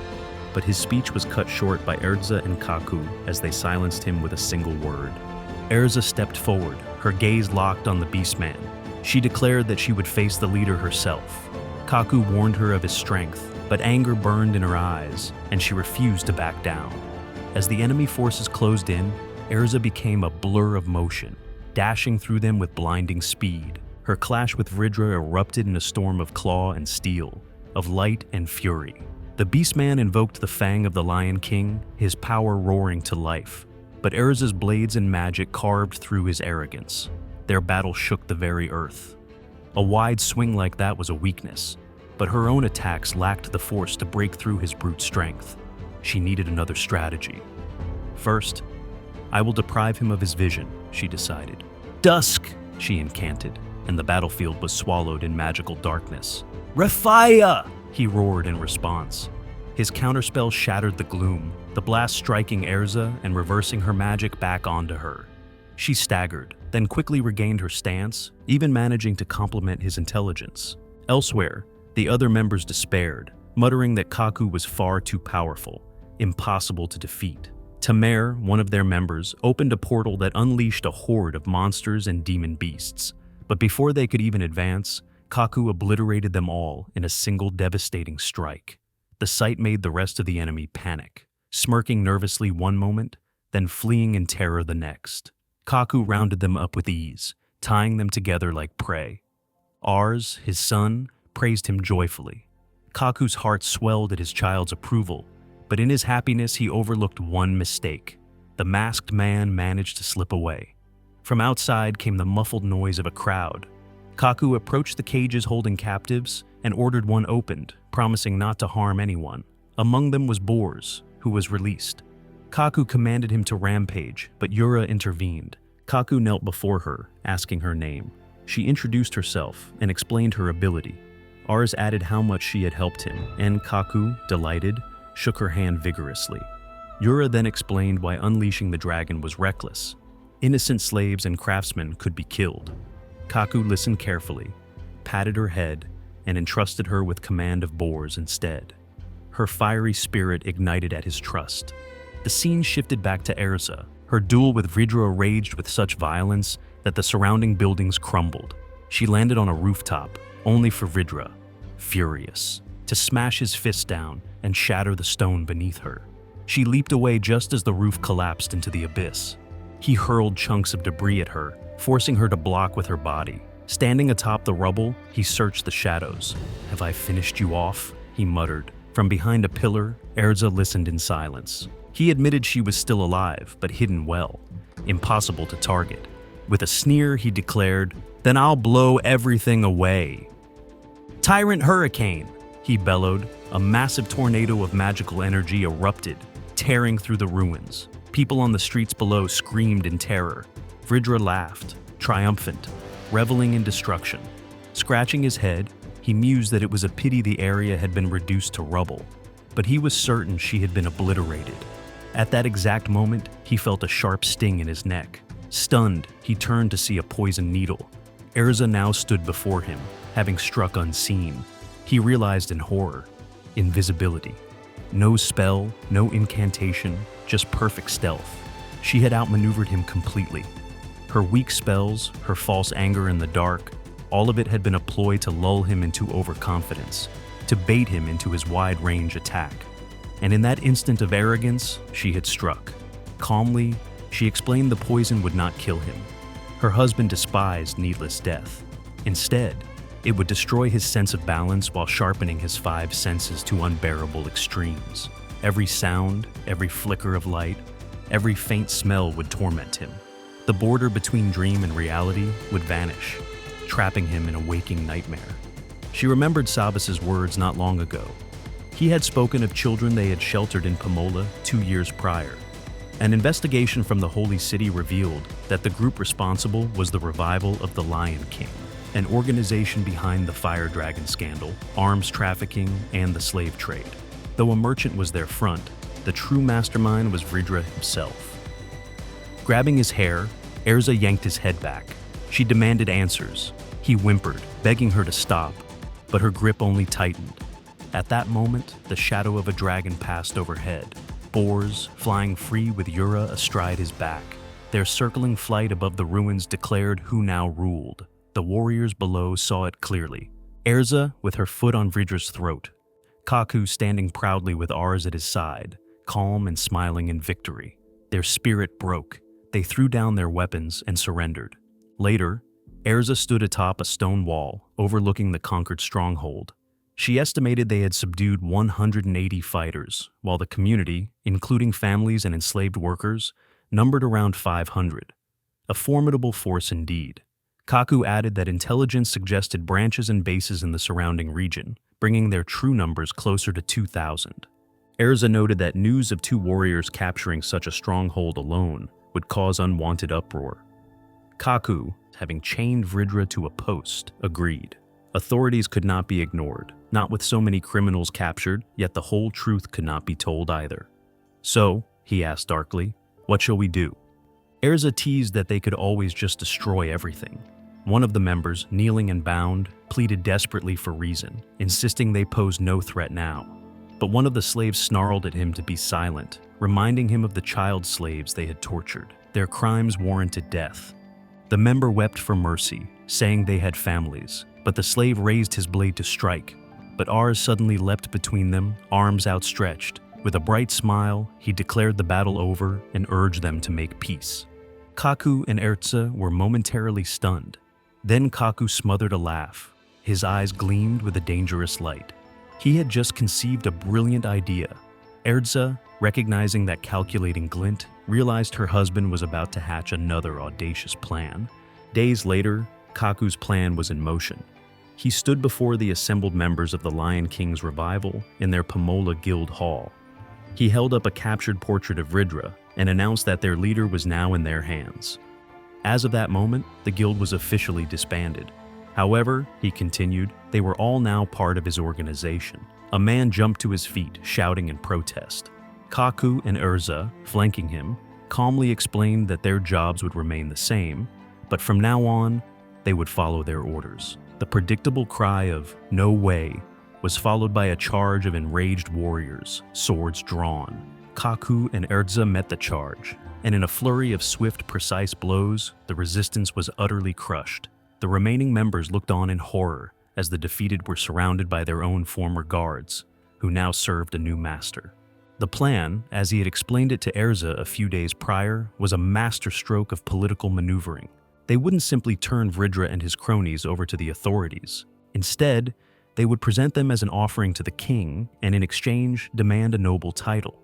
But his speech was cut short by Erza and Kaku as they silenced him with a single word. Erza stepped forward, her gaze locked on the beastman. She declared that she would face the leader herself. Kaku warned her of his strength, but anger burned in her eyes, and she refused to back down. As the enemy forces closed in, Erza became a blur of motion, dashing through them with blinding speed. Her clash with Vridra erupted in a storm of claw and steel, of light and fury. The beastman invoked the fang of the Lion King, his power roaring to life. but Erza's blades and magic carved through his arrogance. Their battle shook the very earth. A wide swing like that was a weakness, but her own attacks lacked the force to break through his brute strength. She needed another strategy. First, I will deprive him of his vision, she decided. Dusk, she incanted, and the battlefield was swallowed in magical darkness. Refaya! He roared in response. His counterspell shattered the gloom, the blast striking Erza and reversing her magic back onto her. She staggered, then quickly regained her stance, even managing to complement his intelligence. Elsewhere, the other members despaired, muttering that Kaku was far too powerful, impossible to defeat. Tamer, one of their members, opened a portal that unleashed a horde of monsters and demon beasts. But before they could even advance, Kaku obliterated them all in a single devastating strike. The sight made the rest of the enemy panic, smirking nervously one moment, then fleeing in terror the next. Kaku rounded them up with ease, tying them together like prey. Ars, his son, praised him joyfully. Kaku's heart swelled at his child's approval, but in his happiness he overlooked one mistake. The masked man managed to slip away. From outside came the muffled noise of a crowd. Kaku approached the cages holding captives and ordered one opened, promising not to harm anyone. Among them was Bors, who was released. Kaku commanded him to rampage, but Yura intervened. Kaku knelt before her, asking her name. She introduced herself and explained her ability. Ars added how much she had helped him, and Kaku, delighted, shook her hand vigorously. Yura then explained why unleashing the dragon was reckless. Innocent slaves and craftsmen could be killed. Kaku listened carefully, patted her head, and entrusted her with command of Bors instead. Her fiery spirit ignited at his trust. The scene shifted back to Erza. Her duel with Vidra raged with such violence that the surrounding buildings crumbled. She landed on a rooftop, only for Vidra, furious, to smash his fist down and shatter the stone beneath her. She leaped away just as the roof collapsed into the abyss. He hurled chunks of debris at her, forcing her to block with her body. Standing atop the rubble, he searched the shadows. "Have I finished you off?" he muttered. From behind a pillar, Erza listened in silence. He admitted she was still alive, but hidden well, impossible to target. With a sneer, he declared, "Then I'll blow everything away." "Tyrant Hurricane!" he bellowed. A massive tornado of magical energy erupted, tearing through the ruins. People on the streets below screamed in terror. Vidra laughed, triumphant, reveling in destruction. Scratching his head, he mused that it was a pity the area had been reduced to rubble, but he was certain she had been obliterated. At that exact moment, he felt a sharp sting in his neck. Stunned, he turned to see a poisoned needle. Erza now stood before him, having struck unseen. He realized in horror, invisibility. No spell, no incantation, just perfect stealth. She had outmaneuvered him completely. Her weak spells, her false anger in the dark, all of it had been a ploy to lull him into overconfidence, to bait him into his wide-range attack. And in that instant of arrogance, she had struck. Calmly, she explained the poison would not kill him. Her husband despised needless death. Instead, it would destroy his sense of balance while sharpening his 5 senses to unbearable extremes. Every sound, every flicker of light, every faint smell would torment him. The border between dream and reality would vanish, trapping him in a waking nightmare. She remembered Sabas's words not long ago. He had spoken of children they had sheltered in Pomola 2 years prior. An investigation from the Holy City revealed that the group responsible was the revival of the Lion King, an organization behind the Fire Dragon scandal, arms trafficking, and the slave trade. Though a merchant was their front, the true mastermind was Vidra himself. Grabbing his hair, Erza yanked his head back. She demanded answers. He whimpered, begging her to stop, but her grip only tightened. At that moment, the shadow of a dragon passed overhead, Bors flying free with Yura astride his back. Their circling flight above the ruins declared who now ruled. The warriors below saw it clearly. Erza with her foot on Vidra's throat. Kaku standing proudly with Ars at his side, calm and smiling in victory. Their spirit broke. They threw down their weapons and surrendered. Later, Erza stood atop a stone wall overlooking the conquered stronghold. She estimated they had subdued 180 fighters, while the community, including families and enslaved workers, numbered around 500. A formidable force indeed. Kaku added that intelligence suggested branches and bases in the surrounding region, bringing their true numbers closer to 2,000. Erza noted that news of 2 warriors capturing such a stronghold alone would cause unwanted uproar. Kaku, having chained Vridra to a post, agreed. Authorities could not be ignored, not with so many criminals captured, yet the whole truth could not be told either. So, he asked darkly, what shall we do? Erza teased that they could always just destroy everything. One of the members, kneeling and bound, pleaded desperately for reason, insisting they posed no threat now. But one of the slaves snarled at him to be silent, reminding him of the child slaves they had tortured. Their crimes warranted death. The member wept for mercy, saying they had families, but the slave raised his blade to strike. But Ars suddenly leapt between them, arms outstretched. With a bright smile, he declared the battle over and urged them to make peace. Kaku and Erza were momentarily stunned. Then Kaku smothered a laugh. His eyes gleamed with a dangerous light. He had just conceived a brilliant idea. Erza, recognizing that calculating glint, realized her husband was about to hatch another audacious plan. Days later, Kaku's plan was in motion. He stood before the assembled members of the Lion King's revival in their Pomola Guild Hall. He held up a captured portrait of Vridra and announced that their leader was now in their hands. As of that moment, the guild was officially disbanded. However, he continued, they were all now part of his organization. A man jumped to his feet, shouting in protest. Kaku and Erza, flanking him, calmly explained that their jobs would remain the same, but from now on, they would follow their orders. The predictable cry of "No way" was followed by a charge of enraged warriors, swords drawn. Kaku and Erza met the charge, and in a flurry of swift, precise blows, the resistance was utterly crushed. The remaining members looked on in horror as the defeated were surrounded by their own former guards, who now served a new master. The plan, as he had explained it to Erza a few days prior, was a masterstroke of political maneuvering. They wouldn't simply turn Vridra and his cronies over to the authorities. Instead, they would present them as an offering to the king and in exchange demand a noble title.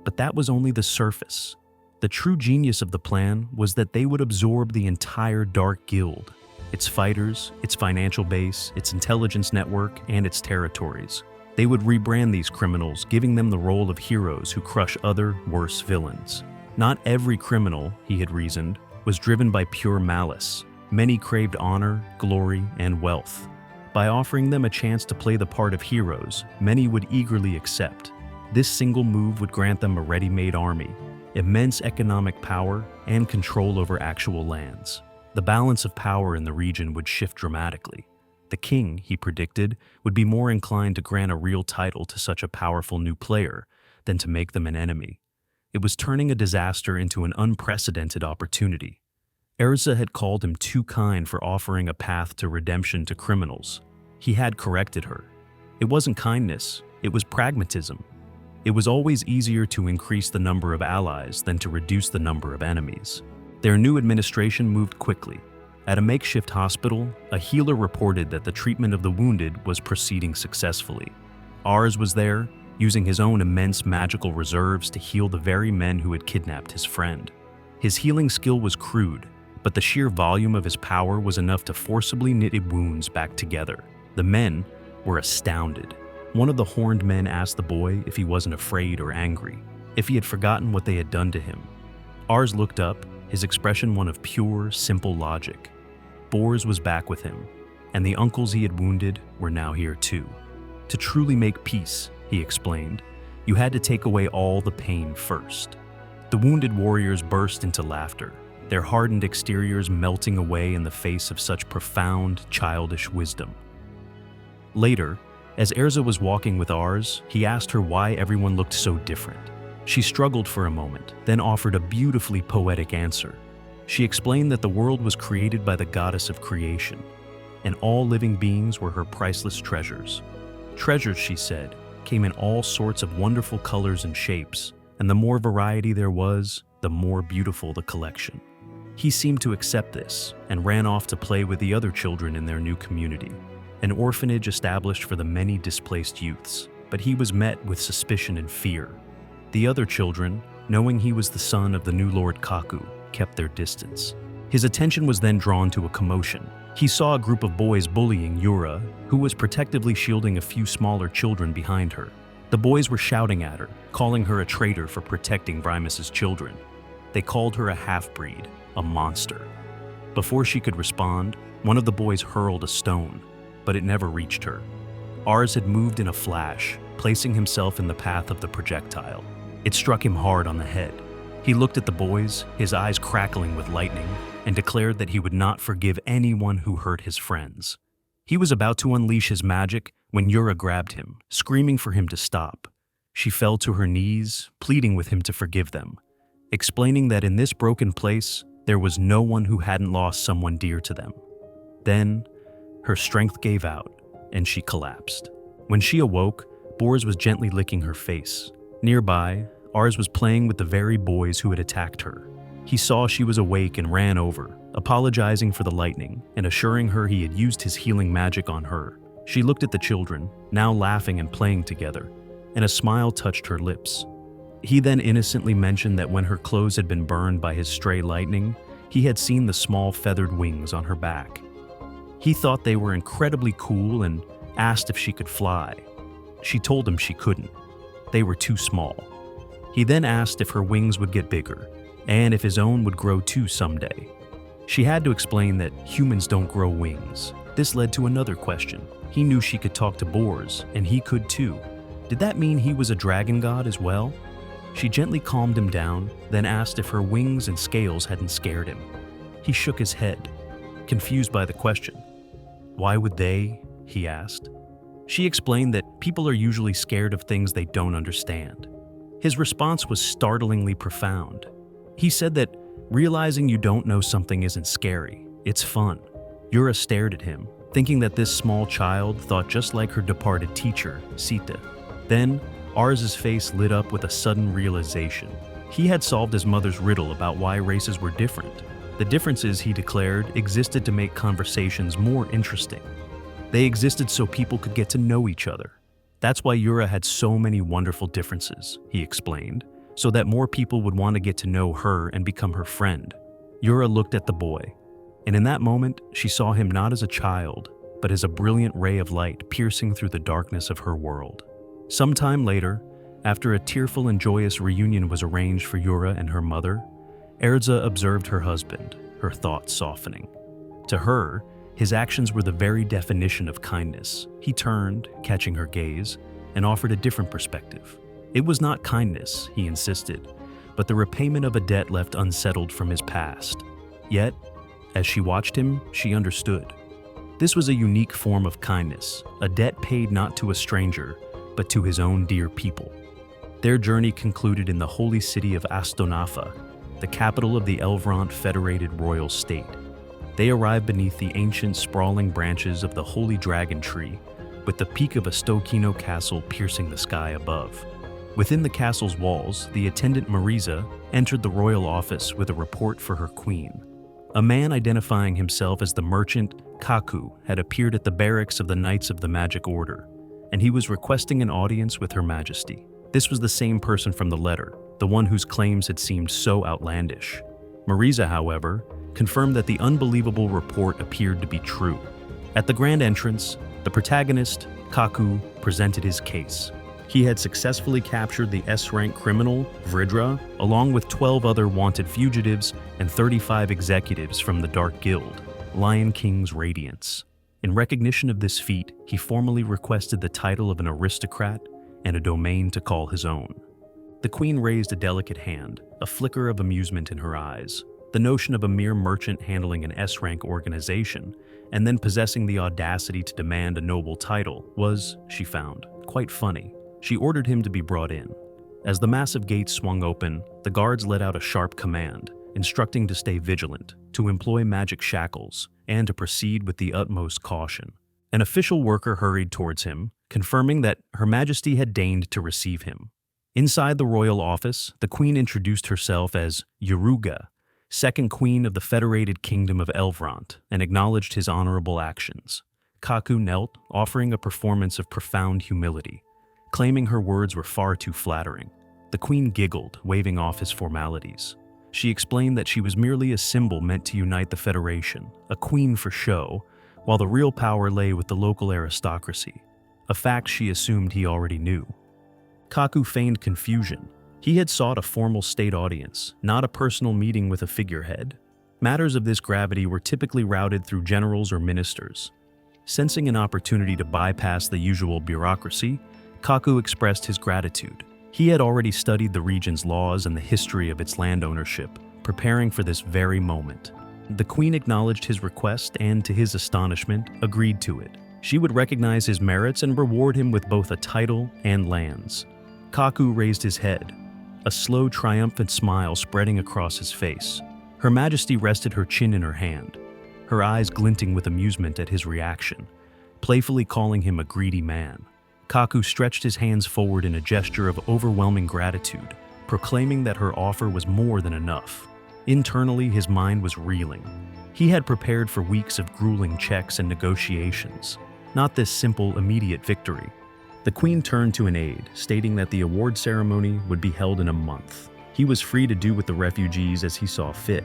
But that was only the surface. The true genius of the plan was that they would absorb the entire Dark Guild, its fighters, its financial base, its intelligence network, and its territories. They would rebrand these criminals, giving them the role of heroes who crush other, worse villains. Not every criminal, he had reasoned, was driven by pure malice. Many craved honor, glory, and wealth. By offering them a chance to play the part of heroes, many would eagerly accept. This single move would grant them a ready-made army, immense economic power, and control over actual lands. The balance of power in the region would shift dramatically. The king, he predicted, would be more inclined to grant a real title to such a powerful new player than to make them an enemy. It was turning a disaster into an unprecedented opportunity. Erza had called him too kind for offering a path to redemption to criminals. He had corrected her. It wasn't kindness, it was pragmatism. It was always easier to increase the number of allies than to reduce the number of enemies. Their new administration moved quickly. At a makeshift hospital, a healer reported that the treatment of the wounded was proceeding successfully. Ars was there, using his own immense magical reserves to heal the very men who had kidnapped his friend. His healing skill was crude, but the sheer volume of his power was enough to forcibly knit wounds back together. The men were astounded. One of the horned men asked the boy if he wasn't afraid or angry, if he had forgotten what they had done to him. Ars looked up, his expression one of pure, simple logic. Bors was back with him, and the uncles he had wounded were now here too. To truly make peace, he explained, you had to take away all the pain first. The wounded warriors burst into laughter, their hardened exteriors melting away in the face of such profound, childish wisdom. Later, as Erza was walking with Ars, he asked her why everyone looked so different. She struggled for a moment, then offered a beautifully poetic answer. She explained that the world was created by the goddess of creation, and all living beings were her priceless treasures. Treasures, she said, came in all sorts of wonderful colors and shapes, and the more variety there was, the more beautiful the collection. He seemed to accept this and ran off to play with the other children in their new community, an orphanage established for the many displaced youths, but he was met with suspicion and fear. The other children, knowing he was the son of the new Lord Kaku, kept their distance. His attention was then drawn to a commotion. He saw a group of boys bullying Yura, who was protectively shielding a few smaller children behind her. The boys were shouting at her, calling her a traitor for protecting Vrymus's children. They called her a half-breed, a monster. Before she could respond, one of the boys hurled a stone, but it never reached her. Ars had moved in a flash, placing himself in the path of the projectile. It struck him hard on the head. He looked at the boys, his eyes crackling with lightning, and declared that he would not forgive anyone who hurt his friends. He was about to unleash his magic when Yura grabbed him, screaming for him to stop. She fell to her knees, pleading with him to forgive them, explaining that in this broken place, there was no one who hadn't lost someone dear to them. Then, her strength gave out, and she collapsed. When she awoke, Bors was gently licking her face. Nearby, Ars was playing with the very boys who had attacked her. He saw she was awake and ran over, apologizing for the lightning and assuring her he had used his healing magic on her. She looked at the children, now laughing and playing together, and a smile touched her lips. He then innocently mentioned that when her clothes had been burned by his stray lightning, he had seen the small feathered wings on her back. He thought they were incredibly cool and asked if she could fly. She told him she couldn't. They were too small. He then asked if her wings would get bigger, and if his own would grow too someday. She had to explain that humans don't grow wings. This led to another question. He knew she could talk to boars, and he could too. Did that mean he was a dragon god as well? She gently calmed him down, then asked if her wings and scales hadn't scared him. He shook his head, confused by the question. Why would they? He asked. She explained that people are usually scared of things they don't understand. His response was startlingly profound. He said that realizing you don't know something isn't scary, it's fun. Yura stared at him, thinking that this small child thought just like her departed teacher, Sita. Then, Ars's face lit up with a sudden realization. He had solved his mother's riddle about why races were different. The differences, he declared, existed to make conversations more interesting. They existed so people could get to know each other. That's why Yura had so many wonderful differences, he explained, so that more people would want to get to know her and become her friend. Yura looked at the boy, and in that moment, she saw him not as a child, but as a brilliant ray of light piercing through the darkness of her world. Sometime later, after a tearful and joyous reunion was arranged for Yura and her mother, Erza observed her husband, her thoughts softening. To her, his actions were the very definition of kindness. He turned, catching her gaze, and offered a different perspective. It was not kindness, he insisted, but the repayment of a debt left unsettled from his past. Yet, as she watched him, she understood. This was a unique form of kindness, a debt paid not to a stranger, but to his own dear people. Their journey concluded in the holy city of Astonafa, the capital of the Elvrant Federated Royal State. They arrived beneath the ancient sprawling branches of the Holy Dragon Tree, with the peak of a Stokino castle piercing the sky above. Within the castle's walls, the attendant Marisa entered the royal office with a report for her queen. A man identifying himself as the merchant Kaku had appeared at the barracks of the Knights of the Magic Order, and he was requesting an audience with Her Majesty. This was the same person from the letter, the one whose claims had seemed so outlandish. Marisa, however, confirmed that the unbelievable report appeared to be true. At the grand entrance, the protagonist, Kaku, presented his case. He had successfully captured the S-rank criminal, Vridra, along with 12 other wanted fugitives and 35 executives from the Dark Guild, Lion King's Radiance. In recognition of this feat, he formally requested the title of an aristocrat and a domain to call his own. The queen raised a delicate hand, a flicker of amusement in her eyes. The notion of a mere merchant handling an S-rank organization and then possessing the audacity to demand a noble title was, she found, quite funny. She ordered him to be brought in. As the massive gates swung open, the guards let out a sharp command, instructing to stay vigilant, to employ magic shackles, and to proceed with the utmost caution. An official worker hurried towards him, confirming that Her Majesty had deigned to receive him. Inside the royal office, the queen introduced herself as Yaruga, second queen of the Federated Kingdom of Elvrant, and acknowledged his honorable actions. Kaku knelt, offering a performance of profound humility, claiming her words were far too flattering. The queen giggled, waving off his formalities. She explained that she was merely a symbol meant to unite the Federation, a queen for show, while the real power lay with the local aristocracy, a fact she assumed he already knew. Kaku feigned confusion. He had sought a formal state audience, not a personal meeting with a figurehead. Matters of this gravity were typically routed through generals or ministers. Sensing an opportunity to bypass the usual bureaucracy, Kaku expressed his gratitude. He had already studied the region's laws and the history of its land ownership, preparing for this very moment. The queen acknowledged his request and, to his astonishment, agreed to it. She would recognize his merits and reward him with both a title and lands. Kaku raised his head, a slow, triumphant smile spreading across his face. Her Majesty rested her chin in her hand, her eyes glinting with amusement at his reaction, playfully calling him a greedy man. Kaku stretched his hands forward in a gesture of overwhelming gratitude, proclaiming that her offer was more than enough. Internally, his mind was reeling. He had prepared for weeks of grueling checks and negotiations, not this simple, immediate victory. The queen turned to an aide, stating that the award ceremony would be held in a month. He was free to do with the refugees as he saw fit,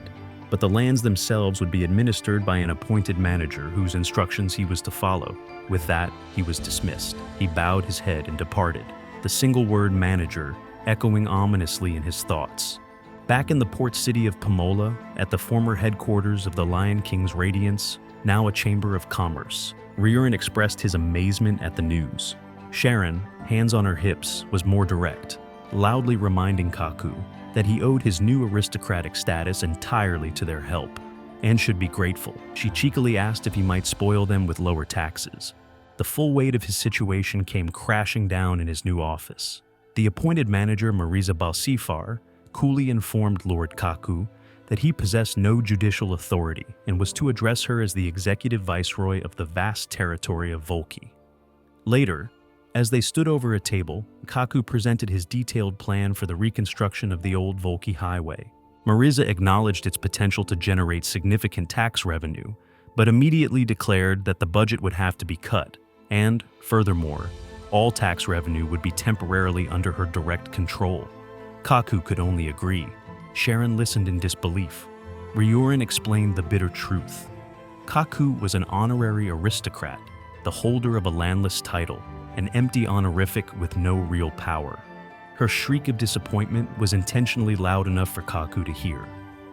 but the lands themselves would be administered by an appointed manager whose instructions he was to follow. With that, he was dismissed. He bowed his head and departed, the single word manager echoing ominously in his thoughts. Back in the port city of Pomola, at the former headquarters of the Lion King's Radiance, now a chamber of commerce, Ryurin expressed his amazement at the news. Sharon, hands on her hips, was more direct, loudly reminding Kaku that he owed his new aristocratic status entirely to their help, and should be grateful. She cheekily asked if he might spoil them with lower taxes. The full weight of his situation came crashing down in his new office. The appointed manager, Marisa Balsifar, coolly informed Lord Kaku that he possessed no judicial authority and was to address her as the executive viceroy of the vast territory of Volki. Later, as they stood over a table, Kaku presented his detailed plan for the reconstruction of the old Volki highway. Marisa acknowledged its potential to generate significant tax revenue, but immediately declared that the budget would have to be cut, and, furthermore, all tax revenue would be temporarily under her direct control. Kaku could only agree. Sharon listened in disbelief. Ryurin explained the bitter truth. Kaku was an honorary aristocrat, the holder of a landless title, an empty honorific with no real power. Her shriek of disappointment was intentionally loud enough for Kaku to hear,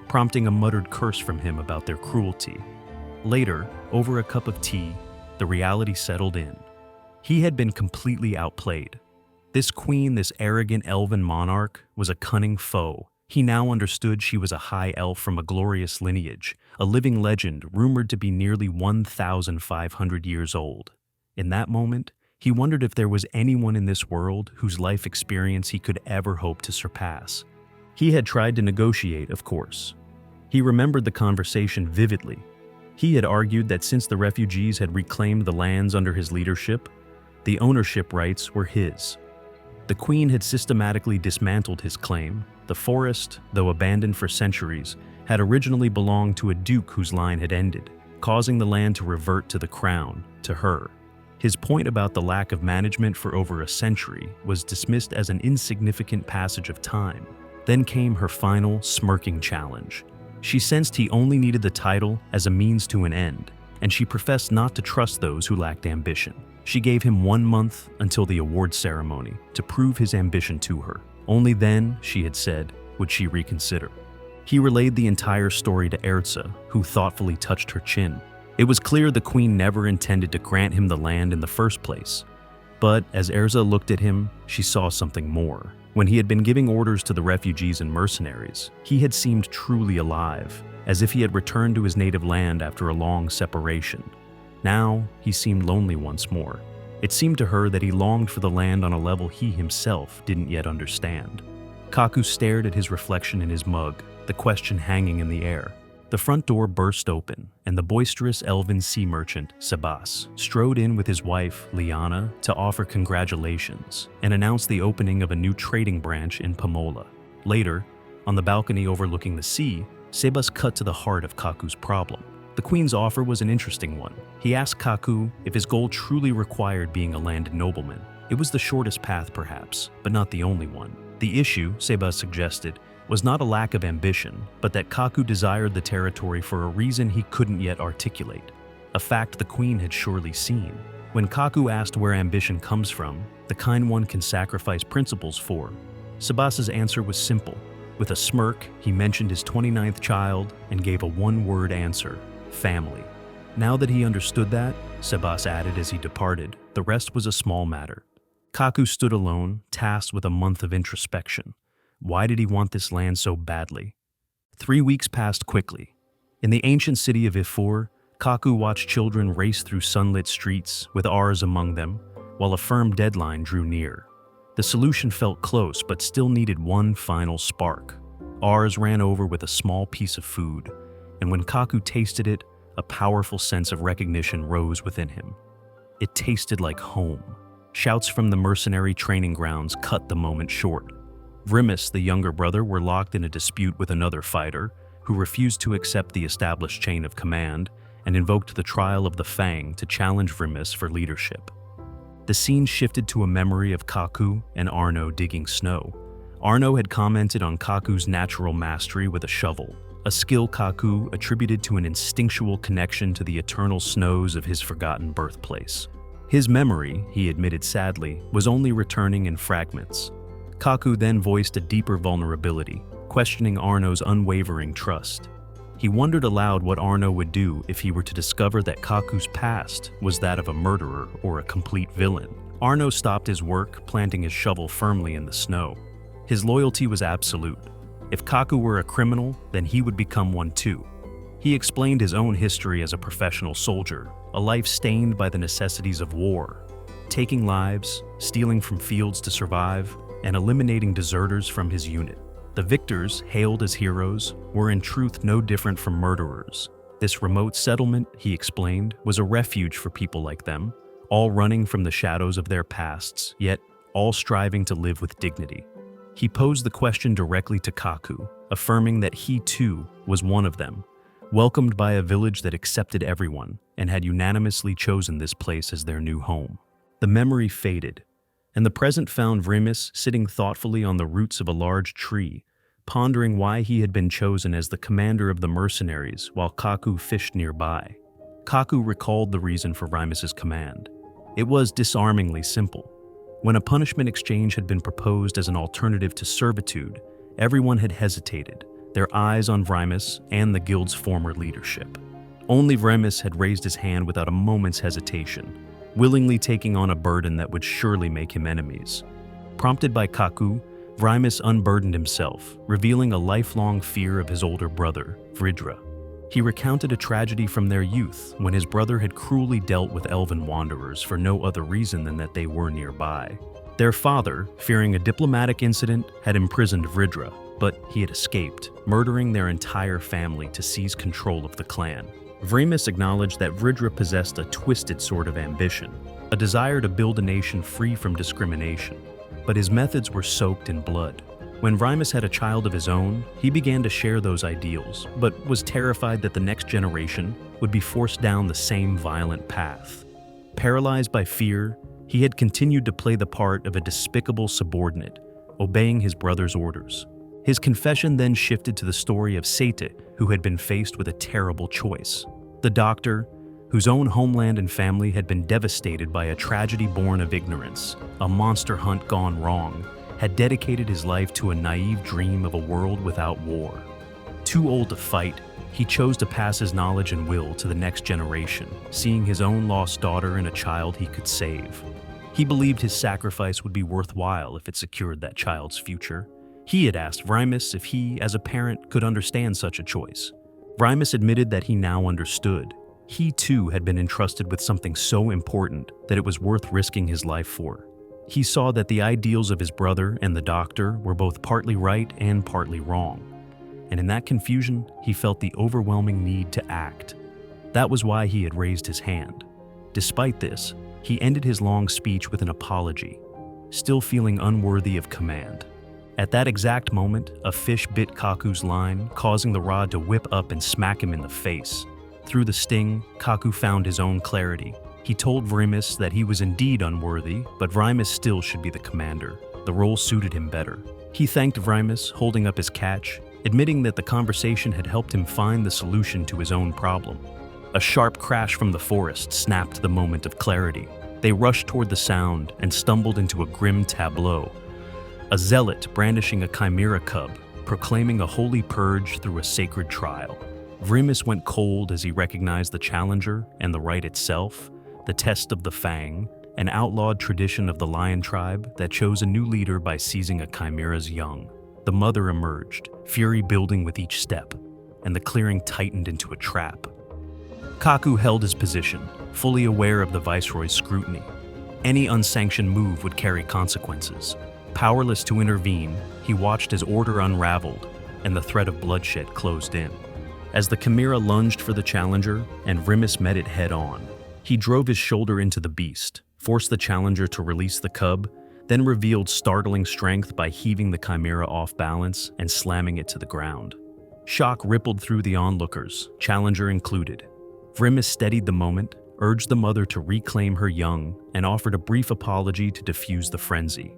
prompting a muttered curse from him about their cruelty. Later, over a cup of tea, the reality settled in. He had been completely outplayed. This queen, this arrogant elven monarch, was a cunning foe. He now understood she was a high elf from a glorious lineage, a living legend rumored to be nearly 1,500 years old. In that moment, he wondered if there was anyone in this world whose life experience he could ever hope to surpass. He had tried to negotiate, of course. He remembered the conversation vividly. He had argued that since the refugees had reclaimed the lands under his leadership, the ownership rights were his. The queen had systematically dismantled his claim. The forest, though abandoned for centuries, had originally belonged to a duke whose line had ended, causing the land to revert to the crown, to her. His point about the lack of management for over a century was dismissed as an insignificant passage of time. Then came her final, smirking challenge. She sensed he only needed the title as a means to an end, and she professed not to trust those who lacked ambition. She gave him 1 month until the award ceremony to prove his ambition to her. Only then, she had said, would she reconsider. He relayed the entire story to Erza, who thoughtfully touched her chin. It was clear the queen never intended to grant him the land in the first place. But as Erza looked at him, she saw something more. When he had been giving orders to the refugees and mercenaries, he had seemed truly alive, as if he had returned to his native land after a long separation. Now, he seemed lonely once more. It seemed to her that he longed for the land on a level he himself didn't yet understand. Kaku stared at his reflection in his mug, the question hanging in the air. The front door burst open, and the boisterous elven sea merchant, Sebas, strode in with his wife, Liana, to offer congratulations and announce the opening of a new trading branch in Pomola. Later, on the balcony overlooking the sea, Sebas cut to the heart of Kaku's problem. The queen's offer was an interesting one. He asked Kaku if his goal truly required being a landed nobleman. It was the shortest path, perhaps, but not the only one. The issue, Seba suggested, was not a lack of ambition, but that Kaku desired the territory for a reason he couldn't yet articulate, a fact the queen had surely seen. When Kaku asked where ambition comes from, the kind one can sacrifice principles for, Sebasa's answer was simple. With a smirk, he mentioned his 29th child and gave a one-word answer: family. Now that he understood that, Sebas added as he departed, the rest was a small matter. Kaku stood alone, tasked with a month of introspection. Why did he want this land so badly? 3 weeks passed quickly. In the ancient city of Ifor, Kaku watched children race through sunlit streets, with ours among them, while a firm deadline drew near. The solution felt close, but still needed one final spark. Ours ran over with a small piece of food, and when Kaku tasted it, a powerful sense of recognition rose within him. It tasted like home. Shouts from the mercenary training grounds cut the moment short. Vrimis, the younger brother, were locked in a dispute with another fighter, who refused to accept the established chain of command and invoked the trial of the Fang to challenge Vrimis for leadership. The scene shifted to a memory of Kaku and Arno digging snow. Arno had commented on Kaku's natural mastery with a shovel, a skill Kaku attributed to an instinctual connection to the eternal snows of his forgotten birthplace. His memory, he admitted sadly, was only returning in fragments. Kaku then voiced a deeper vulnerability, questioning Arno's unwavering trust. He wondered aloud what Arno would do if he were to discover that Kaku's past was that of a murderer or a complete villain. Arno stopped his work, planting his shovel firmly in the snow. His loyalty was absolute. If Kaku were a criminal, then he would become one too. He explained his own history as a professional soldier, a life stained by the necessities of war, taking lives, stealing from fields to survive, and eliminating deserters from his unit. The victors, hailed as heroes, were in truth no different from murderers. This remote settlement, he explained, was a refuge for people like them, all running from the shadows of their pasts, yet all striving to live with dignity. He posed the question directly to Kaku, affirming that he too was one of them, welcomed by a village that accepted everyone and had unanimously chosen this place as their new home. The memory faded, and the present found Vrimis sitting thoughtfully on the roots of a large tree, pondering why he had been chosen as the commander of the mercenaries while Kaku fished nearby. Kaku recalled the reason for Vrimis's command. It was disarmingly simple. When a punishment exchange had been proposed as an alternative to servitude, everyone had hesitated, their eyes on Vrimis and the guild's former leadership. Only Vrimis had raised his hand without a moment's hesitation, willingly taking on a burden that would surely make him enemies. Prompted by Kaku, Vrimis unburdened himself, revealing a lifelong fear of his older brother, Vridra. He recounted a tragedy from their youth when his brother had cruelly dealt with elven wanderers for no other reason than that they were nearby. Their father, fearing a diplomatic incident, had imprisoned Vridra, but he had escaped, murdering their entire family to seize control of the clan. Vrimis acknowledged that Vridra possessed a twisted sort of ambition, a desire to build a nation free from discrimination, but his methods were soaked in blood. When Vrimis had a child of his own, he began to share those ideals, but was terrified that the next generation would be forced down the same violent path. Paralyzed by fear, he had continued to play the part of a despicable subordinate, obeying his brother's orders. His confession then shifted to the story of Sete, who had been faced with a terrible choice. The doctor, whose own homeland and family had been devastated by a tragedy born of ignorance, a monster hunt gone wrong, had dedicated his life to a naive dream of a world without war. Too old to fight, he chose to pass his knowledge and will to the next generation, seeing his own lost daughter and a child he could save. He believed his sacrifice would be worthwhile if it secured that child's future. He had asked Vrimis if he, as a parent, could understand such a choice. Vrimis admitted that he now understood. He too had been entrusted with something so important that it was worth risking his life for. He saw that the ideals of his brother and the doctor were both partly right and partly wrong. And in that confusion, he felt the overwhelming need to act. That was why he had raised his hand. Despite this, he ended his long speech with an apology, still feeling unworthy of command. At that exact moment, a fish bit Kaku's line, causing the rod to whip up and smack him in the face. Through the sting, Kaku found his own clarity. He told Vrimis that he was indeed unworthy, but Vrimis still should be the commander. The role suited him better. He thanked Vrimus, holding up his catch, admitting that the conversation had helped him find the solution to his own problem. A sharp crash from the forest snapped the moment of clarity. They rushed toward the sound and stumbled into a grim tableau. A zealot brandishing a chimera cub, proclaiming a holy purge through a sacred trial. Vrimus went cold as he recognized the challenger and the rite itself, the test of the Fang, an outlawed tradition of the lion tribe that chose a new leader by seizing a chimera's young. The mother emerged, fury building with each step, and the clearing tightened into a trap. Kaku held his position, fully aware of the viceroy's scrutiny. Any unsanctioned move would carry consequences. Powerless to intervene, he watched as order unraveled and the threat of bloodshed closed in. As the chimera lunged for the challenger and Vrimus met it head-on, he drove his shoulder into the beast, forced the challenger to release the cub, then revealed startling strength by heaving the chimera off balance and slamming it to the ground. Shock rippled through the onlookers, challenger included. Vrimus steadied the moment, urged the mother to reclaim her young, and offered a brief apology to diffuse the frenzy.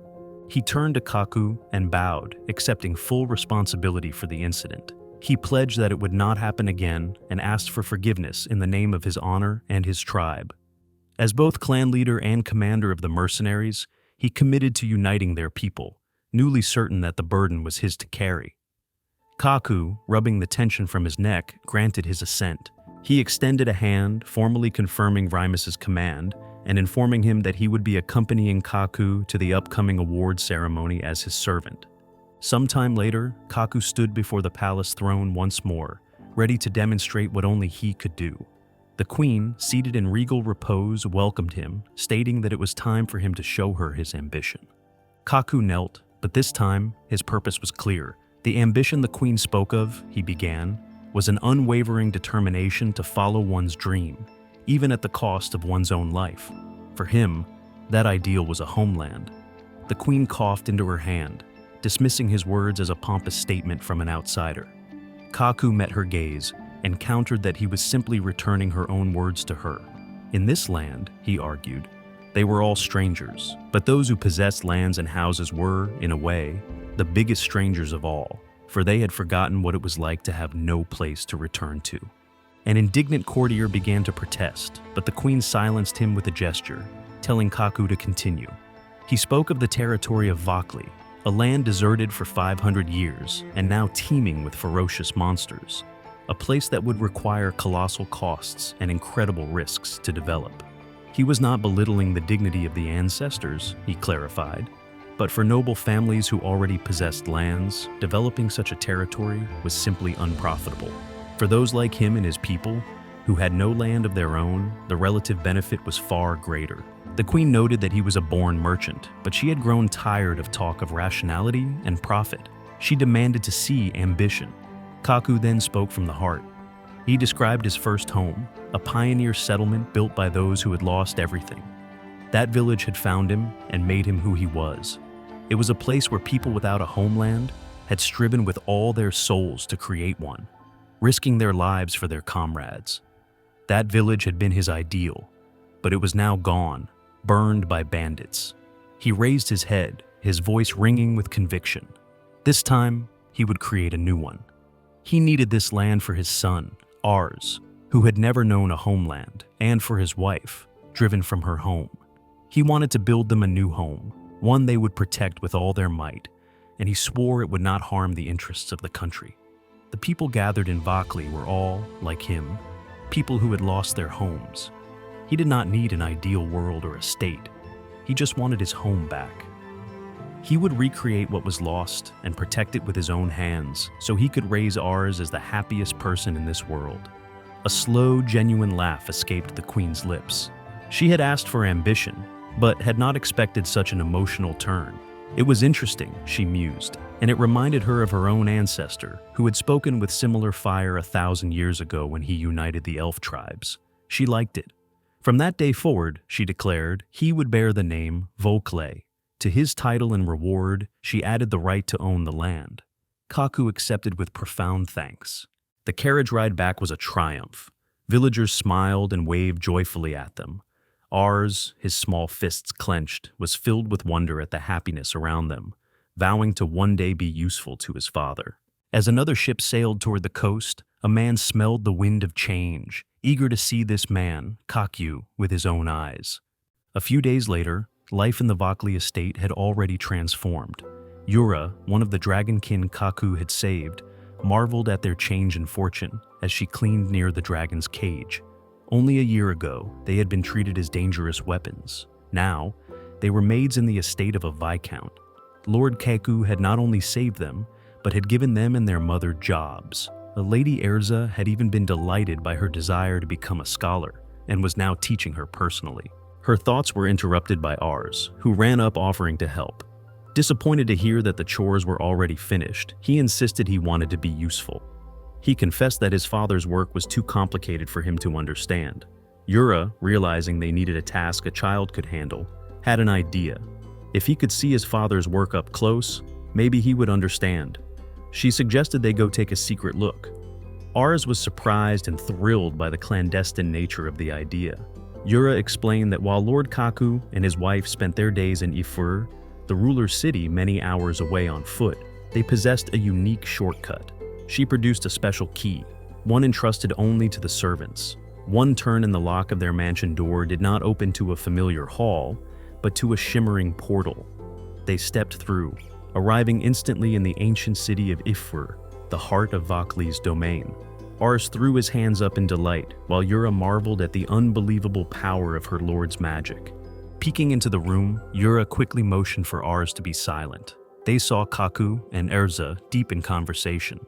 He turned to Kaku and bowed, accepting full responsibility for the incident. He pledged that it would not happen again and asked for forgiveness in the name of his honor and his tribe. As both clan leader and commander of the mercenaries, he committed to uniting their people, newly certain that the burden was his to carry. Kaku, rubbing the tension from his neck, granted his assent. He extended a hand, formally confirming Vrimus's command and informing him that he would be accompanying Kaku to the upcoming award ceremony as his servant. Sometime later, Kaku stood before the palace throne once more, ready to demonstrate what only he could do. The queen, seated in regal repose, welcomed him, stating that it was time for him to show her his ambition. Kaku knelt, but this time his purpose was clear. The ambition the queen spoke of, he began, was an unwavering determination to follow one's dream, even at the cost of one's own life. For him, that ideal was a homeland. The queen coughed into her hand, dismissing his words as a pompous statement from an outsider. Kaku met her gaze and countered that he was simply returning her own words to her. In this land, he argued, they were all strangers, but those who possessed lands and houses were, in a way, the biggest strangers of all, for they had forgotten what it was like to have no place to return to. An indignant courtier began to protest, but the queen silenced him with a gesture, telling Kaku to continue. He spoke of the territory of Vakli, a land deserted for 500 years and now teeming with ferocious monsters, a place that would require colossal costs and incredible risks to develop. He was not belittling the dignity of the ancestors, he clarified, but for noble families who already possessed lands, developing such a territory was simply unprofitable. For those like him and his people, who had no land of their own, the relative benefit was far greater. The queen noted that he was a born merchant, but she had grown tired of talk of rationality and profit. She demanded to see ambition. Kaku then spoke from the heart. He described his first home, a pioneer settlement built by those who had lost everything. That village had found him and made him who he was. It was a place where people without a homeland had striven with all their souls to create one, risking their lives for their comrades. That village had been his ideal, but it was now gone, burned by bandits. He raised his head, his voice ringing with conviction. This time, he would create a new one. He needed this land for his son, ours, who had never known a homeland, and for his wife, driven from her home. He wanted to build them a new home, one they would protect with all their might, and he swore it would not harm the interests of the country. The people gathered in Vakli were all, like him, people who had lost their homes. He did not need an ideal world or a state. He just wanted his home back. He would recreate what was lost and protect it with his own hands so he could raise ours as the happiest person in this world. A slow, genuine laugh escaped the queen's lips. She had asked for ambition, but had not expected such an emotional turn. It was interesting, she mused, and it reminded her of her own ancestor, who had spoken with similar fire 1,000 years ago when he united the elf tribes. She liked it. From that day forward, she declared, he would bear the name Vokle. To his title and reward, she added the right to own the land. Kaku accepted with profound thanks. The carriage ride back was a triumph. Villagers smiled and waved joyfully at them. Ars, his small fists clenched, was filled with wonder at the happiness around them, vowing to one day be useful to his father. As another ship sailed toward the coast, a man smelled the wind of change, eager to see this man, Kakyu, with his own eyes. A few days later, life in the Vakli estate had already transformed. Yura, one of the dragonkin Kaku had saved, marveled at their change in fortune as she cleaned near the dragon's cage. Only a year ago, they had been treated as dangerous weapons. Now, they were maids in the estate of a viscount. Lord Kaku had not only saved them, but had given them and their mother jobs. Lady Erza had even been delighted by her desire to become a scholar, and was now teaching her personally. Her thoughts were interrupted by Ars, who ran up offering to help. Disappointed to hear that the chores were already finished, he insisted he wanted to be useful. He confessed that his father's work was too complicated for him to understand. Yura, realizing they needed a task a child could handle, had an idea. If he could see his father's work up close, maybe he would understand. She suggested they go take a secret look. Ars was surprised and thrilled by the clandestine nature of the idea. Yura explained that while Lord Kaku and his wife spent their days in Ifur, the ruler's city many hours away on foot, they possessed a unique shortcut. She produced a special key, one entrusted only to the servants. One turn in the lock of their mansion door did not open to a familiar hall, but to a shimmering portal. They stepped through, arriving instantly in the ancient city of Ifur, the heart of Vakli's domain. Ars threw his hands up in delight, while Yura marveled at the unbelievable power of her lord's magic. Peeking into the room, Yura quickly motioned for Ars to be silent. They saw Kaku and Erza deep in conversation.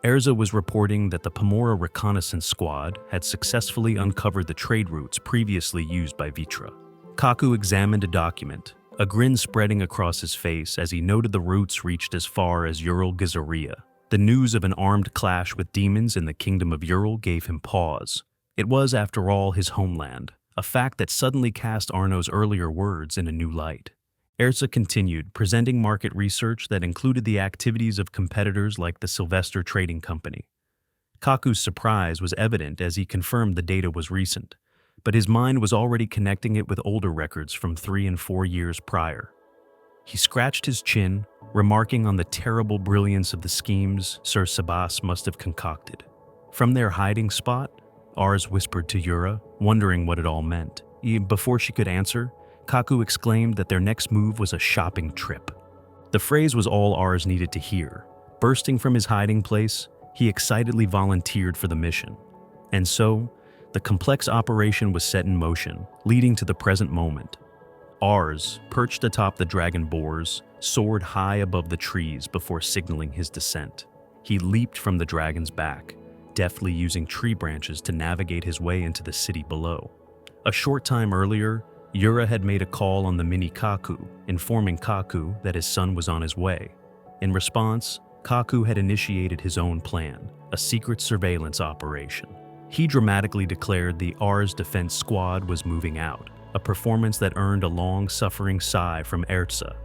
Erza was reporting that the Pamora reconnaissance squad had successfully uncovered the trade routes previously used by Vitra. Kaku examined a document, a grin spreading across his face as he noted the routes reached as far as Ural Gizaria. The news of an armed clash with demons in the kingdom of Ural gave him pause. It was, after all, his homeland, a fact that suddenly cast Arno's earlier words in a new light. Erza continued, presenting market research that included the activities of competitors like the Sylvester Trading Company. Kaku's surprise was evident as he confirmed the data was recent, but his mind was already connecting it with older records from 3 and 4 years prior. He scratched his chin, remarking on the terrible brilliance of the schemes Sir Sabas must have concocted. From their hiding spot, Ars whispered to Yura, wondering what it all meant. Before she could answer, Kaku exclaimed that their next move was a shopping trip. The phrase was all Ars needed to hear. Bursting from his hiding place, he excitedly volunteered for the mission. And so, the complex operation was set in motion, leading to the present moment. Ars, perched atop the dragon boars, soared high above the trees before signaling his descent. He leaped from the dragon's back, deftly using tree branches to navigate his way into the city below. A short time earlier, Yura had made a call on the mini Kaku, informing Kaku that his son was on his way. In response, Kaku had initiated his own plan, a secret surveillance operation. He dramatically declared the Ars Defense Squad was moving out, a performance that earned a long-suffering sigh from Erza,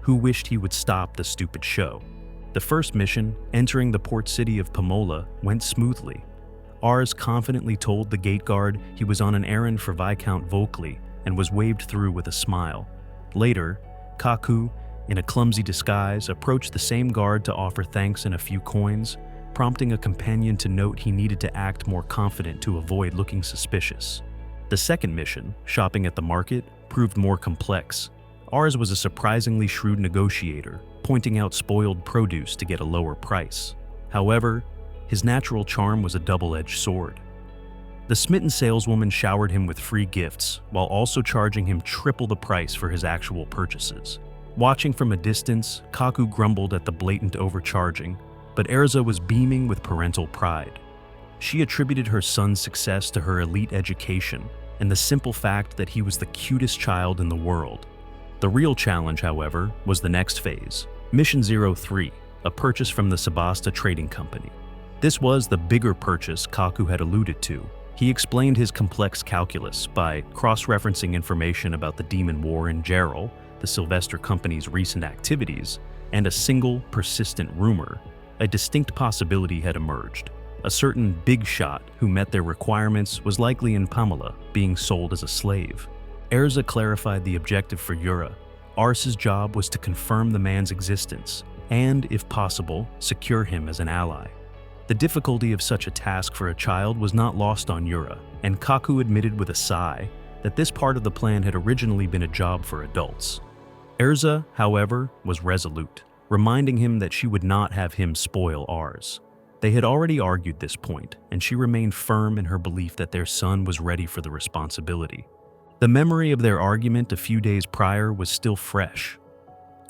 who wished he would stop the stupid show. The first mission, entering the port city of Pamola, went smoothly. Ars confidently told the gate guard he was on an errand for Viscount Vokli and was waved through with a smile. Later, Kaku, in a clumsy disguise, approached the same guard to offer thanks and a few coins, prompting a companion to note he needed to act more confident to avoid looking suspicious. The second mission, shopping at the market, proved more complex. Ars was a surprisingly shrewd negotiator, pointing out spoiled produce to get a lower price. However, his natural charm was a double-edged sword. The smitten saleswoman showered him with free gifts, while also charging him triple the price for his actual purchases. Watching from a distance, Kaku grumbled at the blatant overcharging, but Erza was beaming with parental pride. She attributed her son's success to her elite education and the simple fact that he was the cutest child in the world. The real challenge, however, was the next phase, Mission 03, a purchase from the Sebasta Trading Company. This was the bigger purchase Kaku had alluded to. He explained his complex calculus by cross-referencing information about the Demon War in Geralt, the Sylvester Company's recent activities, and a single, persistent rumor. A distinct possibility had emerged. A certain big shot who met their requirements was likely in Pamela, being sold as a slave. Erza clarified the objective for Yura. Ars's job was to confirm the man's existence and, if possible, secure him as an ally. The difficulty of such a task for a child was not lost on Yura, and Kaku admitted with a sigh that this part of the plan had originally been a job for adults. Erza, however, was resolute, reminding him that she would not have him spoil Ars. They had already argued this point, and she remained firm in her belief that their son was ready for the responsibility. The memory of their argument a few days prior was still fresh.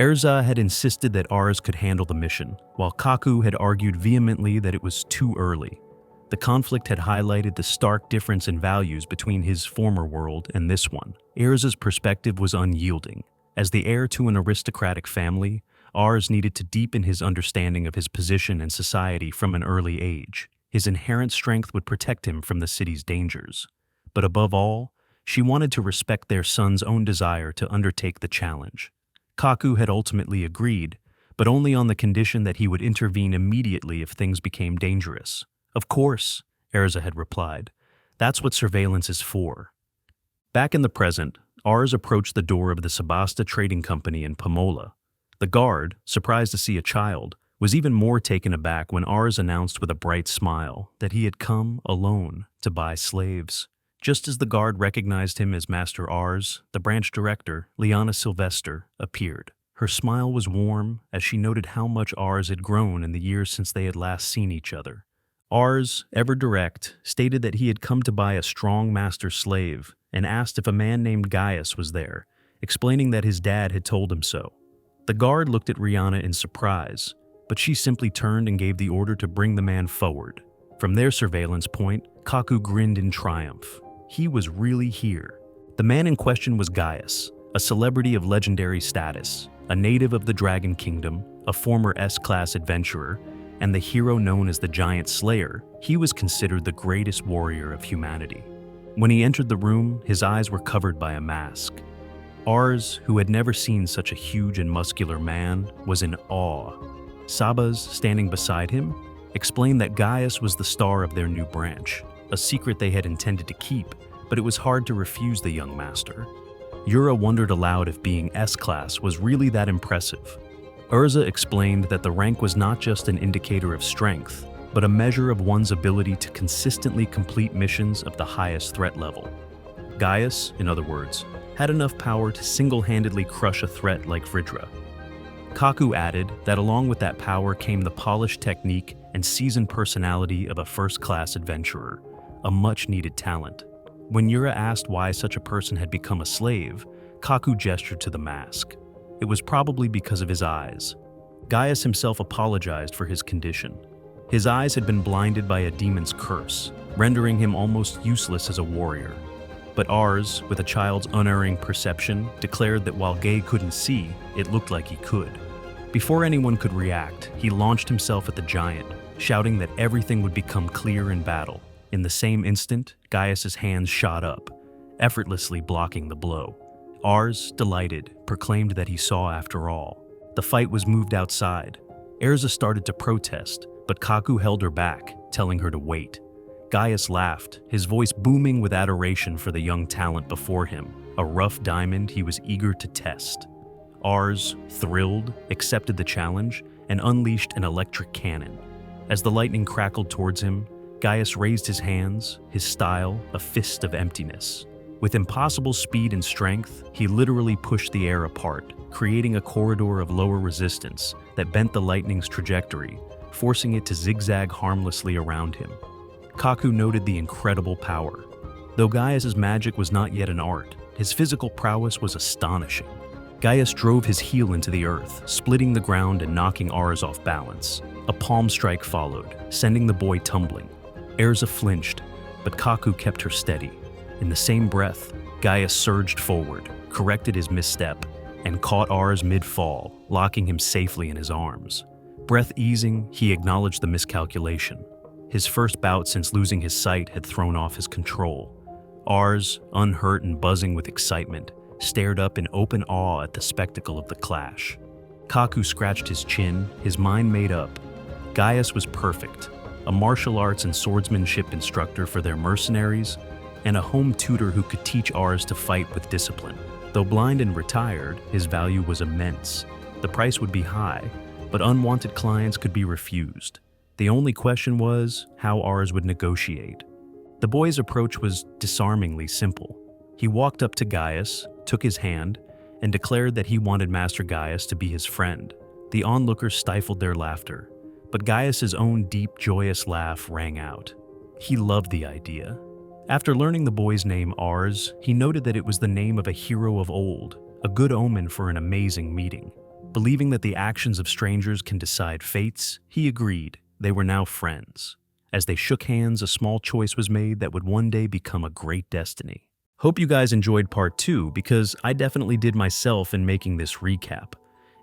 Erza had insisted that Ars could handle the mission, while Kaku had argued vehemently that it was too early. The conflict had highlighted the stark difference in values between his former world and this one. Erza's perspective was unyielding. As the heir to an aristocratic family, Ars needed to deepen his understanding of his position in society from an early age. His inherent strength would protect him from the city's dangers. But above all, she wanted to respect their son's own desire to undertake the challenge. Kaku had ultimately agreed, but only on the condition that he would intervene immediately if things became dangerous. Of course, Erza had replied. That's what surveillance is for. Back in the present, Ars approached the door of the Sebasta Trading Company in Pomola. The guard, surprised to see a child, was even more taken aback when Ars announced with a bright smile that he had come alone to buy slaves. Just as the guard recognized him as Master Ars, the branch director, Liana Sylvester, appeared. Her smile was warm as she noted how much Ars had grown in the years since they had last seen each other. Ars, ever direct, stated that he had come to buy a strong master slave and asked if a man named Gaius was there, explaining that his dad had told him so. The guard looked at Rihanna in surprise, but she simply turned and gave the order to bring the man forward. From their surveillance point, Kaku grinned in triumph. He was really here. The man in question was Gaius, a celebrity of legendary status, a native of the Dragon Kingdom, a former S-class adventurer, and the hero known as the Giant Slayer. He was considered the greatest warrior of humanity. When he entered the room, his eyes were covered by a mask. Ars, who had never seen such a huge and muscular man, was in awe. Sabas, standing beside him, explained that Gaius was the star of their new branch, a secret they had intended to keep, but it was hard to refuse the young master. Yura wondered aloud if being S-class was really that impressive. Erza explained that the rank was not just an indicator of strength, but a measure of one's ability to consistently complete missions of the highest threat level. Gaius, in other words, had enough power to single-handedly crush a threat like Vridra. Kaku added that along with that power came the polished technique and seasoned personality of a first-class adventurer, a much-needed talent. When Yura asked why such a person had become a slave, Kaku gestured to the mask. It was probably because of his eyes. Gaius himself apologized for his condition. His eyes had been blinded by a demon's curse, rendering him almost useless as a warrior. But Ars, with a child's unerring perception, declared that while Gay couldn't see, it looked like he could. Before anyone could react, he launched himself at the giant, shouting that everything would become clear in battle. In the same instant, Gaius's hands shot up, effortlessly blocking the blow. Ars, delighted, proclaimed that he saw after all. The fight was moved outside. Erza started to protest, but Kaku held her back, telling her to wait. Gaius laughed, his voice booming with adoration for the young talent before him, a rough diamond he was eager to test. Ars, thrilled, accepted the challenge and unleashed an electric cannon. As the lightning crackled towards him, Gaius raised his hands, his style a fist of emptiness. With impossible speed and strength, he literally pushed the air apart, creating a corridor of lower resistance that bent the lightning's trajectory, forcing it to zigzag harmlessly around him. Kaku noted the incredible power. Though Gaius's magic was not yet an art, his physical prowess was astonishing. Gaius drove his heel into the earth, splitting the ground and knocking Ars off balance. A palm strike followed, sending the boy tumbling. Erza flinched, but Kaku kept her steady. In the same breath, Gaius surged forward, corrected his misstep, and caught Ars mid-fall, locking him safely in his arms. Breath easing, he acknowledged the miscalculation. His first bout since losing his sight had thrown off his control. Ars, unhurt and buzzing with excitement, stared up in open awe at the spectacle of the clash. Kaku scratched his chin, his mind made up. Gaius was perfect, a martial arts and swordsmanship instructor for their mercenaries. and a home tutor who could teach Ars to fight with discipline. Though blind and retired, his value was immense. The price would be high, but unwanted clients could be refused. The only question was how Ars would negotiate. The boy's approach was disarmingly simple. He walked up to Gaius, took his hand, and declared that he wanted Master Gaius to be his friend. The onlookers stifled their laughter, but Gaius's own deep, joyous laugh rang out. He loved the idea. After learning the boy's name Ars, he noted that it was the name of a hero of old, a good omen for an amazing meeting. Believing that the actions of strangers can decide fates, he agreed. They were now friends. As they shook hands, a small choice was made that would one day become a great destiny. Hope you guys enjoyed part 2, because I definitely did myself in making this recap.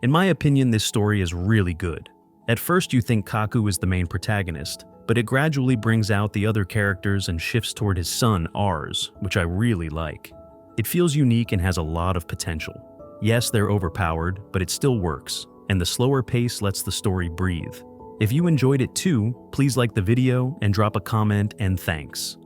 In my opinion, this story is really good. At first you think Kaku is the main protagonist, but it gradually brings out the other characters and shifts toward his son, Ars, which I really like. It feels unique and has a lot of potential. Yes, they're overpowered, but it still works, and the slower pace lets the story breathe. If you enjoyed it too, please like the video and drop a comment, and thanks.